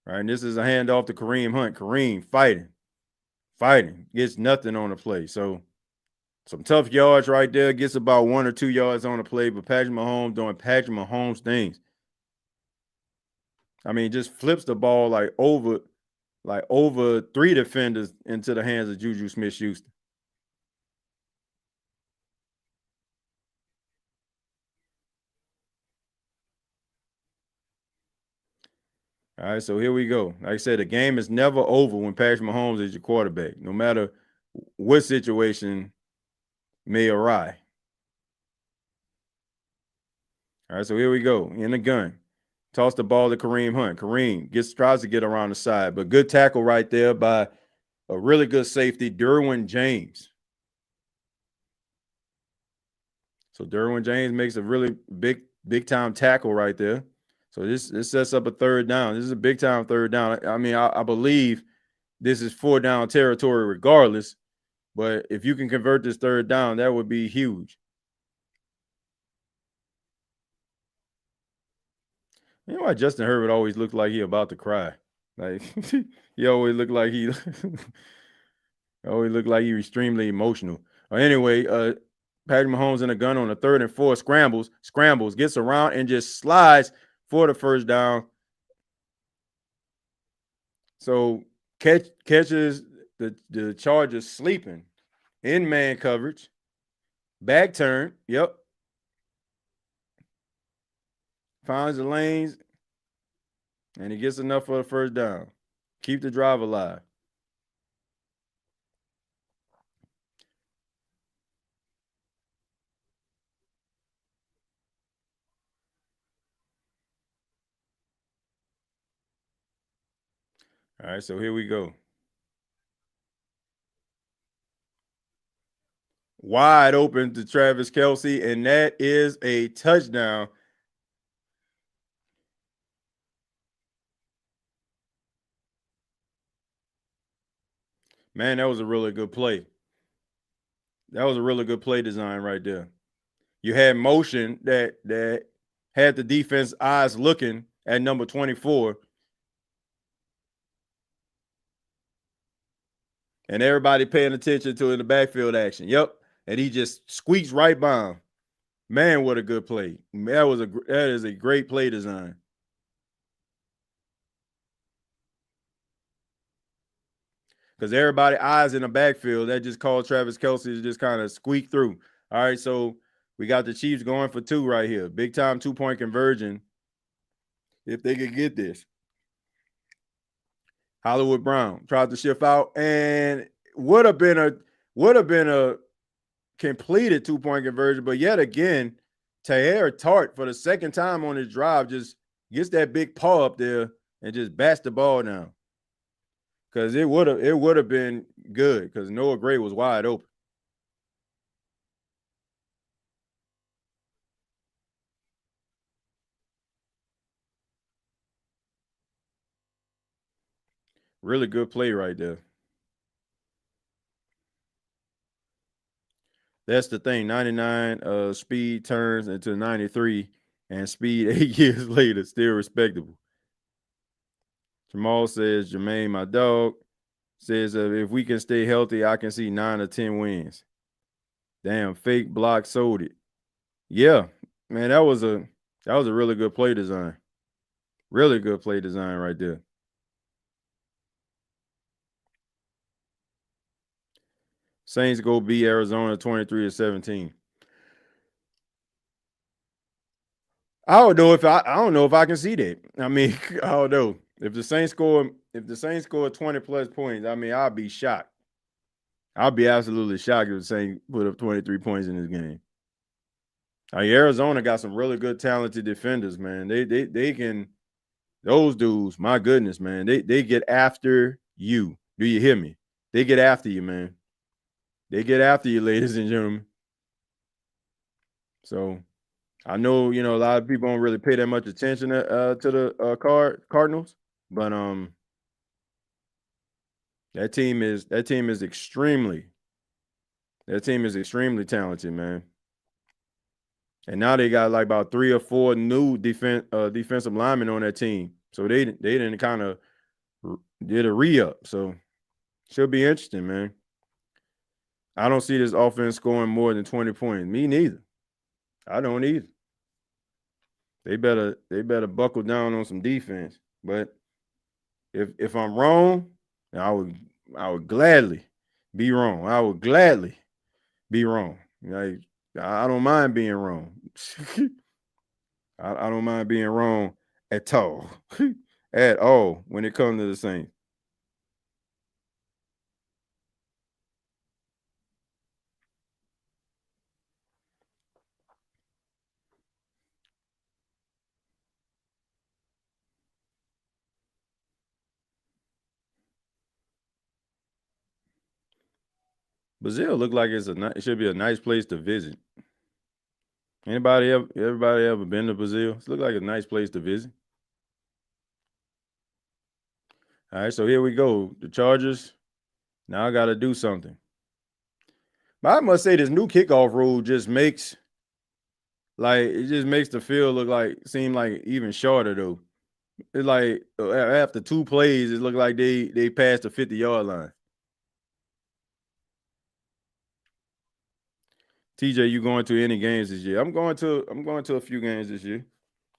Right, and this is a handoff to Kareem Hunt. Kareem fighting, gets nothing on the play. So, some tough yards right there. Gets about 1 or 2 yards on the play, but Patrick Mahomes doing Patrick Mahomes things. I mean, just flips the ball like over 3 defenders into the hands of Juju Smith-Schuster. All right, so here we go. Like I said, the game is never over when Patrick Mahomes is your quarterback, no matter what situation may arise. All right, so here we go. In the gun. Toss the ball to Kareem Hunt. Kareem tries to get around the side, but good tackle right there by a really good safety, Derwin James. So Derwin James makes a really big time tackle right there. So this sets up a third down. This is a big time third down. I mean, I believe this is 4 down territory regardless, but if you can convert this third down, that would be huge. You know why Justin Herbert always looked like he about to cry? Like he always looked like he extremely emotional. Anyway, Patrick Mahomes in a gun on a 3rd and 4, scrambles, gets around and just slides for the first down. So catches the Chargers sleeping in man coverage. Back turn. Yep. Finds the lanes. And he gets enough for the first down. Keep the drive alive. All right, so here we go. Wide open to Travis Kelce, and that is a touchdown. Man, that was a really good play. That was a really good play design right there. You had motion that had the defense eyes looking at number 24. And everybody paying attention to in the backfield action. Yep. And he just squeaks right by him. Man, what a good play. That is a great play design. Because everybody eyes in the backfield, that just called Travis Kelce to just kind of squeak through. All right, so we got the Chiefs going for 2 right here. Big time 2-point conversion. If they could get this. Hollywood Brown tried to shift out and would have been a completed 2-point conversion, but yet again, Tahir Tart for the second time on his drive just gets that big paw up there and just bats the ball down. Because it would have been good because Noah Gray was wide open. Really good play right there. That's the thing. 99 speed turns into 93, and speed 8 years later, still respectable. Jamal says, Jermaine, my dog, says if we can stay healthy, I can see 9 or 10 wins. Damn, fake block sold it. Yeah, man, that was a really good play design. Really good play design right there. Saints go beat Arizona 23-17. I don't know if I can see that. I mean, I don't know. If the Saints score 20 plus points, I mean, I'll be shocked. I'll be absolutely shocked if the Saints put up 23 points in this game. Arizona got some really good talented defenders, man. They can Those dudes, my goodness, man, they get after you. Do you hear me? They get after you, man. They get after you, ladies and gentlemen. So I know, a lot of people don't really pay that much attention to the Cardinals, but that team is extremely talented, man. And now they got like about 3 or 4 new defensive linemen on that team. So they didn't kind of did a re-up. So should be interesting, man. I don't see this offense scoring more than 20 points. Me neither. I don't either. They better buckle down on some defense. But if I'm wrong, I would gladly be wrong. I would gladly be wrong. Like, I don't mind being wrong. I don't mind being wrong at all. At all when it comes to the Saints. Brazil look like it should be a nice place to visit. Everybody ever been to Brazil? It look like a nice place to visit. All right, so here we go. The Chargers. Now I got to do something. But I must say this new kickoff rule just makes the field seem like even shorter though. It's like after 2 plays, it looked like they passed the 50-yard line. TJ, you going to any games this year? I'm going to a few games this year.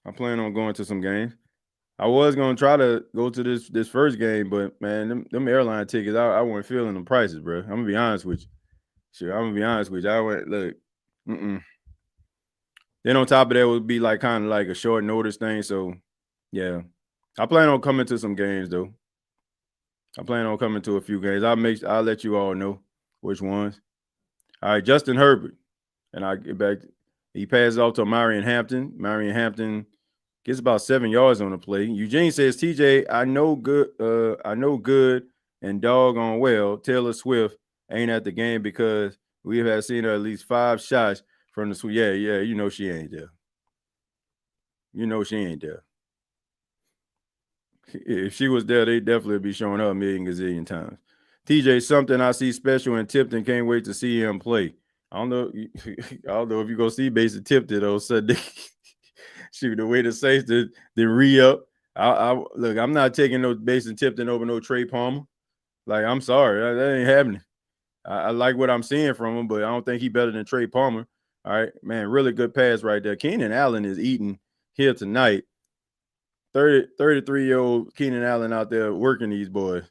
I plan on going to some games. I was gonna try to go to this first game, but man, them airline tickets, I wasn't feeling the prices, bro. I'm gonna be honest with you. Sure, I'm gonna be honest with you. I went look. Then on top of that would be like kind of like a short notice thing. So yeah, I plan on coming to some games though. I plan on coming to a few games. I'll let you all know which ones. All right, Justin Herbert, and I get back. He passes off to Marion Hampton. Marion Hampton gets about 7 yards on the play. Eugene says, TJ, I know good and doggone well Taylor Swift ain't at the game because we have seen her at least 5 shots from the Swift. Yeah, you know she ain't there. You know she ain't there. If she was there, they'd definitely be showing her a million gazillion times. TJ, something I see special in Tipton. Can't wait to see him play. I don't know if you go see Basin Tipton though Sunday. Shoot, the way the Saints did re-up. Look, I'm not taking no Basin Tipton over no Trey Palmer. Like, I'm sorry, that ain't happening. I like what I'm seeing from him, but I don't think he's better than Trey Palmer. All right, man, really good pass right there. Keenan Allen is eating here tonight. 33-year-old Keenan Allen out there working these boys.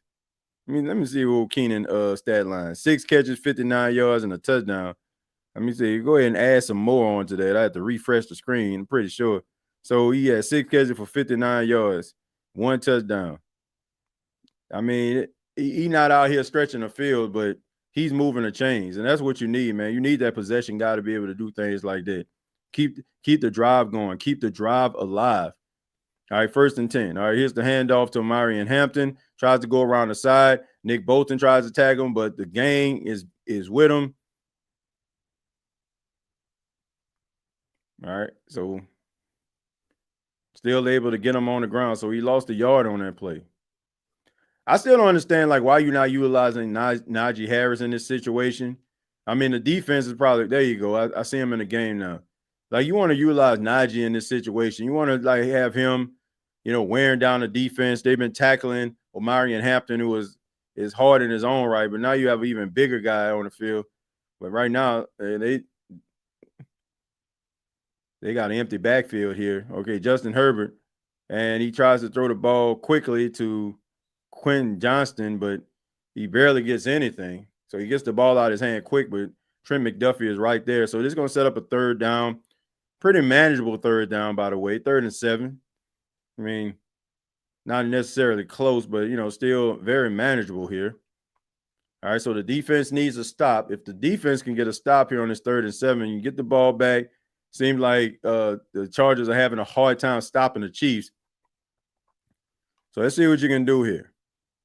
I mean, let me see what Keenan stat line. 6 catches, 59 yards, and a touchdown. Let me see. Go ahead and add some more onto that. I have to refresh the screen. I'm pretty sure. So he had 6 catches for 59 yards, 1 touchdown. I mean, he not out here stretching the field, but he's moving the chains, and that's what you need, man. You need that possession guy to be able to do things like that. Keep the drive going. Keep the drive alive. All right, 1st and 10. All right, here's the handoff to Marion Hampton. Tries to go around the side. Nick Bolton tries to tag him, but the gang is with him. All right, so still able to get him on the ground. So he lost a yard on that play. I still don't understand why you're not utilizing Najee Harris in this situation. I mean, the defense is probably there. You go. I see him in the game now. Like, you want to utilize Najee in this situation. You want to have him, wearing down the defense. They've been tackling Omarion Hampton, who is hard in his own right, but now you have an even bigger guy on the field. But right now, they got an empty backfield here. Okay, Justin Herbert, and he tries to throw the ball quickly to Quentin Johnston, but he barely gets anything. So he gets the ball out of his hand quick, but Trent McDuffie is right there. So this is going to set up a 3rd down. Pretty manageable 3rd down, by the way. 3rd and 7. I mean, not necessarily close, but, still very manageable here. All right, so the defense needs a stop. If the defense can get a stop here on this 3rd and 7, you get the ball back. Seems like the Chargers are having a hard time stopping the Chiefs. So let's see what you can do here.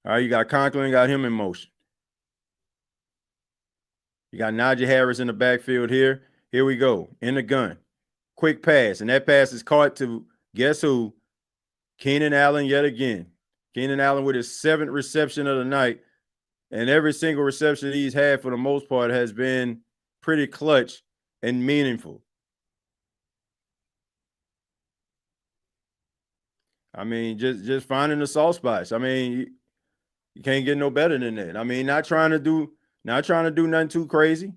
All right, you got Conklin, got him in motion. You got Najee Harris in the backfield here. Here we go. In the gun. Quick pass. And that pass is caught to guess who? Keenan Allen yet again. Keenan Allen with his 7th reception of the night. And every single reception he's had for the most part has been pretty clutch and meaningful. I mean, just finding the soft spots. I mean, you can't get no better than that. I mean, not trying to do nothing too crazy.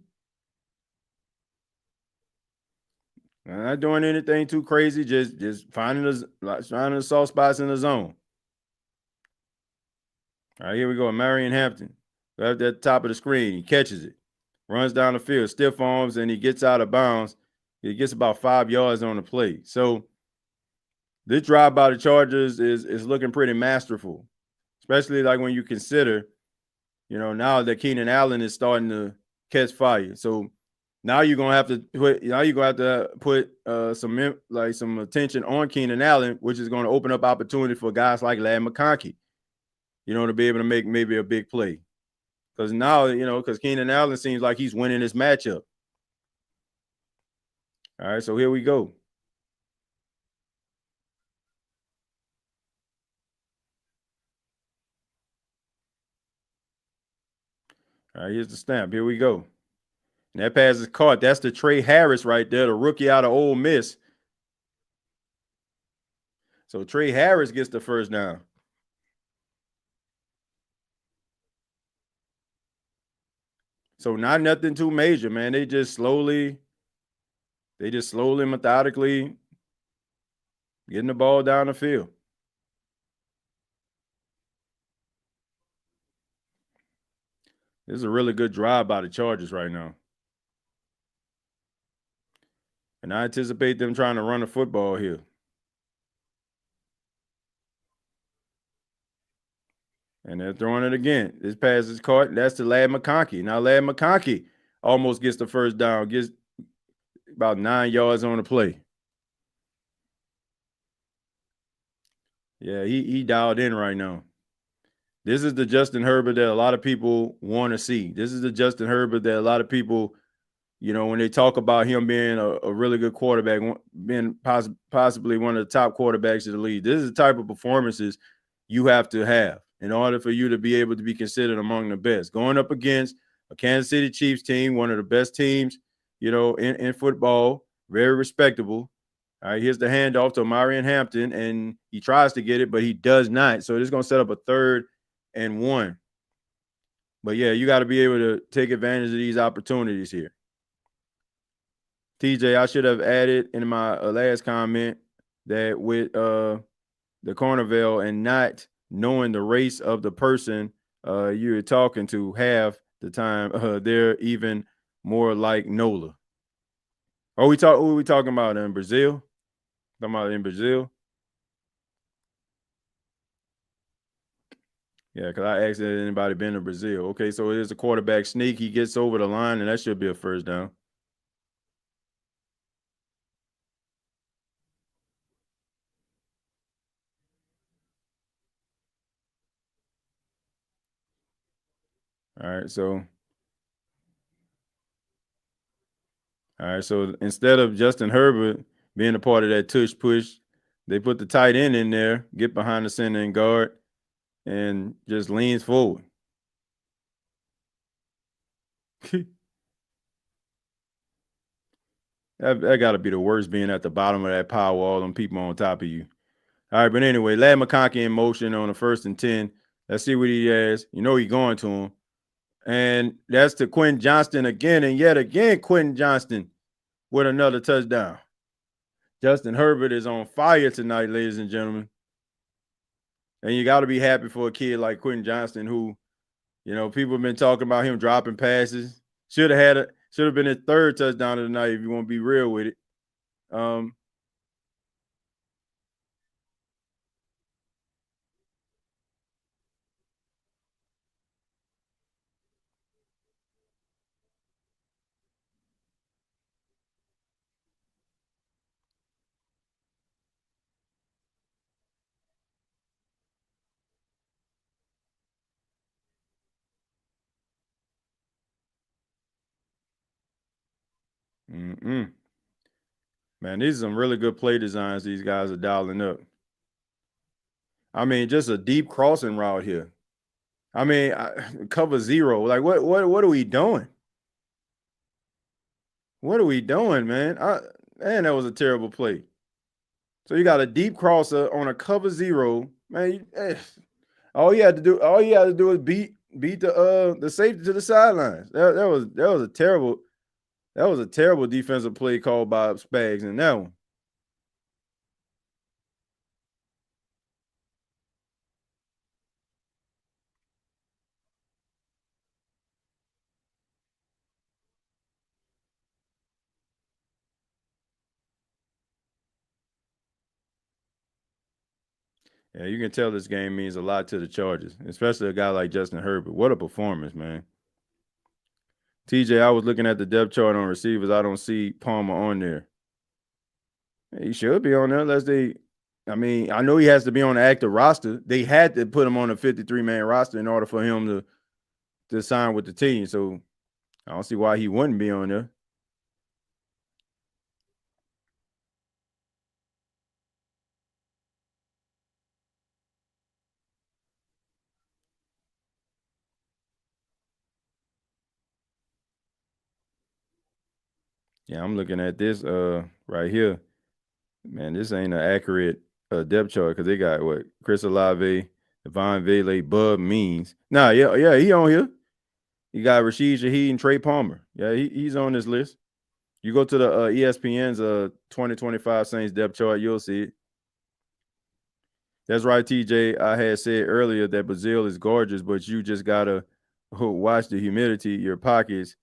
Not doing anything too crazy. Just finding the soft spots in the zone. All right, here we go. Marion Hampton. Right at the top of the screen. He catches it. Runs down the field, stiff arms, and he gets out of bounds. He gets about 5 yards on the play. So this drive by the Chargers is looking pretty masterful, especially like when you consider, now that Keenan Allen is starting to catch fire. So now you're gonna have to put some attention on Keenan Allen, which is going to open up opportunity for guys like Ladd McConkey, to be able to make maybe a big play. Because now, because Keenan Allen seems like he's winning this matchup. All right, so here we go. All right, here's the snap. Here we go. And that pass is caught. That's the Trey Harris right there, the rookie out of Ole Miss. So Trey Harris gets the first down. So not nothing too major, man. They just slowly, methodically getting the ball down the field. This is a really good drive by the Chargers right now. And I anticipate them trying to run the football here. And they're throwing it again. This pass is caught. That's to Ladd McConkey. Now Ladd McConkey almost gets the first down, gets about 9 yards on the play. Yeah, he dialed in right now. This is the Justin Herbert that a lot of people want to see. This is the Justin Herbert that a lot of people, when they talk about him being a really good quarterback, being possibly one of the top quarterbacks of the league. This is the type of performances you have to have in order for you to be able to be considered among the best. Going up against a Kansas City Chiefs team, one of the best teams, in football, very respectable. All right, here's the handoff to Marion Hampton, and he tries to get it, but he does not. So this is going to set up a 3rd and 1. But, yeah, you got to be able to take advantage of these opportunities here. TJ, I should have added in my last comment that with the Carnival and not knowing the race of the person you're talking to half the time, they're even more like Nola. Who are we talking about in Brazil? Talking about in Brazil? Yeah, because I asked if anybody been to Brazil. Okay, so it is a quarterback sneak. He gets over the line, and that should be a first down. All right, so instead of Justin Herbert being a part of that tush push, they put the tight end in there, get behind the center and guard, and just leans forward. That got to be the worst, being at the bottom of that pile with all them people on top of you. All right, but anyway, Ladd McConkey in motion on the 1st and 10. Let's see what he has. He's going to him. And that's to Quentin Johnston again. And yet again, Quentin Johnston with another touchdown. Justin Herbert is on fire tonight, ladies and gentlemen. And you got to be happy for a kid like Quentin Johnston, who, people have been talking about him dropping passes. Should have been his 3rd touchdown of the night if you want to be real with it. Man, these are some really good play designs these guys are dialing up. I mean, just a deep crossing route here. I mean, cover zero. Like, what are we doing? What are we doing, man? Man, that was a terrible play. So you got a deep crosser on a cover zero, man. All you had to do is beat the safety to the sidelines. That was a terrible defensive play called by Spags in that one. Yeah, you can tell this game means a lot to the Chargers, especially a guy like Justin Herbert. What a performance, man. TJ, I was looking at the depth chart on receivers. I don't see Palmer on there. He should be on there unless I know he has to be on the active roster. They had to put him on a 53-man roster in order for him to sign with the team. So I don't see why he wouldn't be on there. Yeah, I'm looking at this right here. Man, this ain't an accurate depth chart because they got what? Chris Olave, Devon Vele, Bub Means. Nah, yeah, he on here. You got Rashid Shaheed and Trey Palmer. Yeah, he's on this list. You go to the ESPN's 2025 Saints depth chart, you'll see it. That's right, TJ. I had said earlier that Brazil is gorgeous, but you just gotta watch the humidity, your pockets,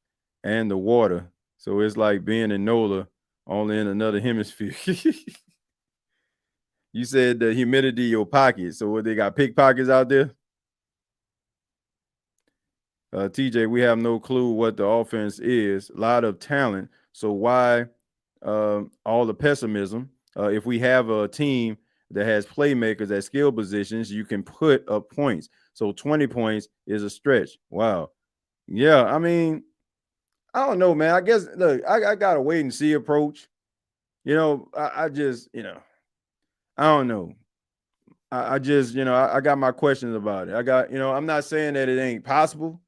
and the water. So it's like being in NOLA, only in another hemisphere. You said the humidity, your pockets. So what, they got pickpockets out there? TJ, we have no clue what the offense is. A lot of talent. So why all the pessimism? If we have a team that has playmakers at skill positions, you can put up points. So 20 points is a stretch. Wow. Yeah, I mean, I don't know, man. I guess, look, I got a wait and see approach. I just, I don't know. I just, I got my questions about it. I'm not saying that it ain't possible,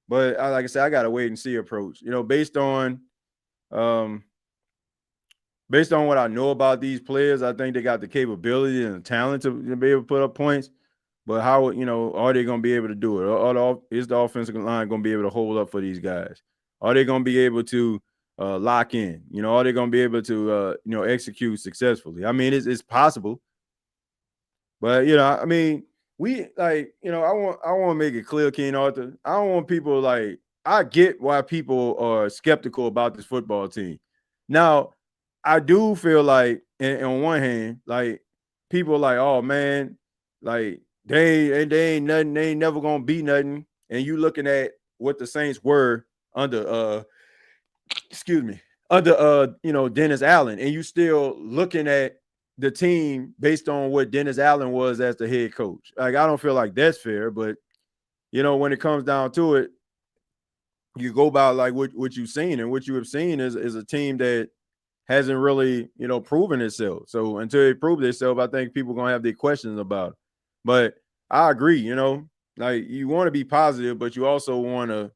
but like I said, I got a wait and see approach. Based on what I know about these players, I think they got the capability and the talent to be able to put up points. But how, are they going to be able to do it? Is the offensive line going to be able to hold up for these guys? Are they going to be able to lock in? Are they going to be able to, execute successfully? I mean, it's possible. But, we I want to make it clear, King Arthur. I don't want people I get why people are skeptical about this football team. Now, I do feel like, on one hand, people are like, oh man, they ain't nothing, they ain't never gonna be nothing. And you looking at what the Saints were under Dennis Allen, and you still looking at the team based on what Dennis Allen was as the head coach. I don't feel like that's fair, but when it comes down to it, you go by what you've seen, and what you have seen is a team that hasn't really, proven itself. So until it proves itself, I think people are gonna have their questions about it. But I agree, you want to be positive, but you also want to,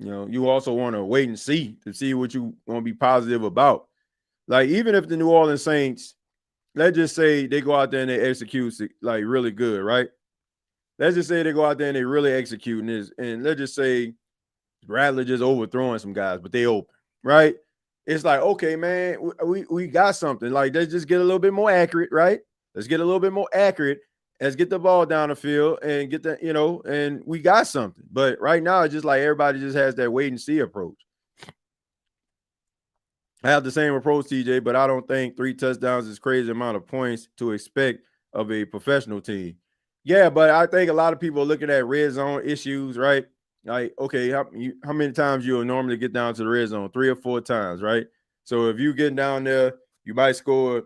wait and see to see what you want to be positive about. Even if the New Orleans Saints, let's just say they go out there and they execute really good, right? Let's just say they go out there and they really execute, and let's just say Rattler just overthrowing some guys, but they open, right? It's like, okay, man, we got something. Let's just get a little bit more accurate, right? Let's get a little bit more accurate. Let's get the ball down the field and get the, and we got something. But right now, it's just like everybody just has that wait and see approach. I have the same approach, TJ, but I don't think 3 touchdowns is crazy amount of points to expect of a professional team. Yeah, but I think a lot of people are looking at red zone issues, right? Like, okay, how many times you'll normally get down to the red zone? 3 or 4 times, right? So if you get down there, you might score,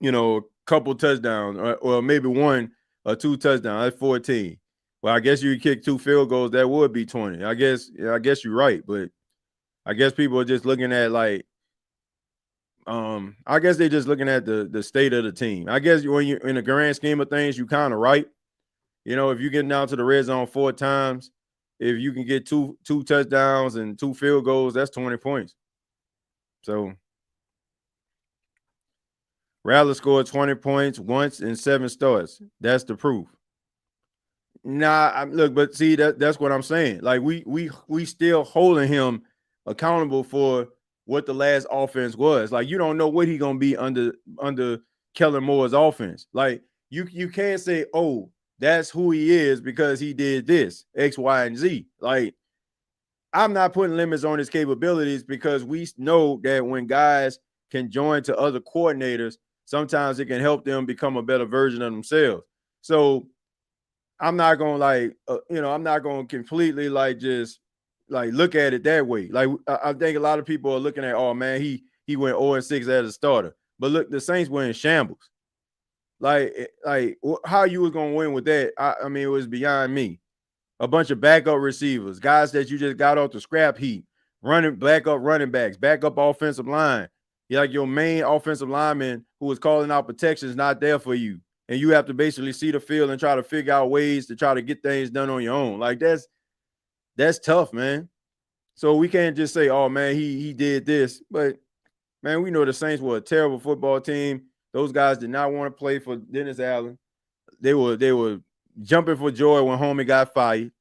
a couple touchdowns, or maybe 1 or 2 touchdowns. That's 14. Well, I guess you kick 2 field goals, that would be 20. I guess you're right, but I guess people are just looking at like, I guess they're just looking at the state of the team. I guess when you're in the grand scheme of things, you kind of right. You know, if you get down to the red zone 4 times, if you can get two touchdowns and 2 field goals, that's 20 points. So Rattler scored 20 points once in 7 starts. That's the proof. Nah, look, but see that's what I'm saying. Like we still holding him accountable for what the last offense was. Like you don't know what he gonna be under Kellen Moore's offense. Like you can't say, oh, that's who he is because he did this X, Y, and Z. Like I'm not putting limits on his capabilities because we know that when guys can join to other coordinators, sometimes it can help them become a better version of themselves. So I'm not gonna I'm not gonna completely just look at it that way. Like I think a lot of people are looking at, oh man, he went 0-6 as a starter, but look, the Saints were in shambles. Like how you was gonna win with that? I mean, it was beyond me. A bunch of backup receivers, guys that you just got off the scrap heap, backup running backs, backup offensive line. You're like your main offensive lineman who was calling out protection is not there for you. And you have to basically see the field and try to figure out ways to try to get things done on your own. Like that's tough, man. So we can't just say, oh man, he did this. But man, we know the Saints were a terrible football team. Those guys did not want to play for Dennis Allen. They were jumping for joy when Homie got fired,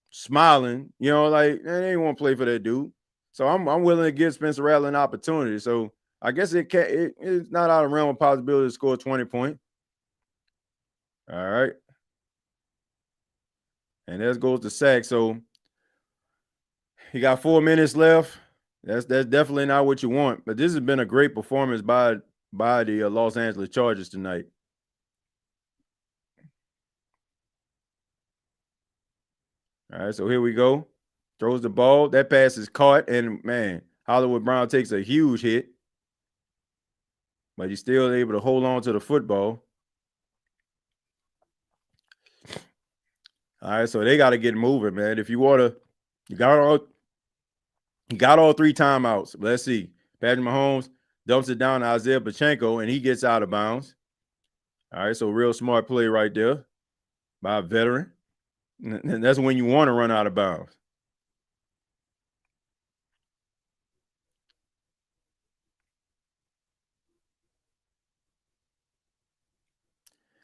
smiling, they didn't want to play for that dude. So I'm willing to give Spencer Rattler an opportunity. So I guess it's not out of realm of possibility to score 20 points. All right. And there goes the sack. So he got 4 minutes left. That's definitely not what you want. But this has been a great performance by the Los Angeles Chargers tonight. All right, so here we go. Throws the ball. That pass is caught. And, man, Hollywood Brown takes a huge hit. But he's still able to hold on to the football. All right, so they got to get moving, man. If you want to, you got all 3 timeouts. Let's see. Patrick Mahomes dumps it down to Isaiah Pacheco, and he gets out of bounds. All right, so real smart play right there by a veteran. And that's when you want to run out of bounds.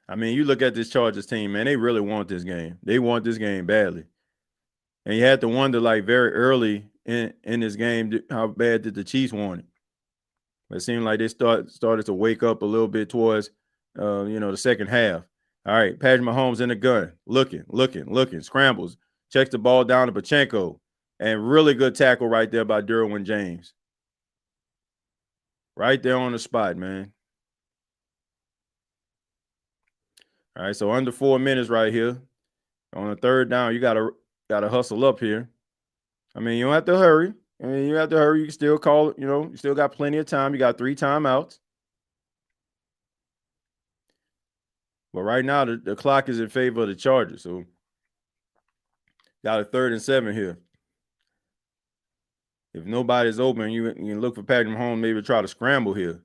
I mean, you look at this Chargers team, man, they really want this game. They want this game badly. And you had to wonder, very early in this game, how bad did the Chiefs want it? It seemed like they started to wake up a little bit towards, the second half. All right, Patrick Mahomes in the gun, looking, scrambles, checks the ball down to Pacheco, and really good tackle right there by Derwin James. Right there on the spot, man. All right, so under 4 minutes right here. On the third down, you gotta hustle up here. I mean, you don't have to hurry. You can still call it, you still got plenty of time. You got 3 timeouts. But right now, the clock is in favor of the Chargers. So got a 3rd and 7 here. If nobody's open, you can look for Patrick Mahomes, maybe try to scramble here.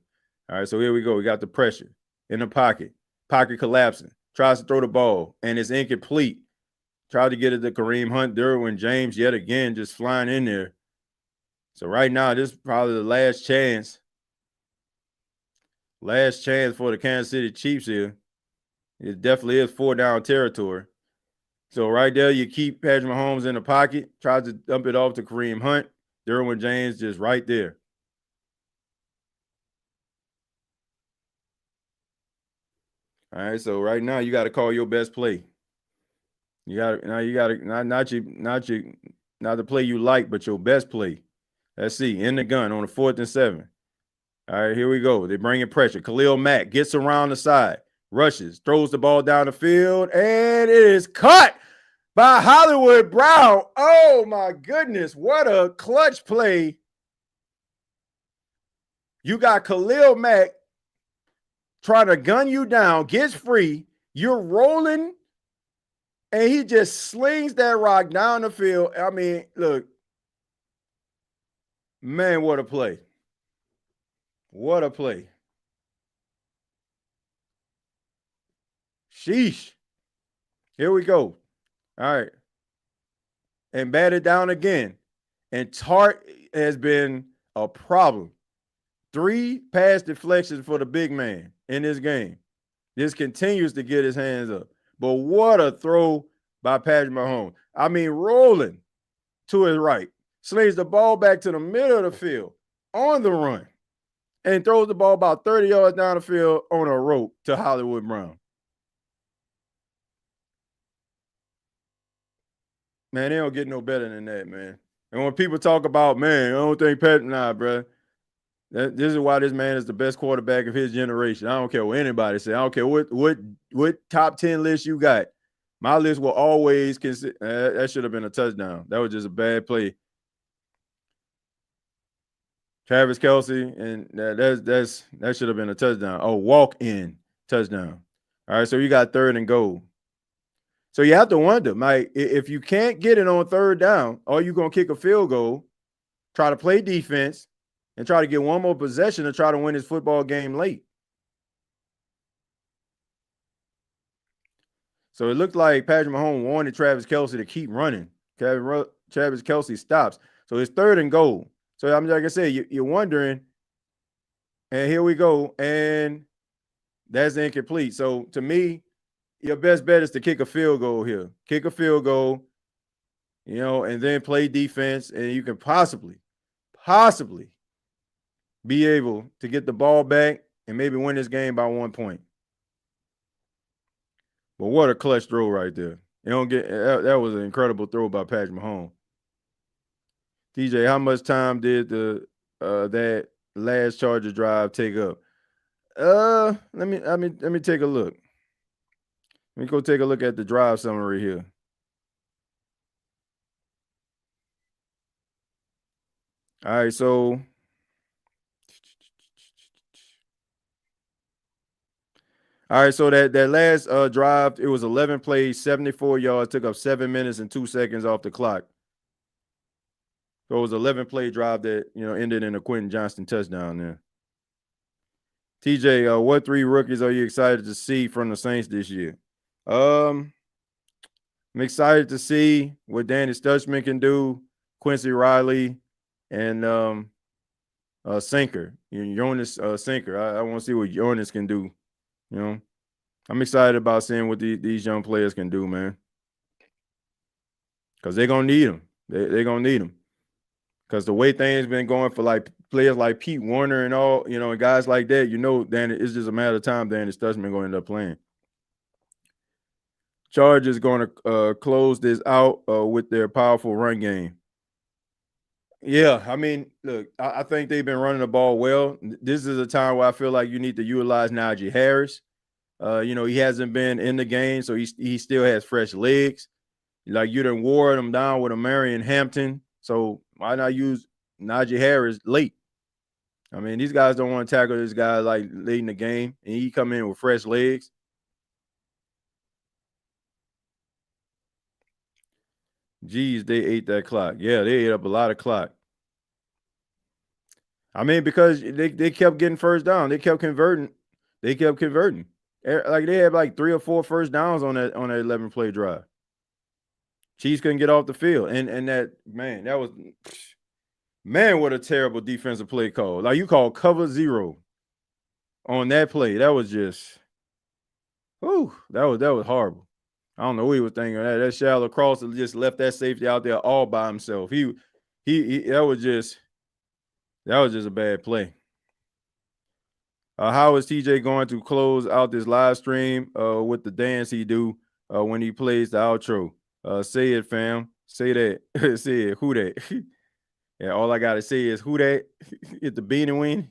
All right, so here we go. We got the pressure in the pocket. Pocket collapsing. Tries to throw the ball, and it's incomplete. Tried to get it to Kareem Hunt. Derwin James yet again just flying in there. So right now, this is probably the last chance. Last chance for the Kansas City Chiefs here. It definitely is 4-down territory. So right there, you keep Patrick Mahomes in the pocket. Tries to dump it off to Kareem Hunt. Derwin James just right there. All right, so right now you got to call your best play. You got not the play you like, but your best play. Let's see, in the gun on the 4th and 7. All right, here we go. They bring in pressure. Khalil Mack gets around the side, rushes, throws the ball down the field, and it is caught by Hollywood Brown. Oh my goodness, what a clutch play. You got Khalil Mack trying to gun you down, gets free, you're rolling, and he just slings that rock down the field. I mean, look, Man, what a play. What a play. Sheesh. Here we go. All right. And batted down again. And Tart has been a problem. 3 pass deflections for the big man in this game. This continues to get his hands up. But what a throw by Patrick Mahomes. I mean, rolling to his right, slings the ball back to the middle of the field on the run, and throws the ball about 30 yards down the field on a rope to Hollywood Brown. Man, they don't get no better than that, man. And when people talk about, man, I don't think Patrick, nah, bro. This is why this man is the best quarterback of his generation. I don't care what anybody say. I don't care what top 10 list you got. My list will always consider that should have been a touchdown. That was just a bad play. Travis Kelce, and that should have been a touchdown. Oh, walk-in touchdown. All right, so you got 3rd and goal. So you have to wonder, Mike, if you can't get it on 3rd down, are you going to kick a field goal, try to play defense, and try to get one more possession to try to win this football game late? So it looked like Patrick Mahomes wanted Travis Kelce to keep running. Travis Kelce stops. So it's 3rd and goal. So I'm like I said, you're wondering, and here we go, and that's incomplete. So to me, your best bet is to kick a field goal here. Kick a field goal, and then play defense, and you can possibly be able to get the ball back and maybe win this game by 1 point. But what a clutch throw right there. That was an incredible throw by Patrick Mahomes. TJ, how much time did that last Charger drive take up? Let me take a look. Let me go take a look at the drive summary here. All right, so that last drive, it was 11 plays, 74 yards, took up 7 minutes and 2 seconds off the clock. So it was an 11-play drive that, ended in a Quentin Johnston touchdown there. TJ, what 3 rookies are you excited to see from the Saints this year? I'm excited to see what Danny Stutzman can do, Quincy Riley, and Sinker. Jonas Sinker. I want to see what Jonas can do. I'm excited about seeing what these young players can do, man. Because they're going to need them. They're going to need them. Because the way things been going for like players like Pete Warner and all, and guys like that, Danny, it's just a matter of time Danny Stutzman going to end up playing. Chargers going to close this out with their powerful run game. Yeah, I mean, look, I think they've been running the ball well. This is a time where I feel like you need to utilize Najee Harris. He hasn't been in the game, so he still has fresh legs. Like you done wore him down with a Marion Hampton, so why not use Najee Harris late? I mean, these guys don't want to tackle this guy like late in the game, and he come in with fresh legs. Geez, they ate that clock. Yeah, they ate up a lot of clock. I mean, because they kept getting first down. They kept converting. Like they had like 3 or 4 first downs on that 11-play drive. Chiefs couldn't get off the field. And that, man, what a terrible defensive play call. Like you call cover 0 on that play. That was just, that was horrible. I don't know what he was thinking of that. That shallow cross just left that safety out there all by himself. That was just a bad play. How is TJ going to close out this live stream with the dance he do when he plays the outro? Say it, fam. Say that. Say it. Who that? Yeah, all I gotta say is who that. Hit the beanie wing.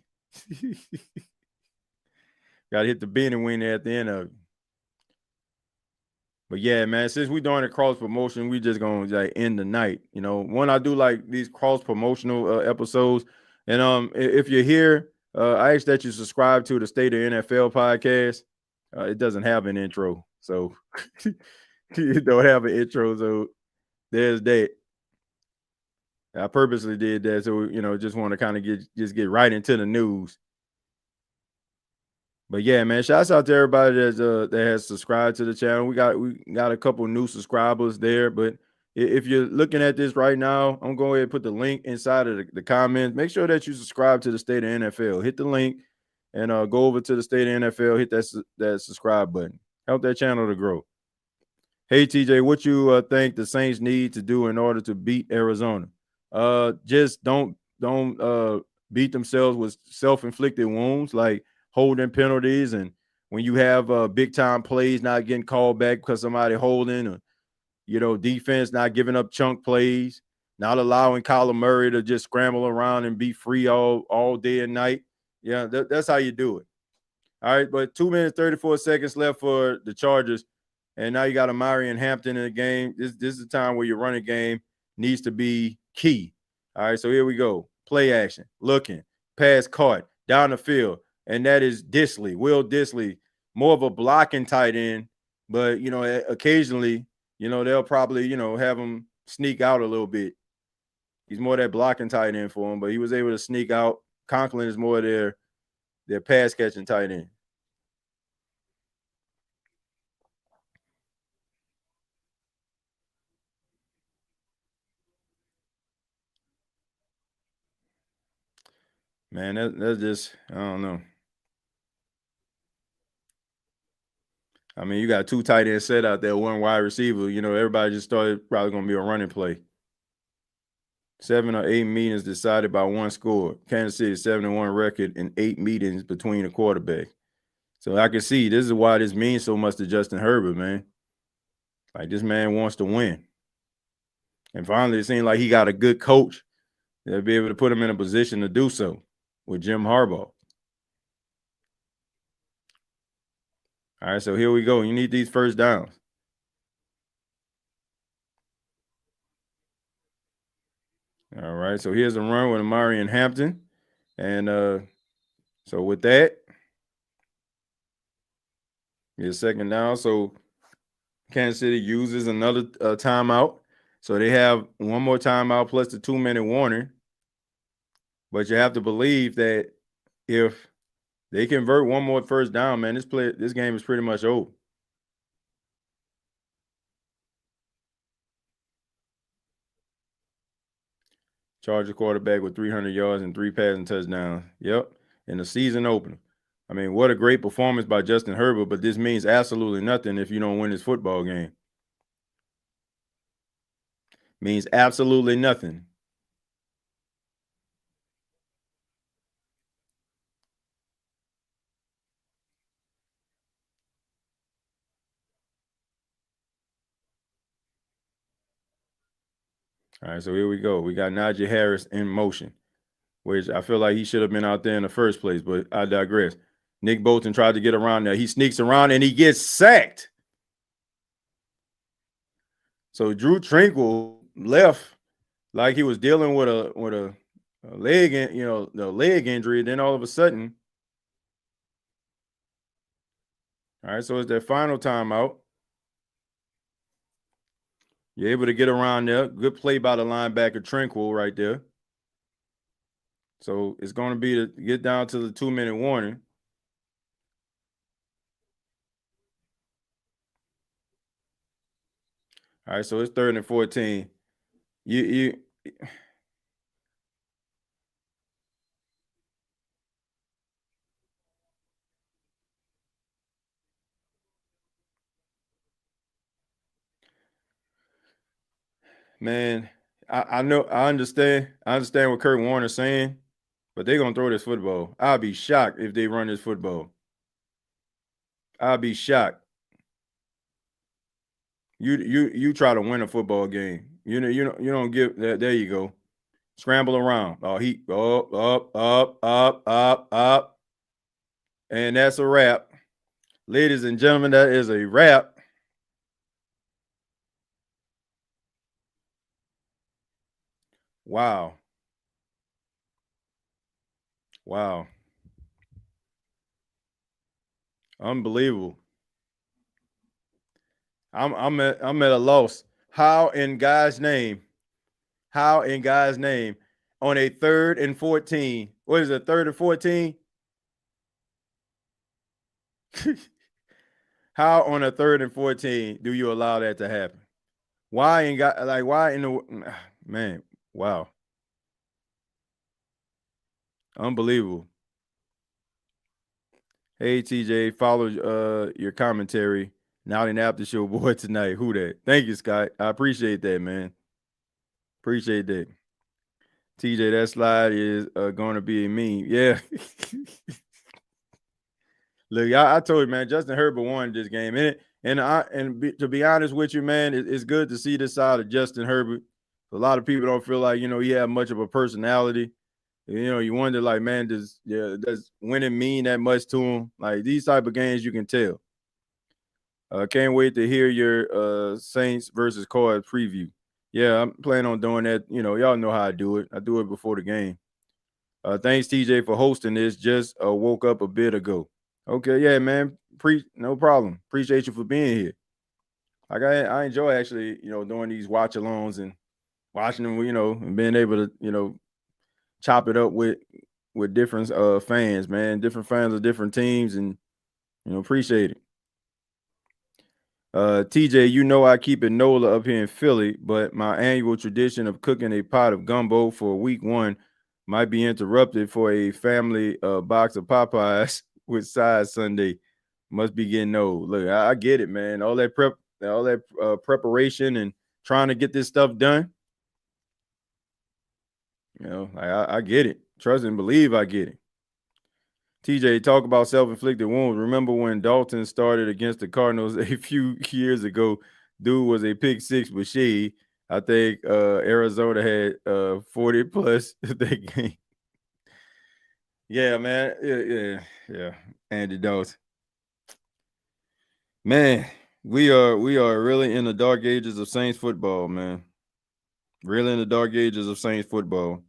Gotta hit the beanie wing at the end of it. But yeah, man, since we're doing a cross promotion, we just gonna like end the night. When I do like these cross promotional episodes, and if you're here, I ask that you subscribe to the State of NFL podcast. It doesn't have an intro, so it don't have an intro. So there's that. I purposely did that, so just want to kind of get right into the news. But yeah, man, shouts out to everybody that has subscribed to the channel. We got a couple new subscribers there, but if you're looking at this right now, I'm going to go ahead and put the link inside of the comments. Make sure that you subscribe to the State of NFL. Hit the link and go over to the State of NFL. Hit that subscribe button. Help that channel to grow. Hey TJ, what you think the Saints need to do in order to beat Arizona? Just don't beat themselves with self-inflicted wounds like holding penalties, and when you have big time plays not getting called back because somebody holding, or defense not giving up chunk plays, not allowing Kyler Murray to just scramble around and be free all day and night. Yeah, that's how you do it. All right, but 2 minutes 34 seconds left for the Chargers, and now you got Amari and Hampton in the game. This is the time where your running game needs to be key. All right, so here we go. Play action, looking, pass caught, down the field, and that is Disley, Will Disley, more of a blocking tight end, but occasionally, they'll probably have him sneak out a little bit. He's more that blocking tight end for him, but he was able to sneak out. Conklin is more their pass catching tight end. Man, that's just, I don't know. I mean, you got two tight end set out there, one wide receiver. Everybody just started probably going to be a running play. 7 or 8 meetings decided by one score. Kansas City 7-1 record in 8 meetings between the quarterback. So I can see this is why this means so much to Justin Herbert, man. Like, this man wants to win. And finally, it seemed like he got a good coach that'll be able to put him in a position to do so with Jim Harbaugh. All right, so here we go. You need these first downs. All right, so here's a run with Amari and Hampton. And so with that, here's second down. So Kansas City uses another timeout. So they have one more timeout plus the 2-minute warning. But you have to believe that if they convert one more first down, man, this game is pretty much over. Charger quarterback with 300 yards and 3 passing touchdowns. Yep, in the season opener. I mean, what a great performance by Justin Herbert, but this means absolutely nothing if you don't win this football game. Means absolutely nothing. All right, so here we go. We got Najee Harris in motion, which I feel like he should have been out there in the first place, but I digress. Nick Bolton tried to get around there. He sneaks around and he gets sacked. So Drew Tranquill left like he was dealing with a leg, the leg injury. Then all of a sudden, all right, so it's their final timeout. You're able to get around there. Good play by the linebacker Tranquill right there. So it's going to be to get down to the 2-minute warning. All right, so it's 3rd and 14. You man, I know I understand what Kurt Warner's saying, but they're gonna throw this football. I'll be shocked if they run this football. I'll be shocked. You try to win a football game. You don't give that. There you go. Scramble around. Oh, he up. And that's a wrap. Ladies and gentlemen, that is a wrap. Wow. Unbelievable. I'm at a loss. How in God's name How in God's name on a 3rd and 14? What is it, 3rd and 14? How on a 3rd and 14 do you allow that to happen? Why in God, like why in the man? Wow, unbelievable. Hey TJ, follow your commentary. Now in after show boy tonight. Who that? Thank you, Scott. I appreciate that, man. Appreciate that. TJ, that slide is going to be a meme. Yeah. Look, I told you, man, Justin Herbert won this game. To be honest with you, man, it's good to see this side of Justin Herbert. A lot of people don't feel like, he had much of a personality. You wonder, like, man, does winning mean that much to him? Like, these type of games, you can tell. Can't wait to hear your Saints versus Cards preview. Yeah, I'm planning on doing that. Y'all know how I do it. I do it before the game. Thanks, TJ, for hosting this. Just woke up a bit ago. Okay, yeah, man. No problem. Appreciate you for being here. Like I enjoy actually, doing these watch alongs and watching them, and being able to, chop it up with different fans, man. Different fans of different teams, and appreciate it. TJ, I keep it NOLA up here in Philly, but my annual tradition of cooking a pot of gumbo for week 1 might be interrupted for a family box of Popeyes with sides Sunday. Must be getting old. Look, I get it, man. All that preparation and trying to get this stuff done. I get it. Trust and believe I get it. TJ, talk about self-inflicted wounds. Remember when Dalton started against the Cardinals a few years ago? Dude was a pick 6 machine. I think Arizona had 40 plus that game. Yeah, man. Yeah. Andy Dalton. Man, we are really in the dark ages of Saints football, man. Really in the dark ages of Saints football.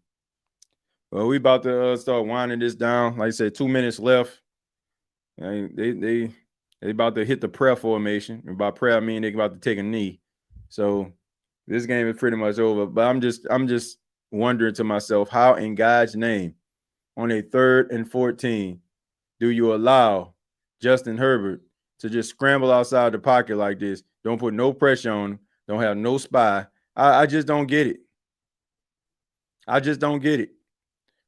Well, we about to start winding this down. Like I said, 2 minutes left. They about to hit the prayer formation. And by prayer, I mean they about to take a knee. So this game is pretty much over. But I'm just wondering to myself, how in God's name, on a 3rd and 14, do you allow Justin Herbert to just scramble outside the pocket like this? Don't put no pressure on him. Don't have no spy. I just don't get it. I just don't get it.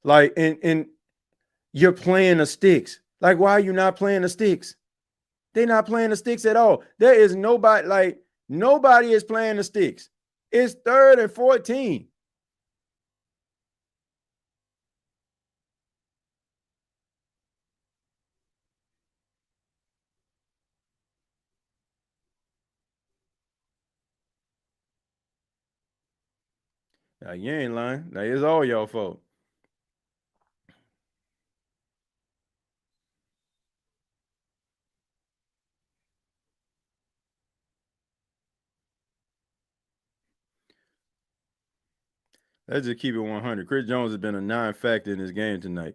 Like, and you're playing the sticks. Like, why are you not playing the sticks? They're not playing the sticks at all. There is nobody is playing the sticks. It's 3rd and 14. Now, you ain't lying. Now, it's all y'all fault. Let's just keep it 100. Chris Jones has been a non-factor in this game tonight.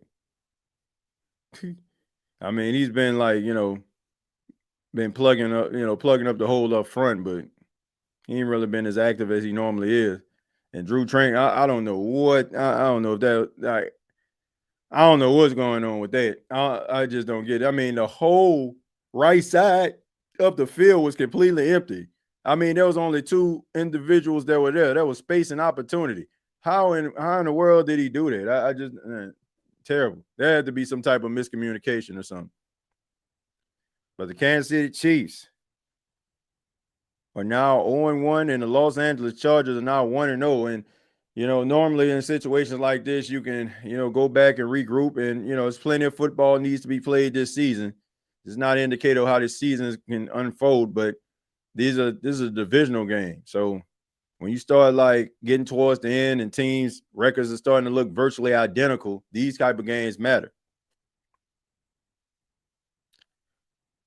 I mean, he's been like, been plugging up the hole up front, but he ain't really been as active as he normally is. And Drew Trank, I don't know what I don't know if that like I don't know what's going on with that. I just don't get it. I mean, the whole right side of the field was completely empty. I mean, there was only 2 individuals that were there. There was space and opportunity. How in the world did he do that? I just terrible. There had to be some type of miscommunication or something. But the Kansas City Chiefs are now 0-1, and the Los Angeles Chargers are now 1-0. And normally in situations like this, you can go back and regroup, and there's plenty of football needs to be played this season. It's not an indicator of how this season can unfold, but this is a divisional game. So when you start like getting towards the end and teams' records are starting to look virtually identical, these type of games matter.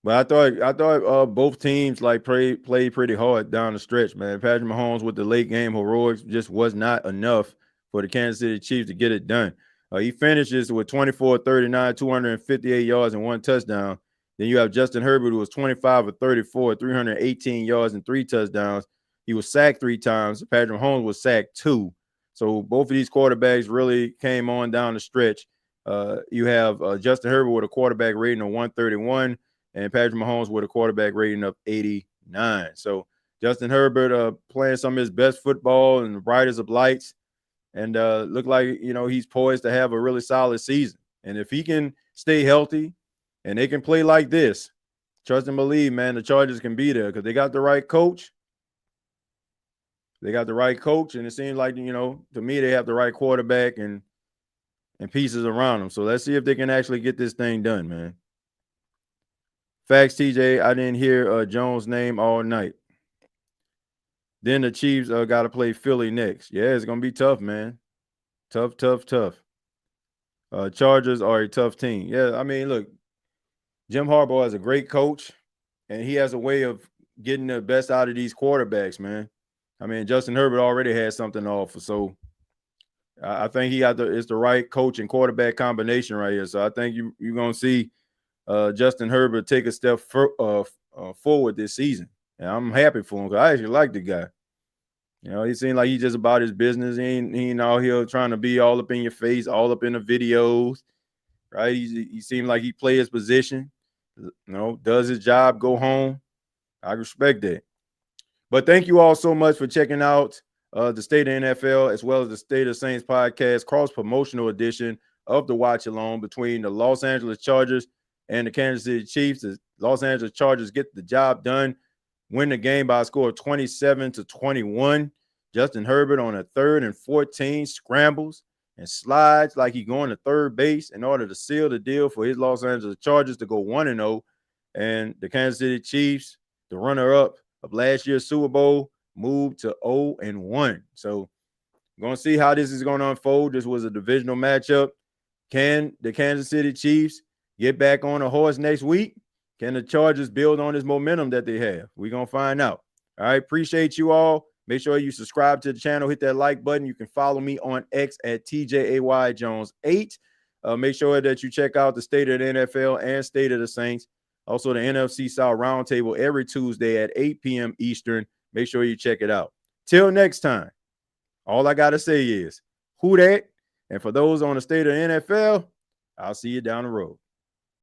But I thought both teams like played pretty hard down the stretch, man. Patrick Mahomes with the late game heroics just was not enough for the Kansas City Chiefs to get it done. He finishes with 24-39, 258 yards and 1 touchdown. Then you have Justin Herbert, who was 25 of 34, 318 yards and 3 touchdowns. He was sacked 3 times. Patrick Mahomes was sacked 2. So both of these quarterbacks really came on down the stretch. You have Justin Herbert with a quarterback rating of 131 and Patrick Mahomes with a quarterback rating of 89. So Justin Herbert playing some of his best football and the brightest of lights, and look like, he's poised to have a really solid season. And if he can stay healthy and they can play like this, trust and believe, man, the Chargers can be there because they got the right coach. They got the right coach, and it seems like, to me, they have the right quarterback and pieces around them. So let's see if they can actually get this thing done, man. Facts, TJ, I didn't hear Jones' name all night. Then the Chiefs got to play Philly next. Yeah, it's going to be tough, man. Tough. Chargers are a tough team. Yeah, I mean, look, Jim Harbaugh is a great coach, and he has a way of getting the best out of these quarterbacks, man. I mean, Justin Herbert already had something to offer, so I think it's the right coach and quarterback combination right here. So I think you're going to see Justin Herbert take a step forward this season, and I'm happy for him because I actually like the guy. He seemed like he's just about his business. He ain't out here trying to be all up in your face, all up in the videos, right? He seemed like he plays his position, does his job, go home. I respect that. But thank you all so much for checking out the State of NFL as well as the State of Saints podcast, cross-promotional edition of the Watch Along between the Los Angeles Chargers and the Kansas City Chiefs. The Los Angeles Chargers get the job done, win the game by a score of 27-21. Justin Herbert on a 3rd and 14 scrambles and slides like he going to third base in order to seal the deal for his Los Angeles Chargers to go 1-0. And the Kansas City Chiefs, the runner-up of last year's Super Bowl, moved to 0-1. So we're going to see how this is going to unfold. This was a divisional matchup. Can the Kansas City Chiefs get back on a horse next week? Can the Chargers build on this momentum that they have? We're going to find out. All right. Appreciate you all. Make sure you subscribe to the channel. Hit that like button. You can follow me on X at TJAYJones8. Make sure that you check out the State of the NFL and State of the Saints. Also, the NFC South Roundtable every Tuesday at 8 p.m. Eastern. Make sure you check it out. Till next time, all I got to say is, who dat? And for those on the State of the NFL, I'll see you down the road.